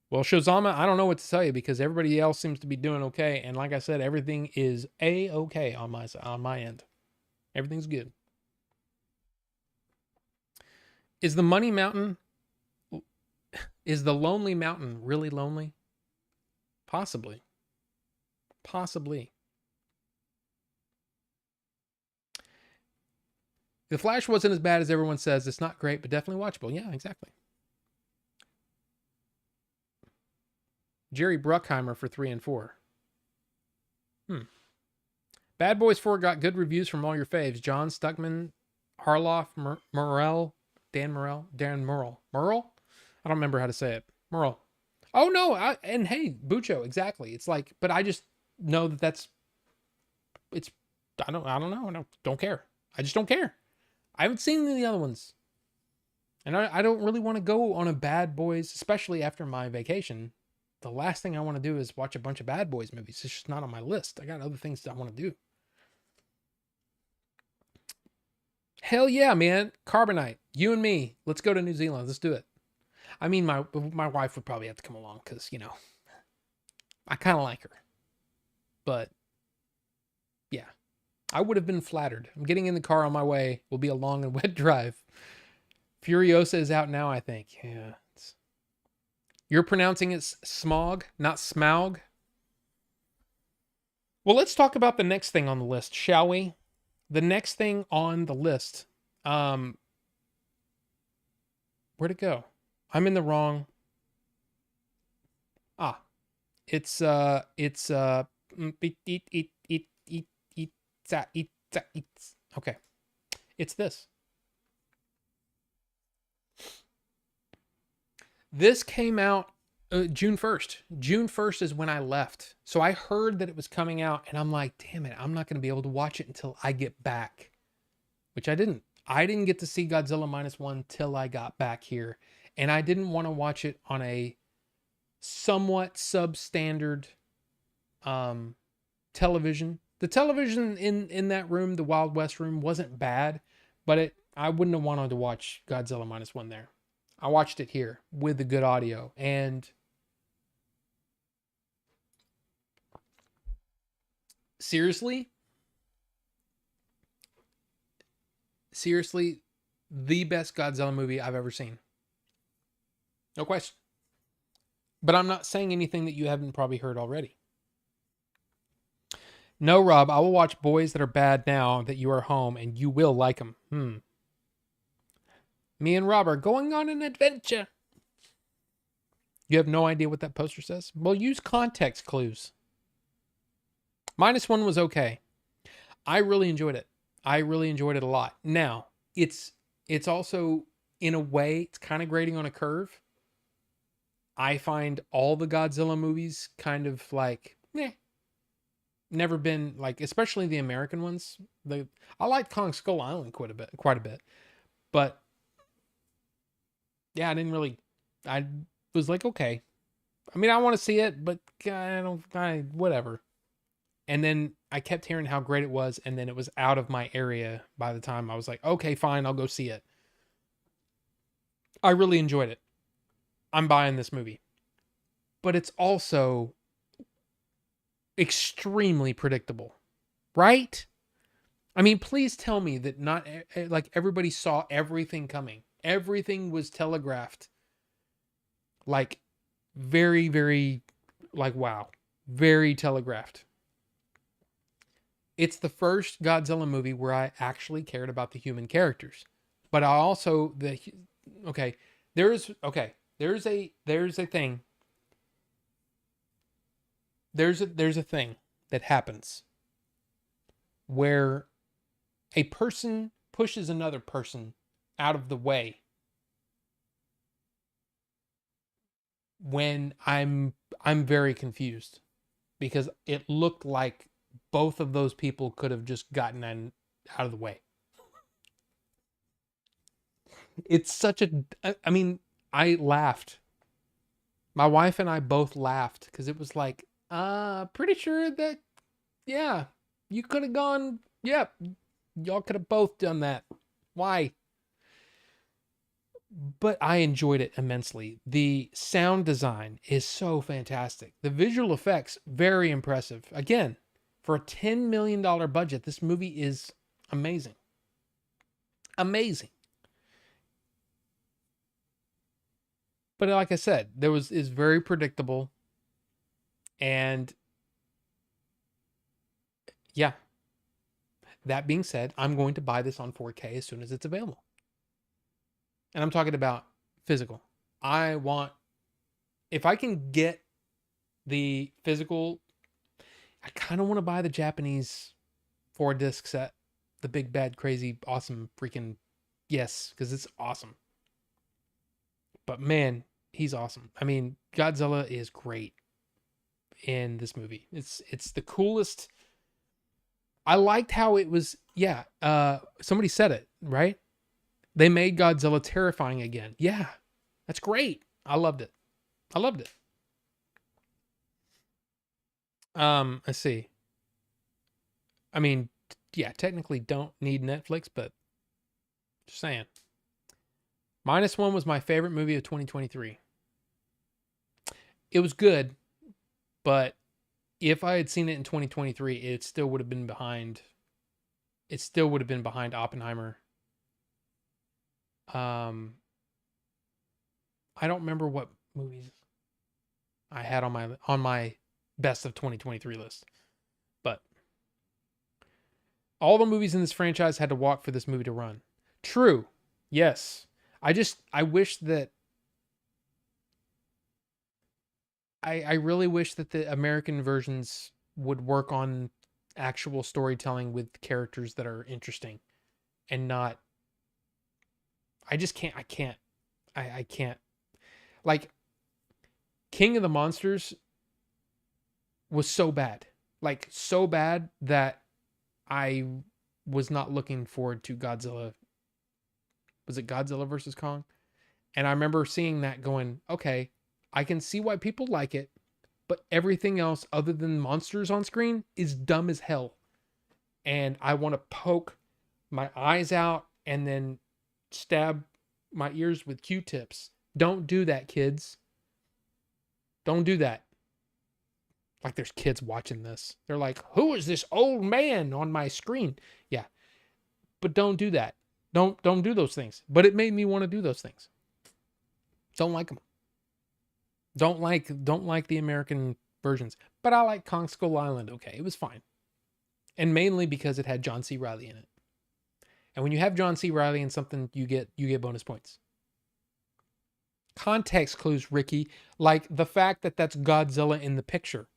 Well, Shozama, I don't know what to tell you because everybody else seems to be doing okay. And like I said, everything is A-okay on my end. Everything's good. Is the Lonely Mountain really lonely? Possibly. The Flash wasn't as bad as everyone says. It's not great, but definitely watchable. Yeah, exactly. Jerry Bruckheimer for 3 and 4. Bad Boys 4 got good reviews from all your faves. John Stuckman, Harloff, Murrell, Dan Murrell. Murrell? I don't remember how to say it. Murrell. Oh, no. And hey, Bucho, exactly. It's like, but I just know I don't know. I don't care. I just don't care. I haven't seen any of the other ones. And I don't really want to go on a Bad Boys, especially after my vacation. The last thing I want to do is watch a bunch of Bad Boys movies. It's just not on my list. I got other things that I want to do. Hell yeah, man. Carbonite. You and me. Let's go to New Zealand. Let's do it. I mean, my wife would probably have to come along because, I kind of like her. But, yeah. I would have been flattered. I'm getting in the car on my way. Will be a long and wet drive. Furiosa is out now, I think. Yeah. You're pronouncing it smog, not smaug. Well, let's talk about the next thing on the list, shall we? The next thing on the list. Where'd it go? I'm in the wrong. okay. It's this. This came out June 1st. June 1st is when I left. So I heard that it was coming out and I'm like, damn it, I'm not going to be able to watch it until I get back. Which I didn't. I didn't get to see Godzilla Minus One till I got back here. And I didn't want to watch it on a somewhat substandard television. The television in that room, the Wild West room, wasn't bad, but I wouldn't have wanted to watch Godzilla Minus One there. I watched it here with the good audio, and seriously, the best Godzilla movie I've ever seen. No question. But I'm not saying anything that you haven't probably heard already. No, Rob, I will watch Boys That Are Bad now that you are home, and you will like them. Me and Rob are going on an adventure. You have no idea what that poster says? Well, use context clues. Minus One was okay. I really enjoyed it. I really enjoyed it a lot. Now, it's also, in a way, it's kind of grading on a curve. I find all the Godzilla movies kind of like, never been like, especially the American ones. I like Kong Skull Island quite a bit. But yeah, I was like, okay. I mean, I want to see it, but whatever. And then I kept hearing how great it was, and then it was out of my area by the time I was like, okay, fine, I'll go see it. I really enjoyed it. I'm buying this movie. But it's also extremely predictable, right? I mean, please tell me that not like everybody saw everything coming. Everything was telegraphed. Like very, very, like, wow, very telegraphed. It's the first Godzilla movie where I actually cared about the human characters. But I also there's a thing. There's a thing that happens where a person pushes another person out of the way when I'm very confused, because it looked like both of those people could have just gotten out of the way. It's such I mean, I laughed. My wife and I both laughed because it was like, pretty sure that, yeah, you could have gone, yeah, y'all could have both done that. Why? But I enjoyed it immensely. The sound design is so fantastic. The visual effects, very impressive. Again, for a $10 million budget, this movie is amazing. Amazing. But like I said, is very predictable. And yeah. That being said, I'm going to buy this on 4K as soon as it's available. And I'm talking about physical. If I can get the physical, I kind of want to buy the Japanese 4-disc set. The big, bad, crazy, awesome freaking, yes, because it's awesome. But man, he's awesome. I mean, Godzilla is great in this movie. It's the coolest. I liked how it was, somebody said it, right? They made Godzilla terrifying again. Yeah, that's great. I loved it. Let's see. I mean, yeah, technically don't need Netflix, but just saying. Minus One was my favorite movie of 2023. It was good, but if I had seen it in 2023, it still would have been behind. It still would have been behind Oppenheimer. I don't remember what movies I had on my best of 2023 list, but all the movies in this franchise had to walk for this movie to run. True. Yes. I wish that I really wish that the American versions would work on actual storytelling with characters that are interesting and not. I just can't. I can't. I can't. Like King of the Monsters was so bad, like so bad that I was not looking forward to Godzilla. Was it Godzilla versus Kong? And I remember seeing that going, okay, I can see why people like it, but everything else other than monsters on screen is dumb as hell. And I want to poke my eyes out and then stab my ears with Q-tips. Don't do that, kids. Don't do that. Like there's kids watching this. They're like, who is this old man on my screen? Yeah. But don't do that. Don't do those things. But it made me want to do those things. Don't like them. Don't like the American versions. But I like Kong Skull Island. Okay, it was fine. And mainly because it had John C. Reilly in it. And when you have John C. Reilly in something, you get bonus points. Context clues, Ricky, like the fact that that's Godzilla in the picture.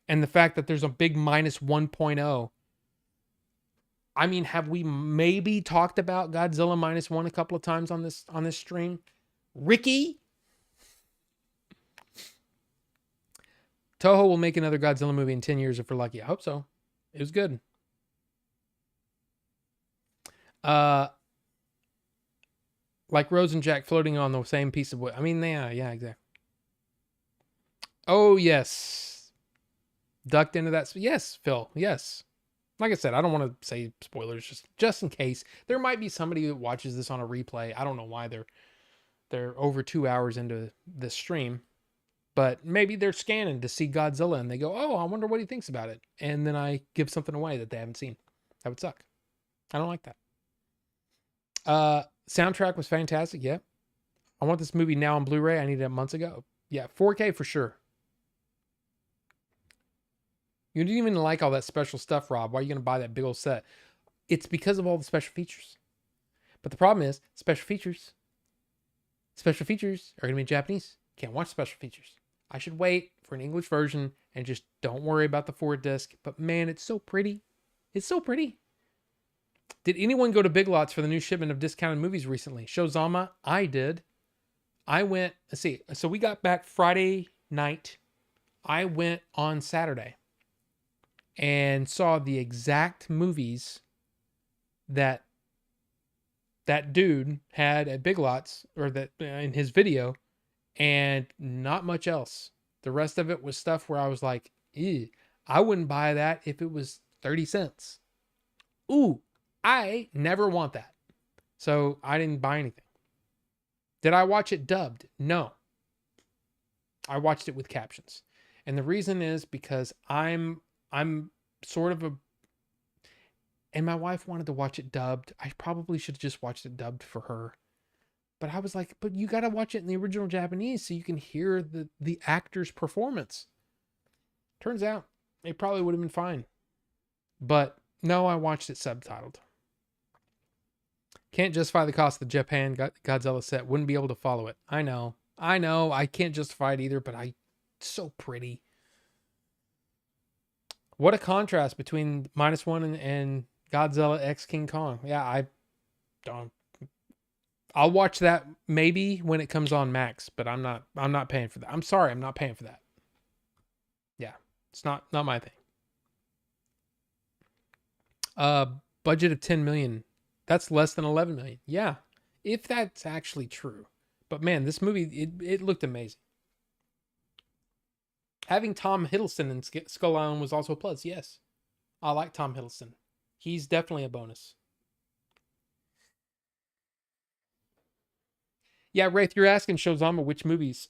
And the fact that there's a big minus 1.0. I mean, have we maybe talked about Godzilla minus one a couple of times on this stream? Ricky? Toho will make another Godzilla movie in 10 years if we're lucky. I hope so. It was good. Like Rose and Jack floating on the same piece of wood. I mean, yeah, exactly. Oh, yes. Ducked into that. Yes, Phil. Yes. Like I said, I don't want to say spoilers just in case. There might be somebody that watches this on a replay. I don't know why they're over 2 hours into this stream. But maybe they're scanning to see Godzilla and they go, oh, I wonder what he thinks about it. And then I give something away that they haven't seen. That would suck. I don't like that. Soundtrack was fantastic. Yeah. I want this movie now on Blu-ray. I needed it months ago. Yeah. 4K for sure. You didn't even like all that special stuff, Rob. Why are you going to buy that big old set? It's because of all the special features. But the problem is special features are going to be in Japanese. Can't watch special features. I should wait for an English version and just don't worry about the 4-disc. But man, it's so pretty. It's so pretty. Did anyone go to Big Lots for the new shipment of discounted movies recently? Shozama, I did. I went, let's see. So we got back Friday night. I went on Saturday and saw the exact movies that dude had at Big Lots, or that in his video, and not much else. The rest of it was stuff where I was like, ew, I wouldn't buy that if it was 30 cents. Ooh, I never want that. So I didn't buy anything. Did I watch it dubbed? No. I watched it with captions. And the reason is because I'm sort of and my wife wanted to watch it dubbed. I probably should have just watched it dubbed for her. But I was like, but you got to watch it in the original Japanese so you can hear the actor's performance. Turns out it probably would have been fine. But no, I watched it subtitled. Can't justify the cost of the Japan Godzilla set. Wouldn't be able to follow it. I know. I can't justify it either, but it's so pretty. What a contrast between -1 and Godzilla X King Kong. Yeah, I'll watch that maybe when it comes on Max, but I'm not paying for that. I'm sorry, I'm not paying for that. Yeah, it's not my thing. Budget of 10 million. That's less than 11 million. Yeah, if that's actually true. But man, this movie, it looked amazing. Having Tom Hiddleston in Skull Island was also a plus. Yes, I like Tom Hiddleston. He's definitely a bonus. Yeah, Wraith, you're asking Shozama which movies.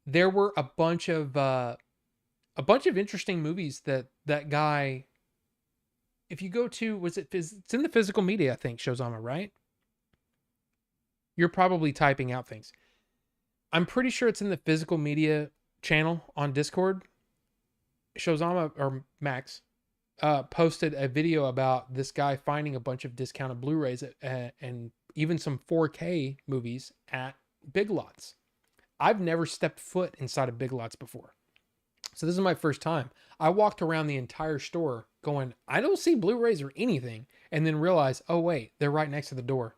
There were a bunch of interesting movies that guy. If you go to, it's in the physical media, I think, Shozama, right? You're probably typing out things. I'm pretty sure it's in the physical media channel on Discord. Shozama, or Max, posted a video about this guy finding a bunch of discounted Blu-rays and even some 4K movies at Big Lots. I've never stepped foot inside of Big Lots before. So this is my first time. I walked around the entire store going, I don't see Blu-rays or anything. And then realized, oh wait, they're right next to the door.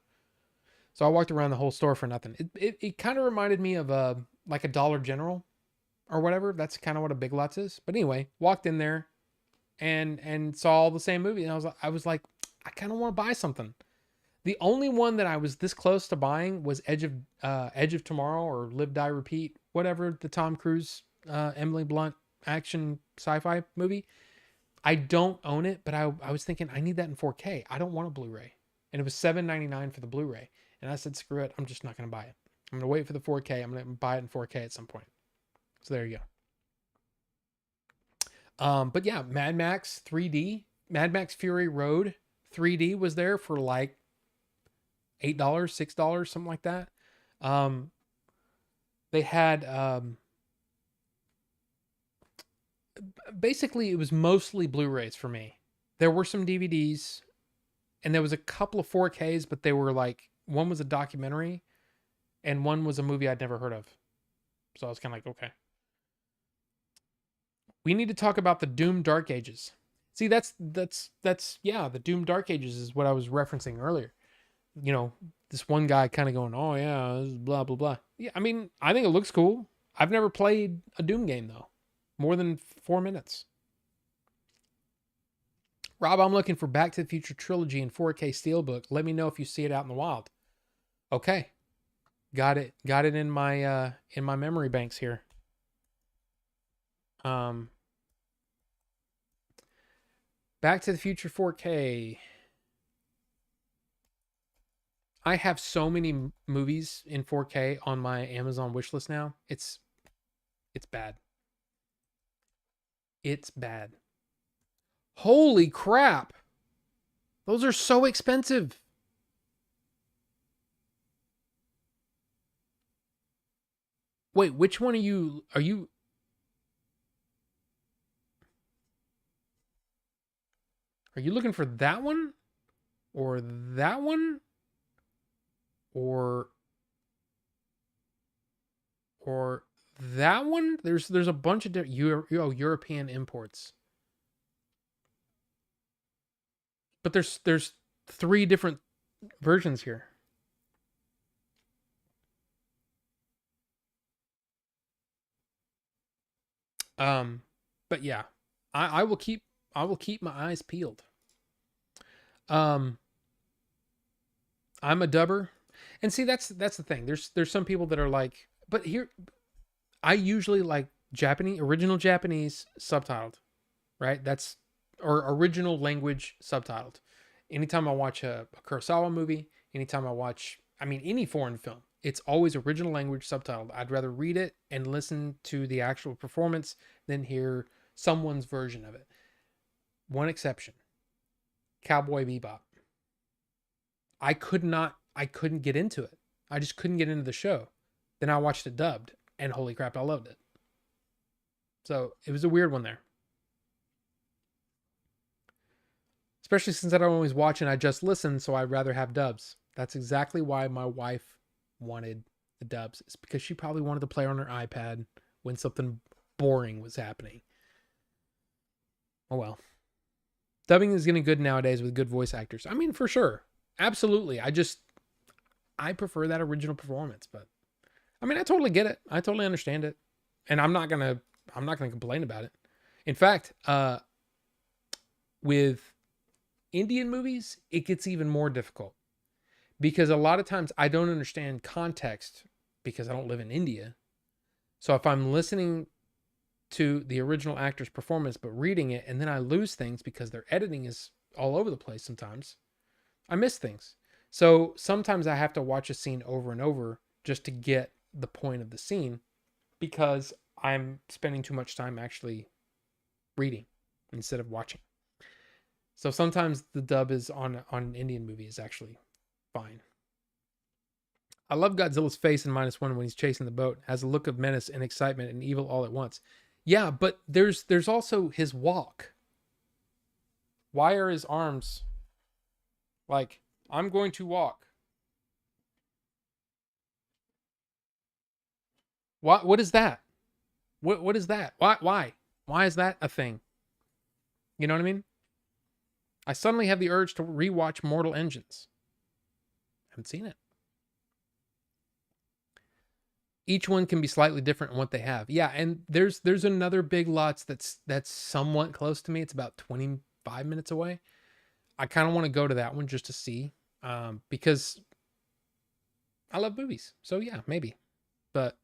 So I walked around the whole store for nothing. It kind of reminded me of like a Dollar General or whatever. That's kind of what a Big Lots is. But anyway, walked in there and saw all the same movie. And I was like, I kind of want to buy something. The only one that I was this close to buying was Edge of Tomorrow or Live Die Repeat, whatever, the Tom Cruise, Emily Blunt action sci-fi movie. I don't own it, but I was thinking I need that in 4K. I don't want a Blu-ray. And it was $7.99 for the Blu-ray. And I said, screw it. I'm just not going to buy it. I'm going to wait for the 4K. I'm going to buy it in 4K at some point. So there you go. But yeah, Mad Max 3D, Mad Max Fury Road 3D was there for like $8, $6, something like that. They had, basically it was mostly Blu-rays for me. There were some DVDs and there was a couple of 4Ks, but they were like, one was a documentary and one was a movie I'd never heard of. So I was kind of like, okay. We need to talk about the Doom Dark Ages. See, that's yeah, the Doom Dark Ages is what I was referencing earlier. You know, this one guy kind of going, oh yeah, this is blah, blah, blah. Yeah, I mean, I think it looks cool. I've never played a Doom game though. More than 4 minutes. Rob, I'm looking for Back to the Future Trilogy in 4K Steelbook. Let me know if you see it out in the wild. Okay. Got it in my memory banks here. Back to the Future 4K. I have so many movies in 4K on my Amazon wishlist now. It's bad. It's bad. Holy crap. Those are so expensive. Wait, which one are you looking for that one? Or that one? Or that one? There's a bunch of different European imports. But there's 3 different versions here. But yeah, I will keep my eyes peeled. I'm a dubber. And see, that's the thing. There's some people that are like, but here I usually like original Japanese subtitled, right? That's or original language subtitled. Anytime I watch a Kurosawa movie, anytime I watch, any foreign film, it's always original language subtitled. I'd rather read it and listen to the actual performance than hear someone's version of it. One exception, Cowboy Bebop. I couldn't get into it. I just couldn't get into the show. Then I watched it dubbed, and holy crap, I loved it. So it was a weird one there. Especially since I don't always watch and I just listen, so I'd rather have dubs. That's exactly why my wife wanted the dubs. It's because she probably wanted to play on her iPad when something boring was happening. Oh well. Dubbing is getting good nowadays with good voice actors. For sure. Absolutely. I prefer that original performance, but I totally get it. I totally understand it. And I'm not going to complain about it. In fact, with Indian movies, it gets even more difficult because a lot of times I don't understand context because I don't live in India. So if I'm listening to the original actor's performance, but reading it, and then I lose things because their editing is all over the place sometimes, I miss things. So sometimes I have to watch a scene over and over just to get the point of the scene because I'm spending too much time actually reading instead of watching. So sometimes the dub is on an Indian movie is actually fine. I love Godzilla's face in -1 when he's chasing the boat. It has a look of menace and excitement and evil all at once. Yeah, but there's also his walk. Why are his arms like, I'm going to walk? What is that? What is that? Why is that a thing? You know what I mean? I suddenly have the urge to rewatch Mortal Engines. Haven't seen it. Each one can be slightly different in what they have. Yeah, and there's another Big Lots that's somewhat close to me. It's about 25 minutes away. I kind of want to go to that one just to see, because I love movies. So yeah, maybe. But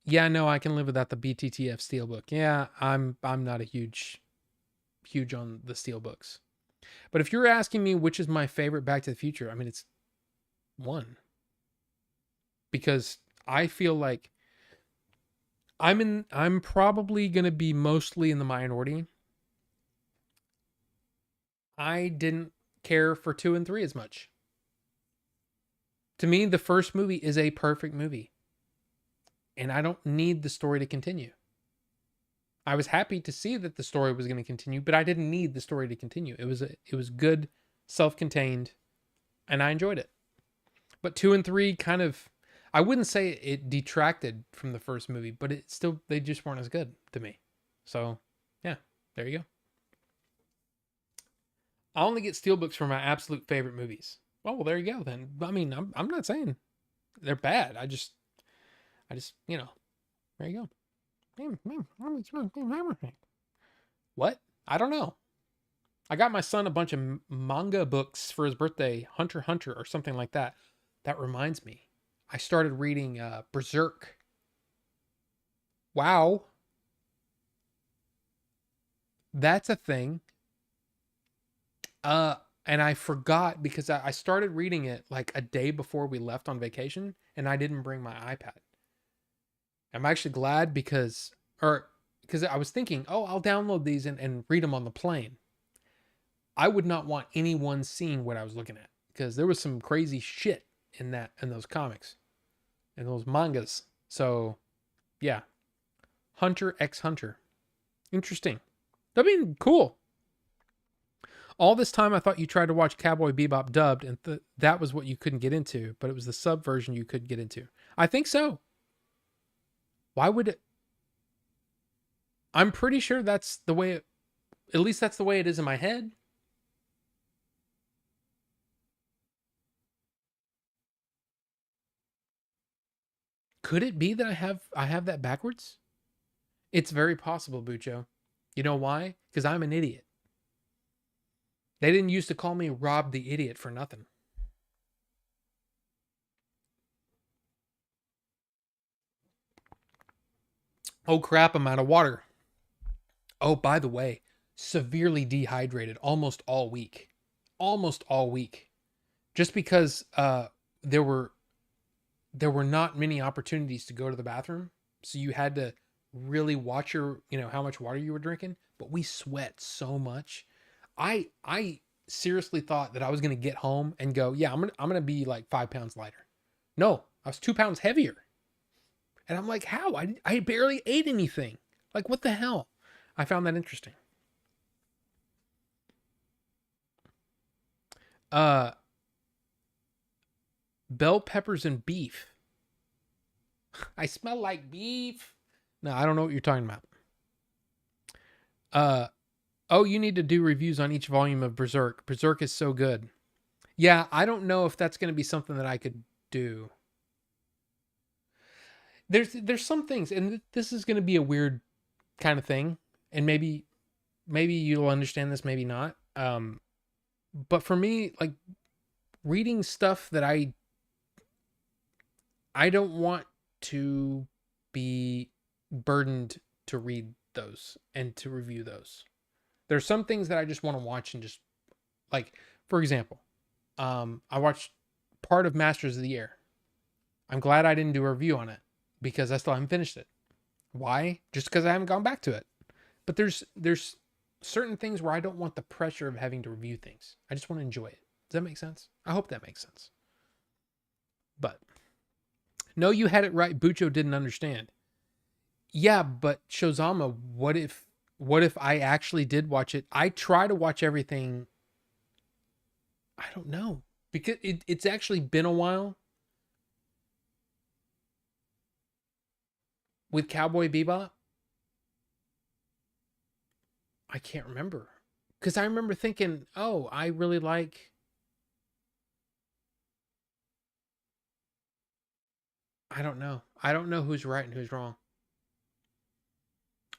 yeah, no, I can live without the BTTF Steelbook. Yeah, I'm not a huge on the Steelbooks. But if you're asking me which is my favorite Back to the Future, I mean it's one. Because I feel like I'm probably going to be mostly in the minority. I didn't care for 2 and 3 as much. To me, the first movie is a perfect movie. And I don't need the story to continue. I was happy to see that the story was going to continue, but I didn't need the story to continue. It was good, self-contained, and I enjoyed it. But 2 and 3 kind of, I wouldn't say it detracted from the first movie, but it still, they just weren't as good to me. So, yeah, there you go. I only get steelbooks for my absolute favorite movies. Oh, well, there you go then. I mean, I'm not saying they're bad. I just, you know, there you go. What? I don't know. I got my son a bunch of manga books for his birthday, Hunter x Hunter or something like that. That reminds me. I started reading Berserk. Wow. That's a thing. And I forgot because I started reading it like a day before we left on vacation and I didn't bring my iPad. I'm actually glad because I was thinking, oh, I'll download these and read them on the plane. I would not want anyone seeing what I was looking at because there was some crazy shit in those comics and those mangas. So yeah, Hunter x Hunter. Interesting. I mean, cool. All this time I thought you tried to watch Cowboy Bebop dubbed and that was what you couldn't get into, but it was the sub version you could get into. I think so. Why would it? I'm pretty sure that's the way at least that's the way it is in my head. Could it be that I have that backwards? It's very possible, Bucho. You know why? Because I'm an idiot. They didn't used to call me Rob the Idiot for nothing. Oh crap, I'm out of water. Oh, by the way, severely dehydrated almost all week. Almost all week. Just because there were not many opportunities to go to the bathroom, so you had to really watch your, how much water you were drinking, but we sweat so much. I seriously thought that I was going to get home and go, yeah, I'm going to be like 5 pounds lighter. No, I was 2 pounds heavier. And I'm like, how? I barely ate anything. Like, what the hell? I found that interesting. Bell peppers and beef. I smell like beef. No, I don't know what you're talking about. Oh, you need to do reviews on each volume of Berserk. Berserk is so good. Yeah, I don't know if that's going to be something that I could do. There's some things, and this is going to be a weird kind of thing, and maybe you'll understand this, maybe not. But for me, like reading stuff that I don't want to be burdened to read those and to review those. There's some things that I just want to watch and just like, for example, I watched part of Masters of the Air. I'm glad I didn't do a review on it because I still haven't finished it. Why? Just because I haven't gone back to it. But there's certain things where I don't want the pressure of having to review things. I just want to enjoy it. Does that make sense? I hope that makes sense. But no, you had it right. Bucho didn't understand. Yeah, but Shozama, what if I actually did watch it? I try to watch everything. I don't know. Because it's actually been a while With Cowboy Bebop, I can't remember. Because I remember thinking, oh, I really like. I don't know. I don't know who's right and who's wrong.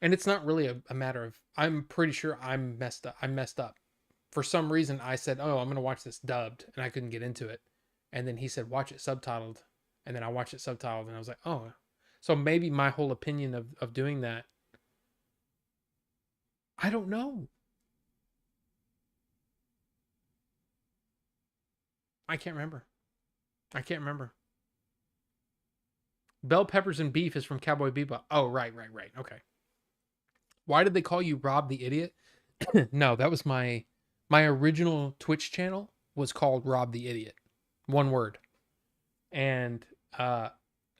And it's not really a matter of. I'm pretty sure I'm messed up. I messed up. For some reason, I said, oh, I'm going to watch this dubbed, and I couldn't get into it. And then he said, watch it subtitled. And then I watched it subtitled, and I was like, oh. So maybe my whole opinion of doing that. I don't know. I can't remember. I can't remember. Bell peppers and beef is from Cowboy Bebop. Oh, right. Okay. Why did they call you Rob the Idiot? No, that was my original Twitch channel was called Rob the Idiot. One word. And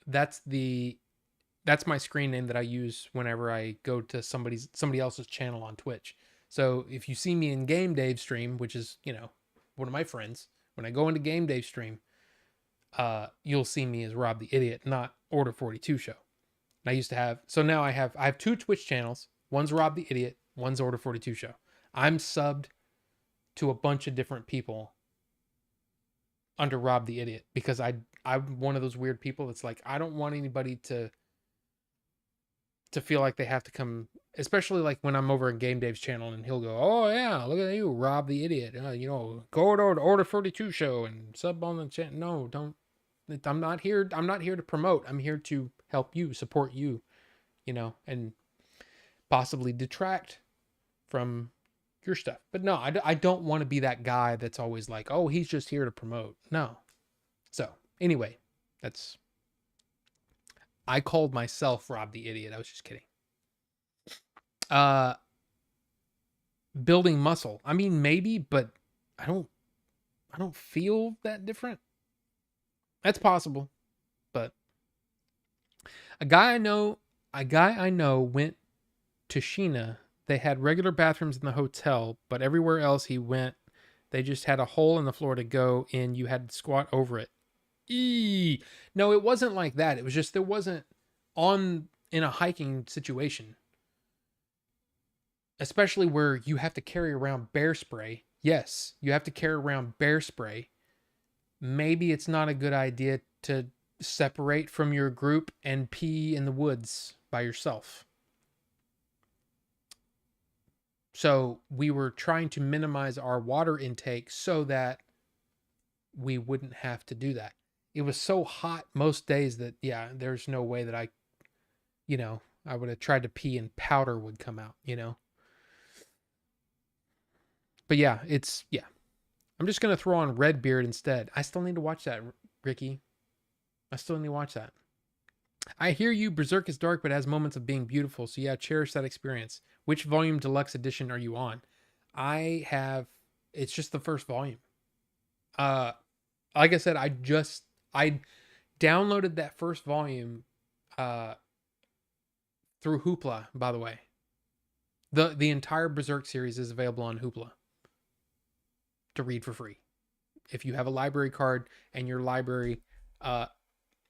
that's my screen name that I use whenever I go to somebody else's channel on Twitch. So if you see me in Game Dave stream, which is, one of my friends, when I go into Game Dave stream, you'll see me as Rob the Idiot, not Order 42 Show. And I used to have, so now I have two Twitch channels. One's Rob the Idiot, one's Order 42 Show. I'm subbed to a bunch of different people under Rob the Idiot because I'm one of those weird people that's like, I don't want anybody to feel like they have to come, especially like when I'm over in Game Dave's channel and he'll go, oh yeah, look at you, Rob the Idiot. Go to Order 42 Show and sub on the channel. No, don't. I'm not here to promote. I'm here to help you, support you, and possibly detract from your stuff. But no, I don't want to be that guy that's always like, oh, he's just here to promote. No. So anyway, I called myself Rob the Idiot. I was just kidding. Building muscle. I mean, maybe, but I don't feel that different. That's possible. But a guy I know went to Sheena. They had regular bathrooms in the hotel, but everywhere else he went, they just had a hole in the floor to go in. You had to squat over it. No, it wasn't like that. It was just there wasn't in a hiking situation, especially where you have to carry around bear spray. Yes, you have to carry around bear spray. Maybe it's not a good idea to separate from your group and pee in the woods by yourself. So we were trying to minimize our water intake so that we wouldn't have to do that. It was so hot most days that, there's no way that I would have tried to pee and powder would come out, But I'm just going to throw on Redbeard instead. I still need to watch that, Ricky. I still need to watch that. I hear you. Berserk is dark, but has moments of being beautiful. So yeah, cherish that experience. Which volume deluxe edition are you on? It's just the first volume. Like I said, I downloaded that first volume, through Hoopla, by the way. The entire Berserk series is available on Hoopla to read for free. If you have a library card and your library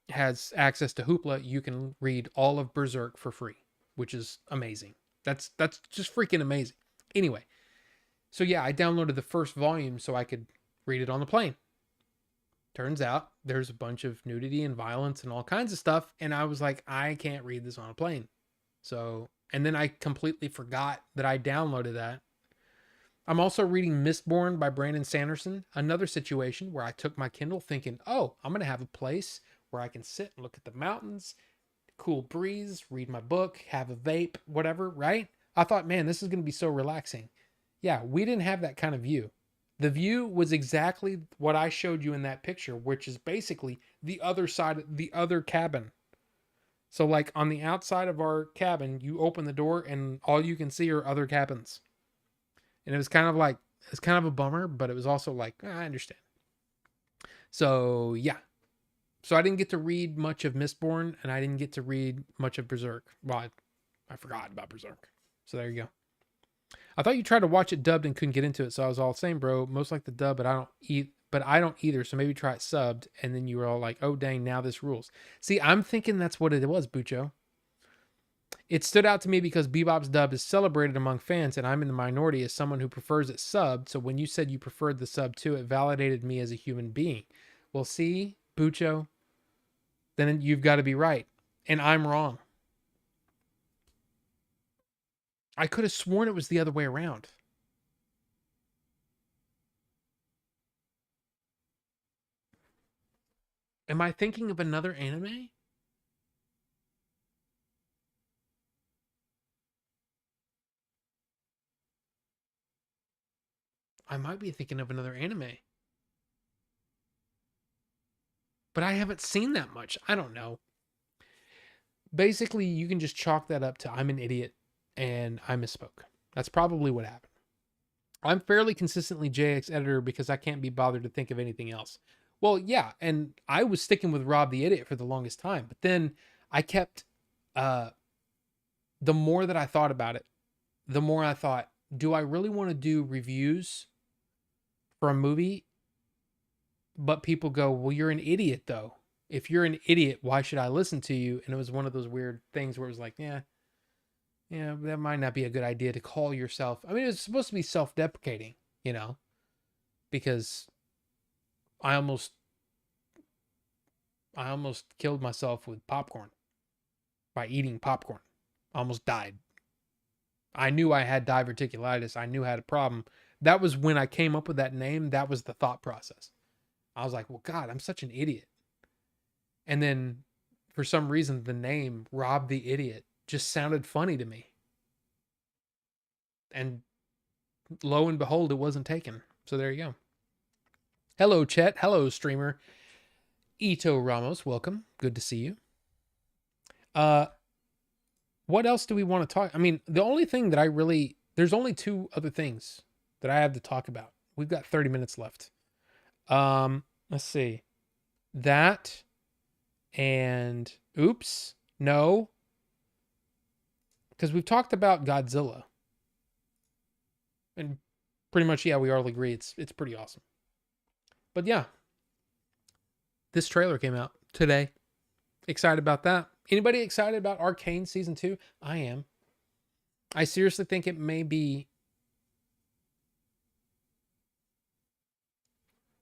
has access to Hoopla, you can read all of Berserk for free, which is amazing. That's just freaking amazing. Anyway, so yeah, I downloaded the first volume so I could read it on the plane. Turns out there's a bunch of nudity and violence and all kinds of stuff, and I was like, I can't read this on a plane. So, and then I completely forgot that I downloaded that. I'm also reading Mistborn by Brandon Sanderson, another situation where I took my Kindle thinking, oh, I'm going to have a place where I can sit and look at the mountains, cool breeze, read my book, have a vape, whatever, right? I thought, man, this is going to be so relaxing. Yeah, we didn't have that kind of view. The view was exactly what I showed you in that picture, which is basically the other side, the other cabin. So like on the outside of our cabin, you open the door and all you can see are other cabins. And it's kind of a bummer, but it was also like, I understand. So yeah. So I didn't get to read much of Mistborn, and I didn't get to read much of Berserk. Well, I forgot about Berserk. So there you go. I thought you tried to watch it dubbed and couldn't get into it, so I was all same, bro. Most like the dub, but I don't either. So maybe try it subbed, and then you were all like, "Oh dang, now this rules." See, I'm thinking that's what it was, Bucho. It stood out to me because Bebop's dub is celebrated among fans, and I'm in the minority as someone who prefers it subbed. So when you said you preferred the sub too, it validated me as a human being. Well, see, Bucho, then you've got to be right. And I'm wrong. I could have sworn it was the other way around. Am I thinking of another anime? I might be thinking of another anime. But I haven't seen that much. I don't know. Basically, you can just chalk that up to I'm an idiot and I misspoke. That's probably what happened. I'm fairly consistently JX editor because I can't be bothered to think of anything else. Well, yeah, and I was sticking with Rob the Idiot for the longest time, but then I kept the more that I thought about it, the more I thought, do I really want to do reviews for a movie? But people go, well, you're an idiot though. If you're an idiot, why should I listen to you? And it was one of those weird things where it was like, yeah, that might not be a good idea to call yourself. I mean, it's supposed to be self-deprecating, because I almost killed myself with popcorn by eating popcorn. I almost died. I knew I had diverticulitis. I knew I had a problem. That was when I came up with that name. That was the thought process. I was like, well, God, I'm such an idiot. And then for some reason, the name Rob the Idiot just sounded funny to me. And lo and behold, it wasn't taken. So there you go. Hello, Chet. Hello, streamer. Ito Ramos, welcome. Good to see you. What else do we want to talk? I mean, the only thing that there's only two other things that I have to talk about. We've got 30 minutes left. Let's see. That and oops, no. Because we've talked about Godzilla. And pretty much, yeah, we all agree it's pretty awesome. But yeah. This trailer came out today. Excited about that. Anybody excited about Arcane Season 2? I am. I seriously think it may be...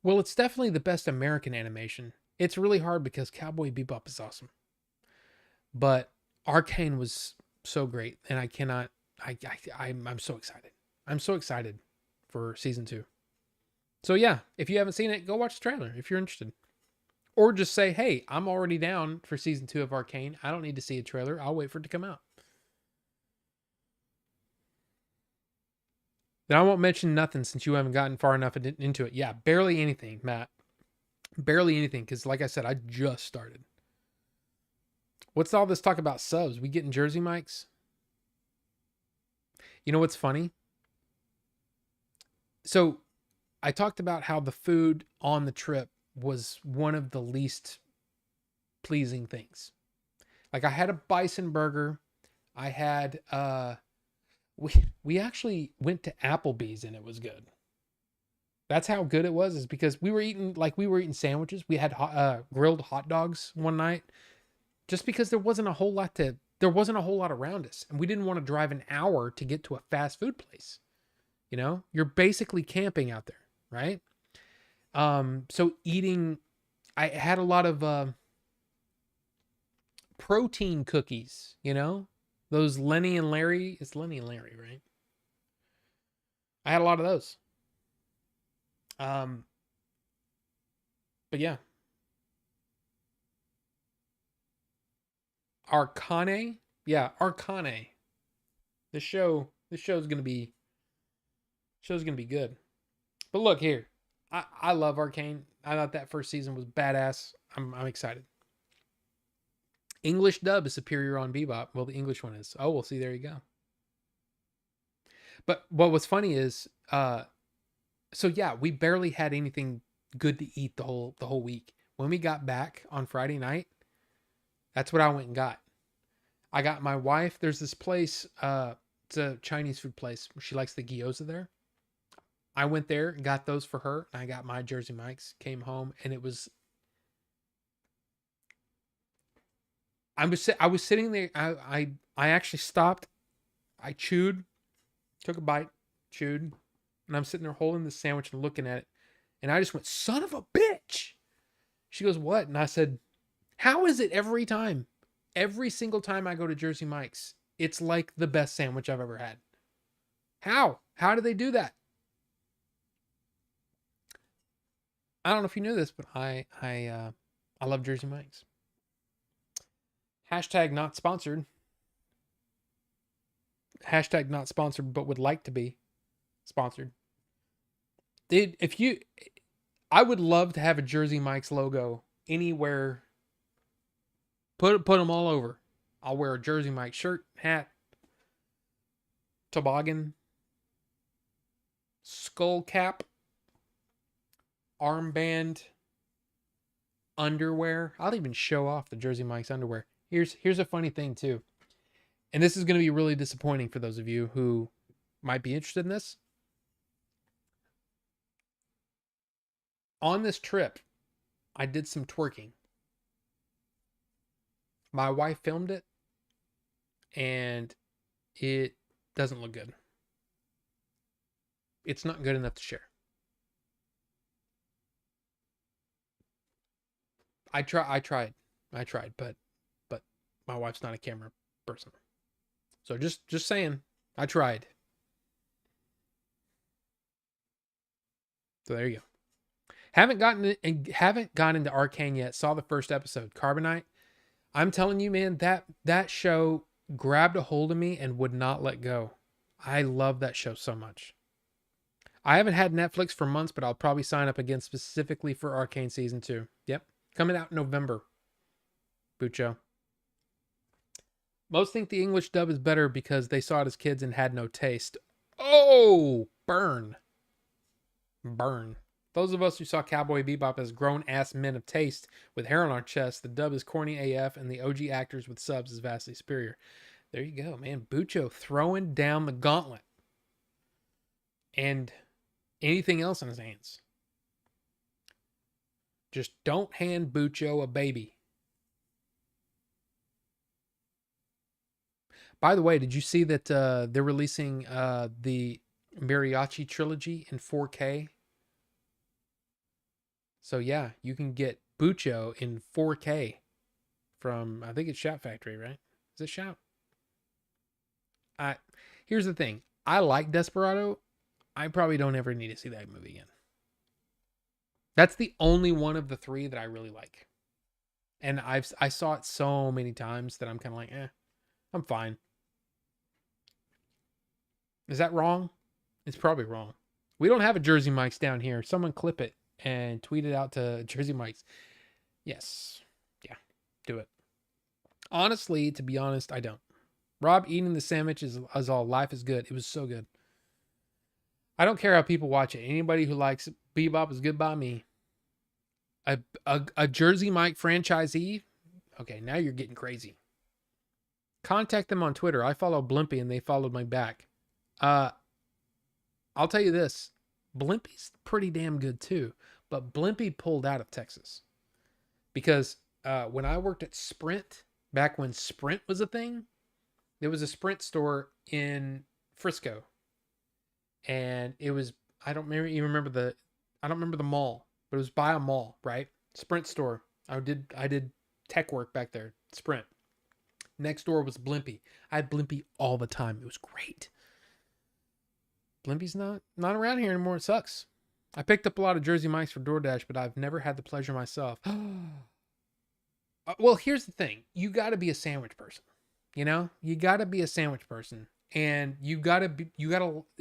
Well, it's definitely the best American animation. It's really hard because Cowboy Bebop is awesome. But Arcane was so great. And I cannot... I'm so excited. I'm so excited for Season 2. So yeah, if you haven't seen it, go watch the trailer if you're interested. Or just say, hey, I'm already down for Season 2 of Arcane. I don't need to see a trailer. I'll wait for it to come out. Then I won't mention nothing since you haven't gotten far enough into it. Yeah, barely anything, Matt. Barely anything, because like I said, I just started. What's all this talk about subs? We getting Jersey mics? You know what's funny? So I talked about how the food on the trip was one of the least pleasing things. Like I had a bison burger. I had we actually went to Applebee's and it was good. That's how good it was, is because we were eating sandwiches. We had grilled hot dogs one night just because there wasn't a whole lot around us, and we didn't want to drive an hour to get to a fast food place. You're basically camping out there, right? So I had a lot of protein cookies, those Lenny and Larry. It's Lenny and Larry, right? I had a lot of those. But yeah. Arcane. Yeah, Arcane. This show's gonna be good. But look here. I love Arcane. I thought that first season was badass. I'm excited. English dub is superior on Bebop. Well, the English one is. Oh, well, see, there you go. But what was funny is, so yeah, we barely had anything good to eat the whole week. When we got back on Friday night, that's what I went and got. I got my wife. There's this place. It's a Chinese food place. She likes the gyoza there. I went there and got those for her. And I got my Jersey Mike's, came home, and it was... I was sitting there. I I actually stopped. I chewed, took a bite, chewed, and I'm sitting there holding the sandwich and looking at it. And I just went, son of a bitch. She goes, what? And I said, how is it every time? Every single time I go to Jersey Mike's, it's like the best sandwich I've ever had. How? How do they do that? I don't know if you knew this, but I love Jersey Mike's. Hashtag not sponsored. Hashtag not sponsored, but would like to be sponsored. Dude, I would love to have a Jersey Mike's logo anywhere. Put them all over. I'll wear a Jersey Mike's shirt, hat, toboggan, skull cap, armband, underwear. I'll even show off the Jersey Mike's underwear. Here's a funny thing too. And this is going to be really disappointing for those of you who might be interested in this. On this trip, I did some twerking. My wife filmed it, and it doesn't look good. It's not good enough to share. I tried, but my wife's not a camera person. So just saying, I tried. So there you go. Haven't gone into Arcane yet. Saw the first episode, Carbonite. I'm telling you, man, that show grabbed a hold of me and would not let go. I love that show so much. I haven't had Netflix for months, but I'll probably sign up again specifically for Arcane Season 2. Yep. Coming out in November. Bucho. Most think the English dub is better because they saw it as kids and had no taste. Oh, burn. Burn. Those of us who saw Cowboy Bebop as grown-ass men of taste with hair on our chests, the dub is corny AF and the OG actors with subs is vastly superior. There you go, man. Bucho throwing down the gauntlet. And anything else in his hands. Just don't hand Bucho a baby. By the way, did you see that they're releasing the Mariachi trilogy in 4K? So yeah, you can get Bucho in 4K from, I think it's Shout Factory, right? Is it Shout? Here's the thing. I like Desperado. I probably don't ever need to see that movie again. That's the only one of the three that I really like. And I saw it so many times that I'm kind of like, I'm fine. Is that wrong? It's probably wrong. We don't have a Jersey Mike's down here. Someone clip it and tweet it out to Jersey Mike's. Yes. Yeah. Do it. Honestly, to be honest, I don't. Rob eating the sandwich is all. Life is good. It was so good. I don't care how people watch it. Anybody who likes Bebop is good by me. A Jersey Mike franchisee? Okay, now you're getting crazy. Contact them on Twitter. I follow Blimpy and they followed my back. I'll tell you this. Blimpy's pretty damn good too. But Blimpy pulled out of Texas. Because when I worked at Sprint, back when Sprint was a thing, there was a Sprint store in Frisco. And it was, I don't remember the mall, but it was by a mall, right? Sprint store. I did tech work back there. Sprint. Next door was Blimpy. I had Blimpy all the time. It was great. Blimpy's not around here anymore. It sucks. I picked up a lot of Jersey Mike's for DoorDash, but I've never had the pleasure myself. Well, here's the thing. You got to be a sandwich person. You know? You got to be a sandwich person. And you gotta,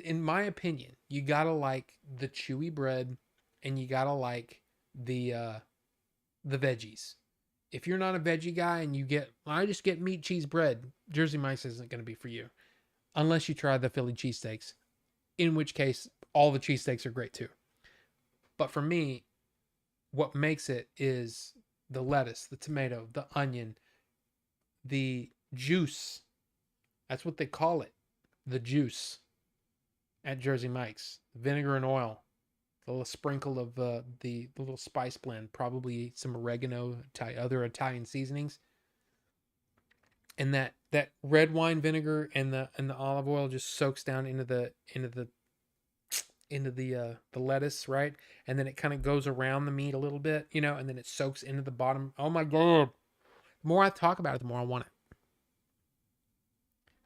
in my opinion, you gotta like the chewy bread, and you gotta like the veggies. If you're not a veggie guy and I just get meat, cheese, bread, Jersey Mike's isn't gonna be for you, unless you try the Philly cheesesteaks, in which case all the cheesesteaks are great too. But for me, what makes it is the lettuce, the tomato, the onion, the juice. That's what they call it. The juice at Jersey Mike's. Vinegar and oil. A little sprinkle of the little spice blend. Probably some oregano, other Italian seasonings. and that red wine vinegar and the olive oil just soaks down into the lettuce, right? And then it kind of goes around the meat a little bit, and then it soaks into the bottom. Oh my god. The more I talk about it, the more I want it.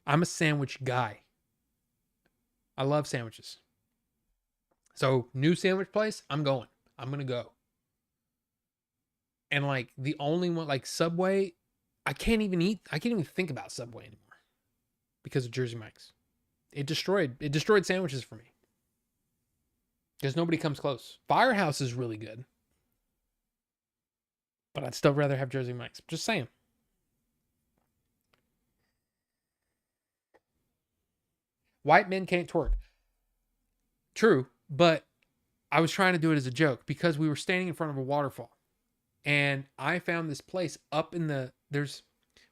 I'm a sandwich guy. I love sandwiches. So, new sandwich place, I'm going. I'm going to go. And like the only one, like Subway, I can't even think about Subway anymore because of Jersey Mike's. It destroyed sandwiches for me. Because nobody comes close. Firehouse is really good. But I'd still rather have Jersey Mike's. Just saying. White men can't twerk. True, but I was trying to do it as a joke because we were standing in front of a waterfall. And I found this place up in there's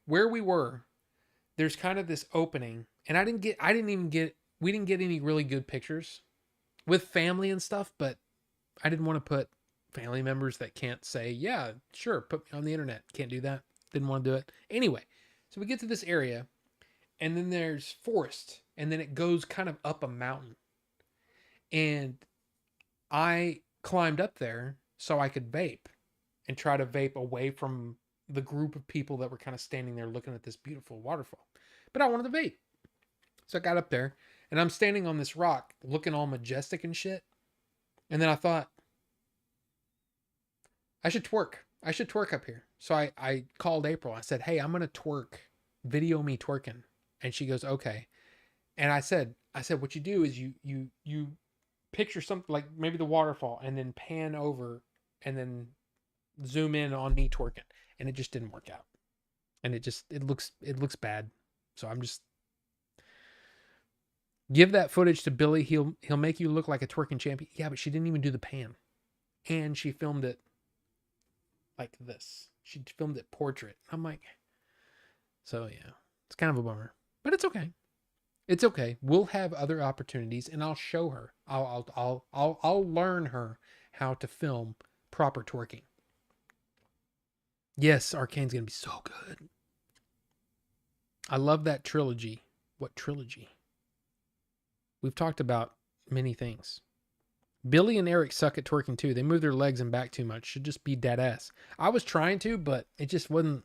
where we were, there's kind of this opening. And we didn't get any really good pictures with family and stuff, but I didn't want to put family members that can't say, yeah, sure, put me on the internet. Can't do that. Didn't want to do it. Anyway, so we get to this area, and then there's forest, and then it goes kind of up a mountain. And I climbed up there so I could vape and try to vape away from the group of people that were kind of standing there looking at this beautiful waterfall. But I wanted to vape. So I got up there, and I'm standing on this rock looking all majestic and shit. And then I thought, I should twerk. I should twerk up here. So I called April. I said, hey, I'm going to twerk. Video me twerking. And she goes, okay. And I said, what you do is you picture something like maybe the waterfall and then pan over and then zoom in on me twerking. And it just didn't work out. And it looks bad. So I'm just, give that footage to Billy. He'll make you look like a twerking champion. Yeah, but she didn't even do the pan. And she filmed it like this. She filmed it portrait. I'm like, so yeah, it's kind of a bummer, but it's okay. It's okay. We'll have other opportunities, and I'll show her. I'll learn her how to film proper twerking. Yes, Arcane's gonna be so good. I love that trilogy. What trilogy? We've talked about many things. Billy and Eric suck at twerking too. They move their legs and back too much. Should just be dead ass. I was trying to, but it just wasn't.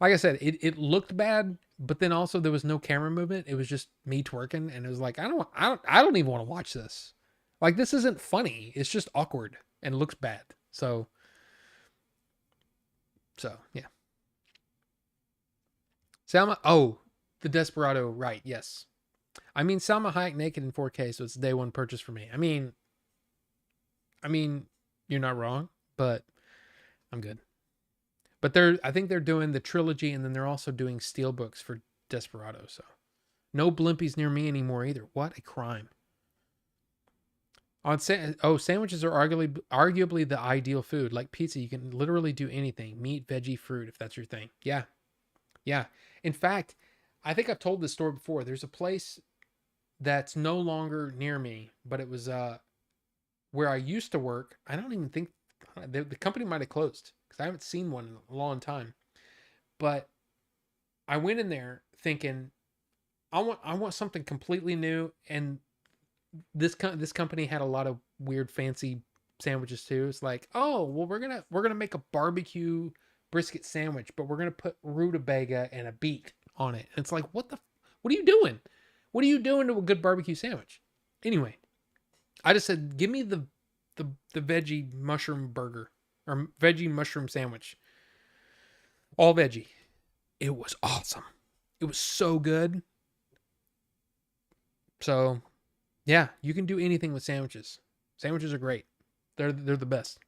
Like I said, it looked bad, but then also there was no camera movement. It was just me twerking, and it was like I don't even want to watch this. Like, this isn't funny. It's just awkward and looks bad. So yeah. Salma. Oh, the Desperado. Right. Yes. I mean, Salma Hayek naked in 4K, so it's a day one purchase for me. I mean, you're not wrong, but I'm good. But I think they're doing the trilogy, and then they're also doing steelbooks for Desperado. So no blimpies near me anymore either. What a crime! Sandwiches are arguably the ideal food. Like pizza, you can literally do anything: meat, veggie, fruit, if that's your thing. Yeah. In fact, I think I've told this story before. There's a place that's no longer near me, but it was where I used to work. I don't even think the company might have closed because I haven't seen one in a long time. But I went in there thinking I want something completely new, and this company had a lot of weird fancy sandwiches too. It's like, oh well, we're gonna make a barbecue brisket sandwich, but we're gonna put rutabaga and a beet on it. And it's like, what are you doing? What are you doing to a good barbecue sandwich? Anyway, I just said, give me the veggie mushroom burger or veggie mushroom sandwich. All veggie. It was awesome. It was so good. So, yeah, you can do anything with sandwiches. Sandwiches are great. They're the best.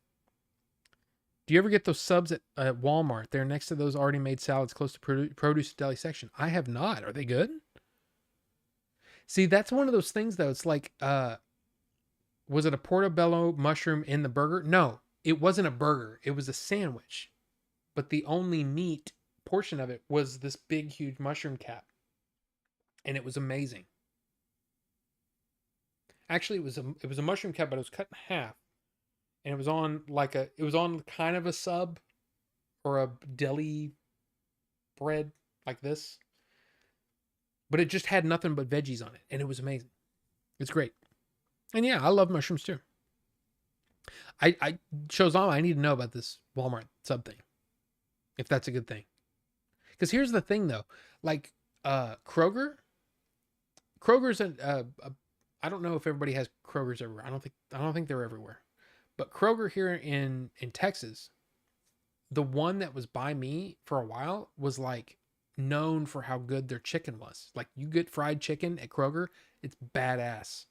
Do you ever get those subs at Walmart? They're next to those already made salads close to produce deli section. I have not. Are they good? See, that's one of those things though. It's like, was it a portobello mushroom in the burger? No, it wasn't a burger. It was a sandwich. But the only meat portion of it was this big, huge mushroom cap. And it was amazing. Actually, it was a mushroom cap, but it was cut in half. And it was on kind of a sub or a deli bread. like this, but it just had nothing but veggies on it, and it was amazing. It's great. And yeah, I love mushrooms too. I shows all I need to know about this Walmart sub thing, if that's a good thing. Because here's the thing though, like Kroger's I don't know if everybody has Kroger's everywhere. I don't think they're everywhere. But Kroger here in Texas, the one that was by me for a while was like known for how good their chicken was. Like you get fried chicken at Kroger, it's badass.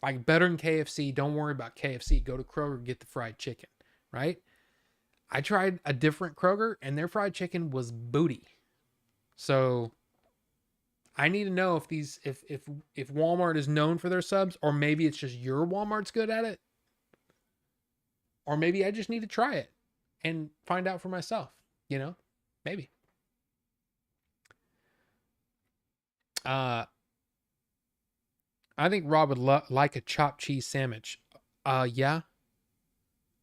Like better than KFC. Don't worry about KFC. Go to Kroger, get the fried chicken, right? I tried a different Kroger and their fried chicken was booty. So I need to know if Walmart is known for their subs, or maybe it's just your Walmart's good at it. Or maybe I just need to try it and find out for myself, you know? Maybe. I think Rob would like a chopped cheese sandwich. Yeah.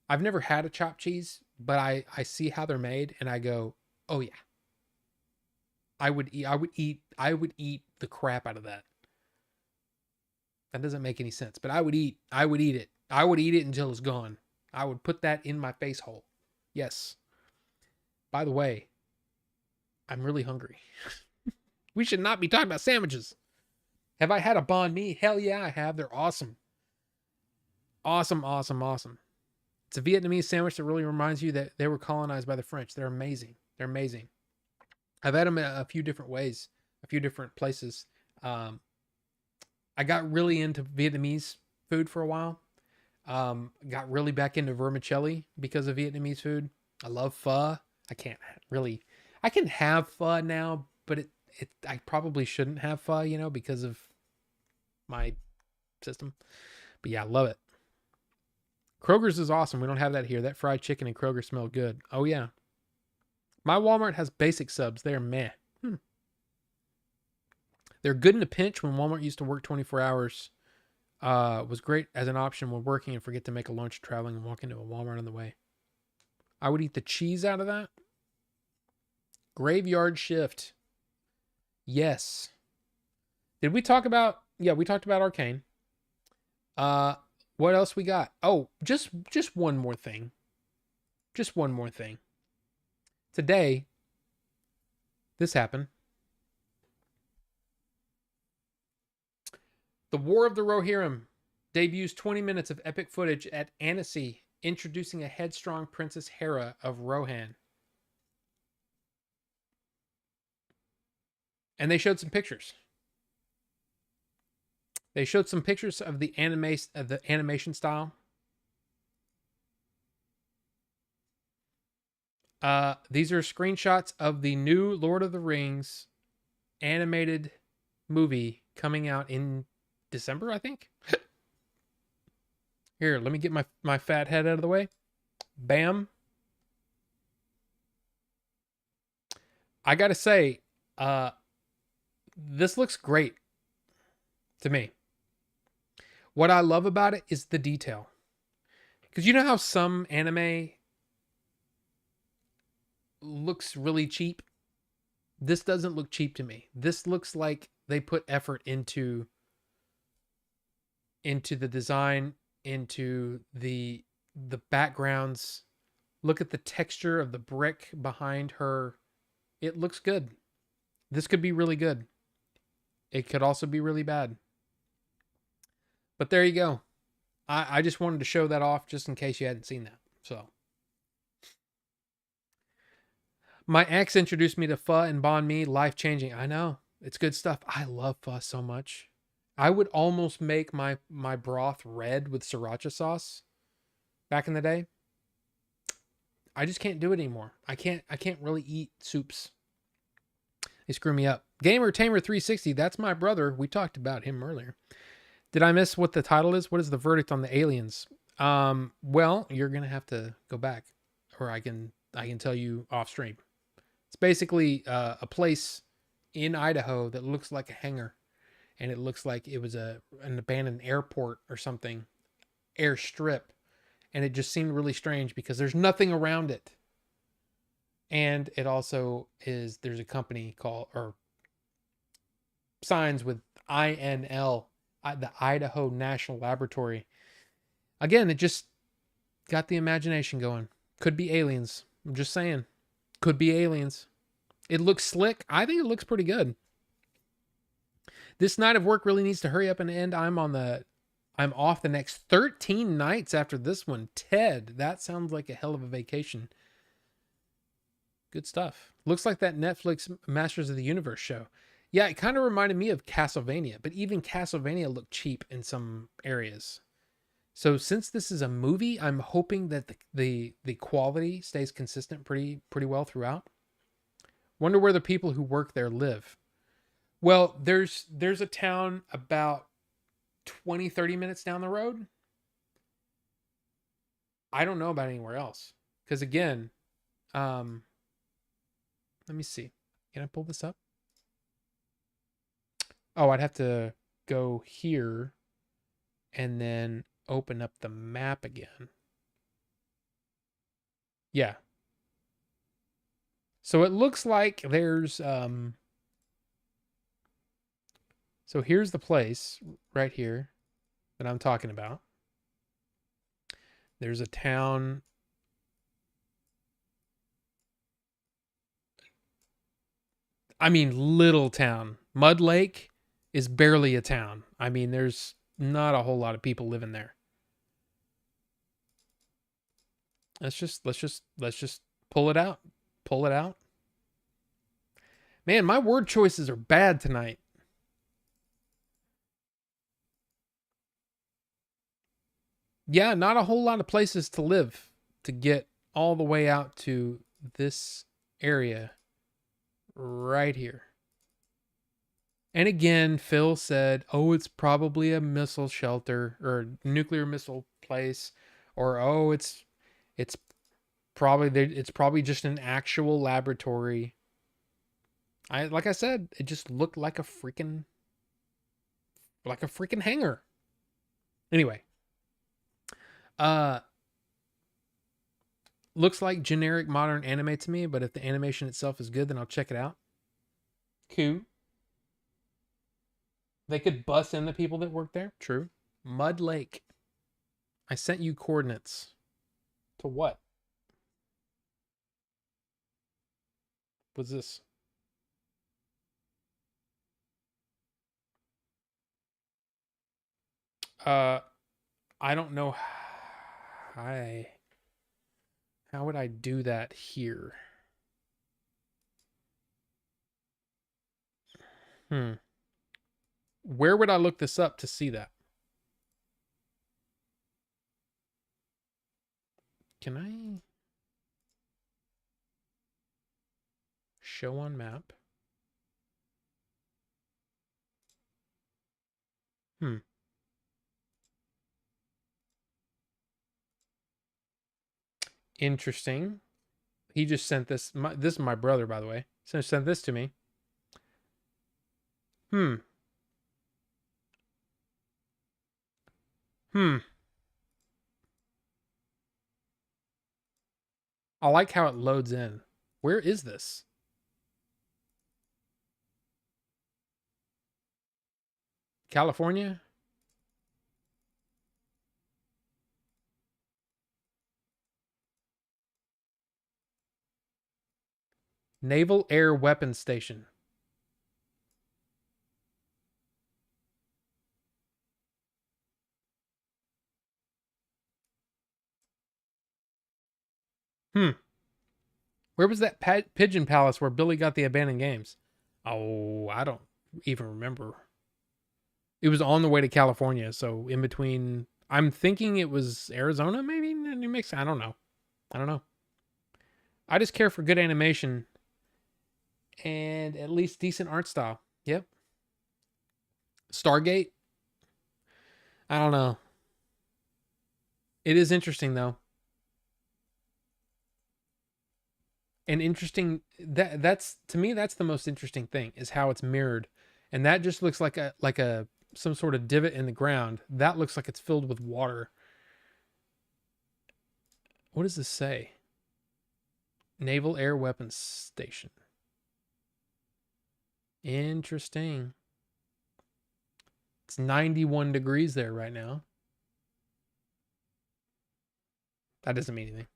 I've never had a chopped cheese, but I see how they're made and I go, "Oh yeah. I would eat the crap out of that." That doesn't make any sense, but I would eat it. I would eat it until it's gone. I would put that in my face hole. Yes. By the way, I'm really hungry. We should not be talking about sandwiches. Have I had a banh mi? Hell yeah, I have. They're awesome. Awesome, awesome, awesome. It's a Vietnamese sandwich that really reminds you that they were colonized by the French. They're amazing. They're amazing. I've had them a few different ways, a few different places. I got really into Vietnamese food for a while. Got really back into vermicelli because of Vietnamese food. I love pho. I can have pho now, but I probably shouldn't have pho, because of my system. But yeah, I love it. Kroger's is awesome. We don't have that here. That fried chicken in Kroger smell good. Oh yeah. My Walmart has basic subs. They're meh. They're good in a pinch when Walmart used to work 24 hours. Was great as an option when working and forget to make a lunch, traveling, and walk into a Walmart on the way. I would eat the cheese out of that. Graveyard shift. Yes. Did we talk about... Yeah, we talked about Arcane. What else we got? Oh, just one more thing. Just one more thing. Today, this happened. The War of the Rohirrim debuts 20 minutes of epic footage at Annecy, introducing a headstrong Princess Hera of Rohan. And they showed some pictures. They showed some pictures of the animation style. These are screenshots of the new Lord of the Rings animated movie coming out in December, I think. Here, let me get my fat head out of the way. Bam. I gotta say, this looks great to me. What I love about it is the detail. Because you know how some anime looks really cheap? This doesn't look cheap to me. This looks like they put effort into the design, into the backgrounds. Look at the texture of the brick behind her. It looks good. This could be really good. It could also be really bad. But there you go. I just wanted to show that off just in case you hadn't seen that. So, my ex introduced me to pho and banh mi, life-changing. I know. It's good stuff. I love pho so much. I would almost make my broth red with sriracha sauce back in the day. I just can't do it anymore. I can't really eat soups. They screw me up. Gamer Tamer 360, that's my brother. We talked about him earlier. Did I miss what the title is? What is the verdict on the aliens? Well, you're gonna have to go back, or I can tell you off stream. It's basically a place in Idaho that looks like a hangar, and it looks like it was an abandoned airport or something, airstrip, and it just seemed really strange because there's nothing around it. And it also is, there's a company called, or signs with INL, the Idaho National Laboratory. Again, it just got the imagination going. Could be aliens. I'm just saying. Could be aliens. It looks slick. I think it looks pretty good. This night of work really needs to hurry up and end. I'm off the next 13 nights after this one. Ted, that sounds like a hell of a vacation. Good stuff. Looks like that Netflix Masters of the Universe show. Yeah, it kind of reminded me of Castlevania, but even Castlevania looked cheap in some areas. So since this is a movie, I'm hoping that the quality stays consistent pretty well throughout. Wonder where the people who work there live. Well, there's a town about 20-30 minutes down the road. I don't know about anywhere else. Because again, let me see. Can I pull this up? Oh, I'd have to go here and then open up the map again. Yeah. So it looks like there's so here's the place right here that I'm talking about. There's a town. I mean, little town. Mud Lake is barely a town. I mean, there's not a whole lot of people living there. Let's just pull it out. Pull it out. Man, my word choices are bad tonight. Yeah, not a whole lot of places to live to get all the way out to this area right here. And again, Phil said, "Oh, it's probably a missile shelter or nuclear missile place, or oh, it's probably just an actual laboratory." Like I said, it just looked like a freaking hangar. Anyway, looks like generic modern anime to me, but if the animation itself is good, then I'll check it out. Cool. They could bust in the people that work there. True. Mud Lake. I sent you coordinates. To what? What's this? I don't know. How would I do that here? Where would I look this up to see that? Can I show on map? Interesting. He just sent this. This is my brother, by the way. Sent this to me. Hmm. I like how it loads in. Where is this? California? Naval Air Weapons Station. Where was that Pigeon Palace where Billy got the abandoned games? Oh, I don't even remember. It was on the way to California, so in between. I'm thinking it was Arizona, maybe New Mexico. I don't know. I just care for good animation and at least decent art style. Yep. Stargate. I don't know. It is interesting though. And interesting that's to me that's the most interesting thing is how it's mirrored. And that just looks like a some sort of divot in the ground. That looks like it's filled with water. What does this say? Naval Air Weapons Station. Interesting. It's 91 degrees there right now. That doesn't mean anything.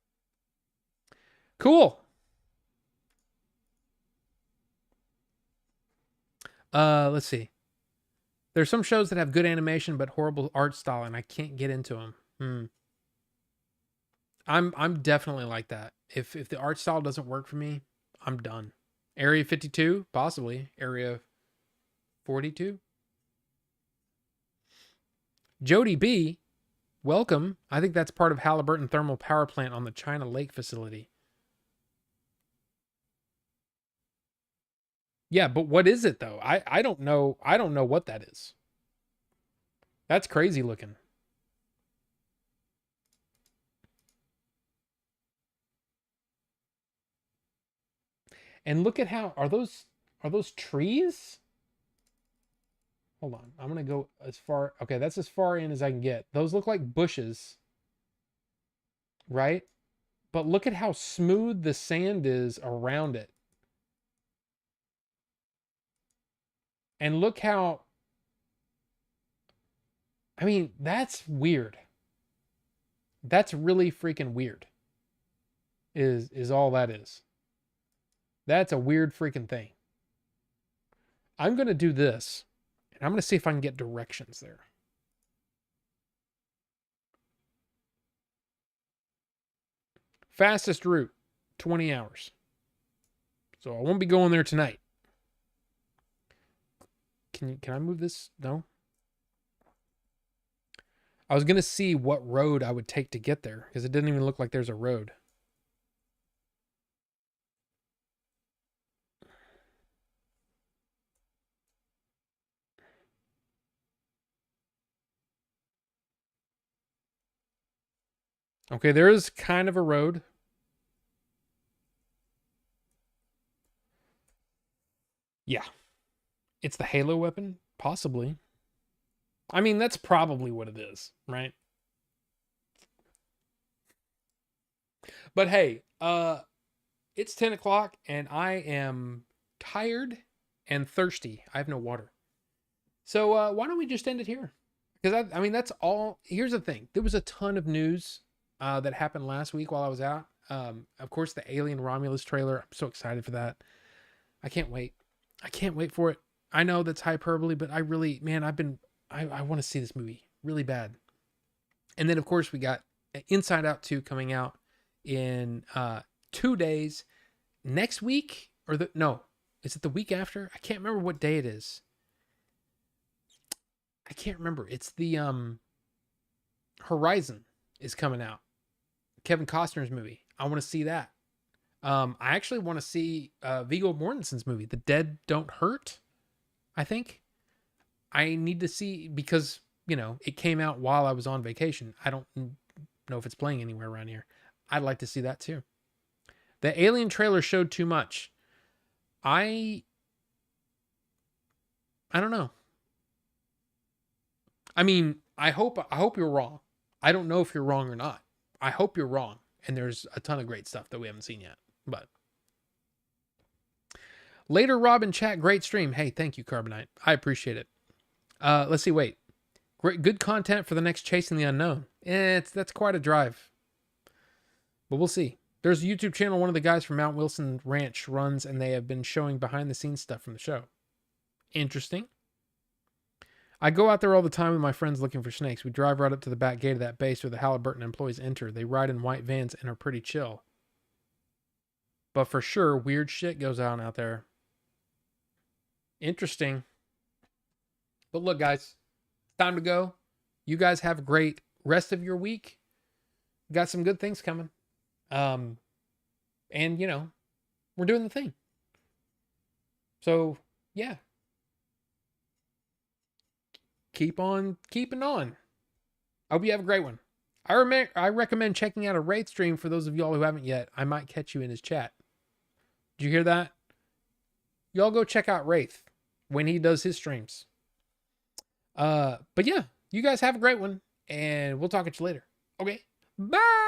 Cool. Let's see. There's some shows that have good animation but horrible art style, and I can't get into them. I'm definitely like that. If the art style doesn't work for me, I'm done. Area 52, possibly. Area 42. Jody B, welcome. I think that's part of Halliburton Thermal Power Plant on the China Lake facility. Yeah, but what is it though? I don't know. I don't know what that is. That's crazy looking. And look at how are those trees? Hold on. I'm going to go as far. Okay, that's as far in as I can get. Those look like bushes. Right? But look at how smooth the sand is around it. And look how, I mean, that's weird. That's really freaking weird. Is all that is. That's a weird freaking thing. I'm going to do this. And I'm going to see if I can get directions there. Fastest route, 20 hours. So I won't be going there tonight. Can I move this? No. I was going to see what road I would take to get there because it didn't even look like there's a road. Okay, there is kind of a road. Yeah. It's the Halo weapon? Possibly. I mean, that's probably what it is, right? But hey, it's 10 o'clock and I am tired and thirsty. I have no water. So why don't we just end it here? Because I mean, that's all. Here's the thing. There was a ton of news that happened last week while I was out. Of course, the Alien Romulus trailer. I'm so excited for that. I can't wait. I can't wait for it. I know that's hyperbole, but I really, man, I want to see this movie really bad. And then, of course, we got Inside Out 2 coming out in 2 days. Next week, is it the week after? I can't remember what day it is. I can't remember. It's the Horizon is coming out. Kevin Costner's movie. I want to see that. I actually want to see Viggo Mortensen's movie, The Dead Don't Hurt, I think. I need to see, because, it came out while I was on vacation. I don't know if it's playing anywhere around here. I'd like to see that too. The Alien trailer showed too much. I don't know. I mean, I hope you're wrong. I don't know if you're wrong or not. I hope you're wrong. And there's a ton of great stuff that we haven't seen yet. But later, Rob in chat, great stream. Hey, thank you, Carbonite. I appreciate it. Let's see. Wait, good content for the next Chasing the Unknown. That's quite a drive, but we'll see. There's a YouTube channel one of the guys from Mount Wilson Ranch runs, and they have been showing behind the scenes stuff from the show. Interesting. I go out there all the time with my friends looking for snakes. We drive right up to the back gate of that base where the Halliburton employees enter. They ride in white vans and are pretty chill. But for sure, weird shit goes on out there. Interesting. But look, guys, time to go. You guys have a great rest of your week. Got some good things coming. And, we're doing the thing. So, yeah. Keep on keeping on. I hope you have a great one. I recommend checking out a Wraith stream for those of y'all who haven't yet. I might catch you in his chat. Did you hear that? Y'all go check out Wraith when he does his streams. But yeah, you guys have a great one, and we'll talk at you later. Okay, bye.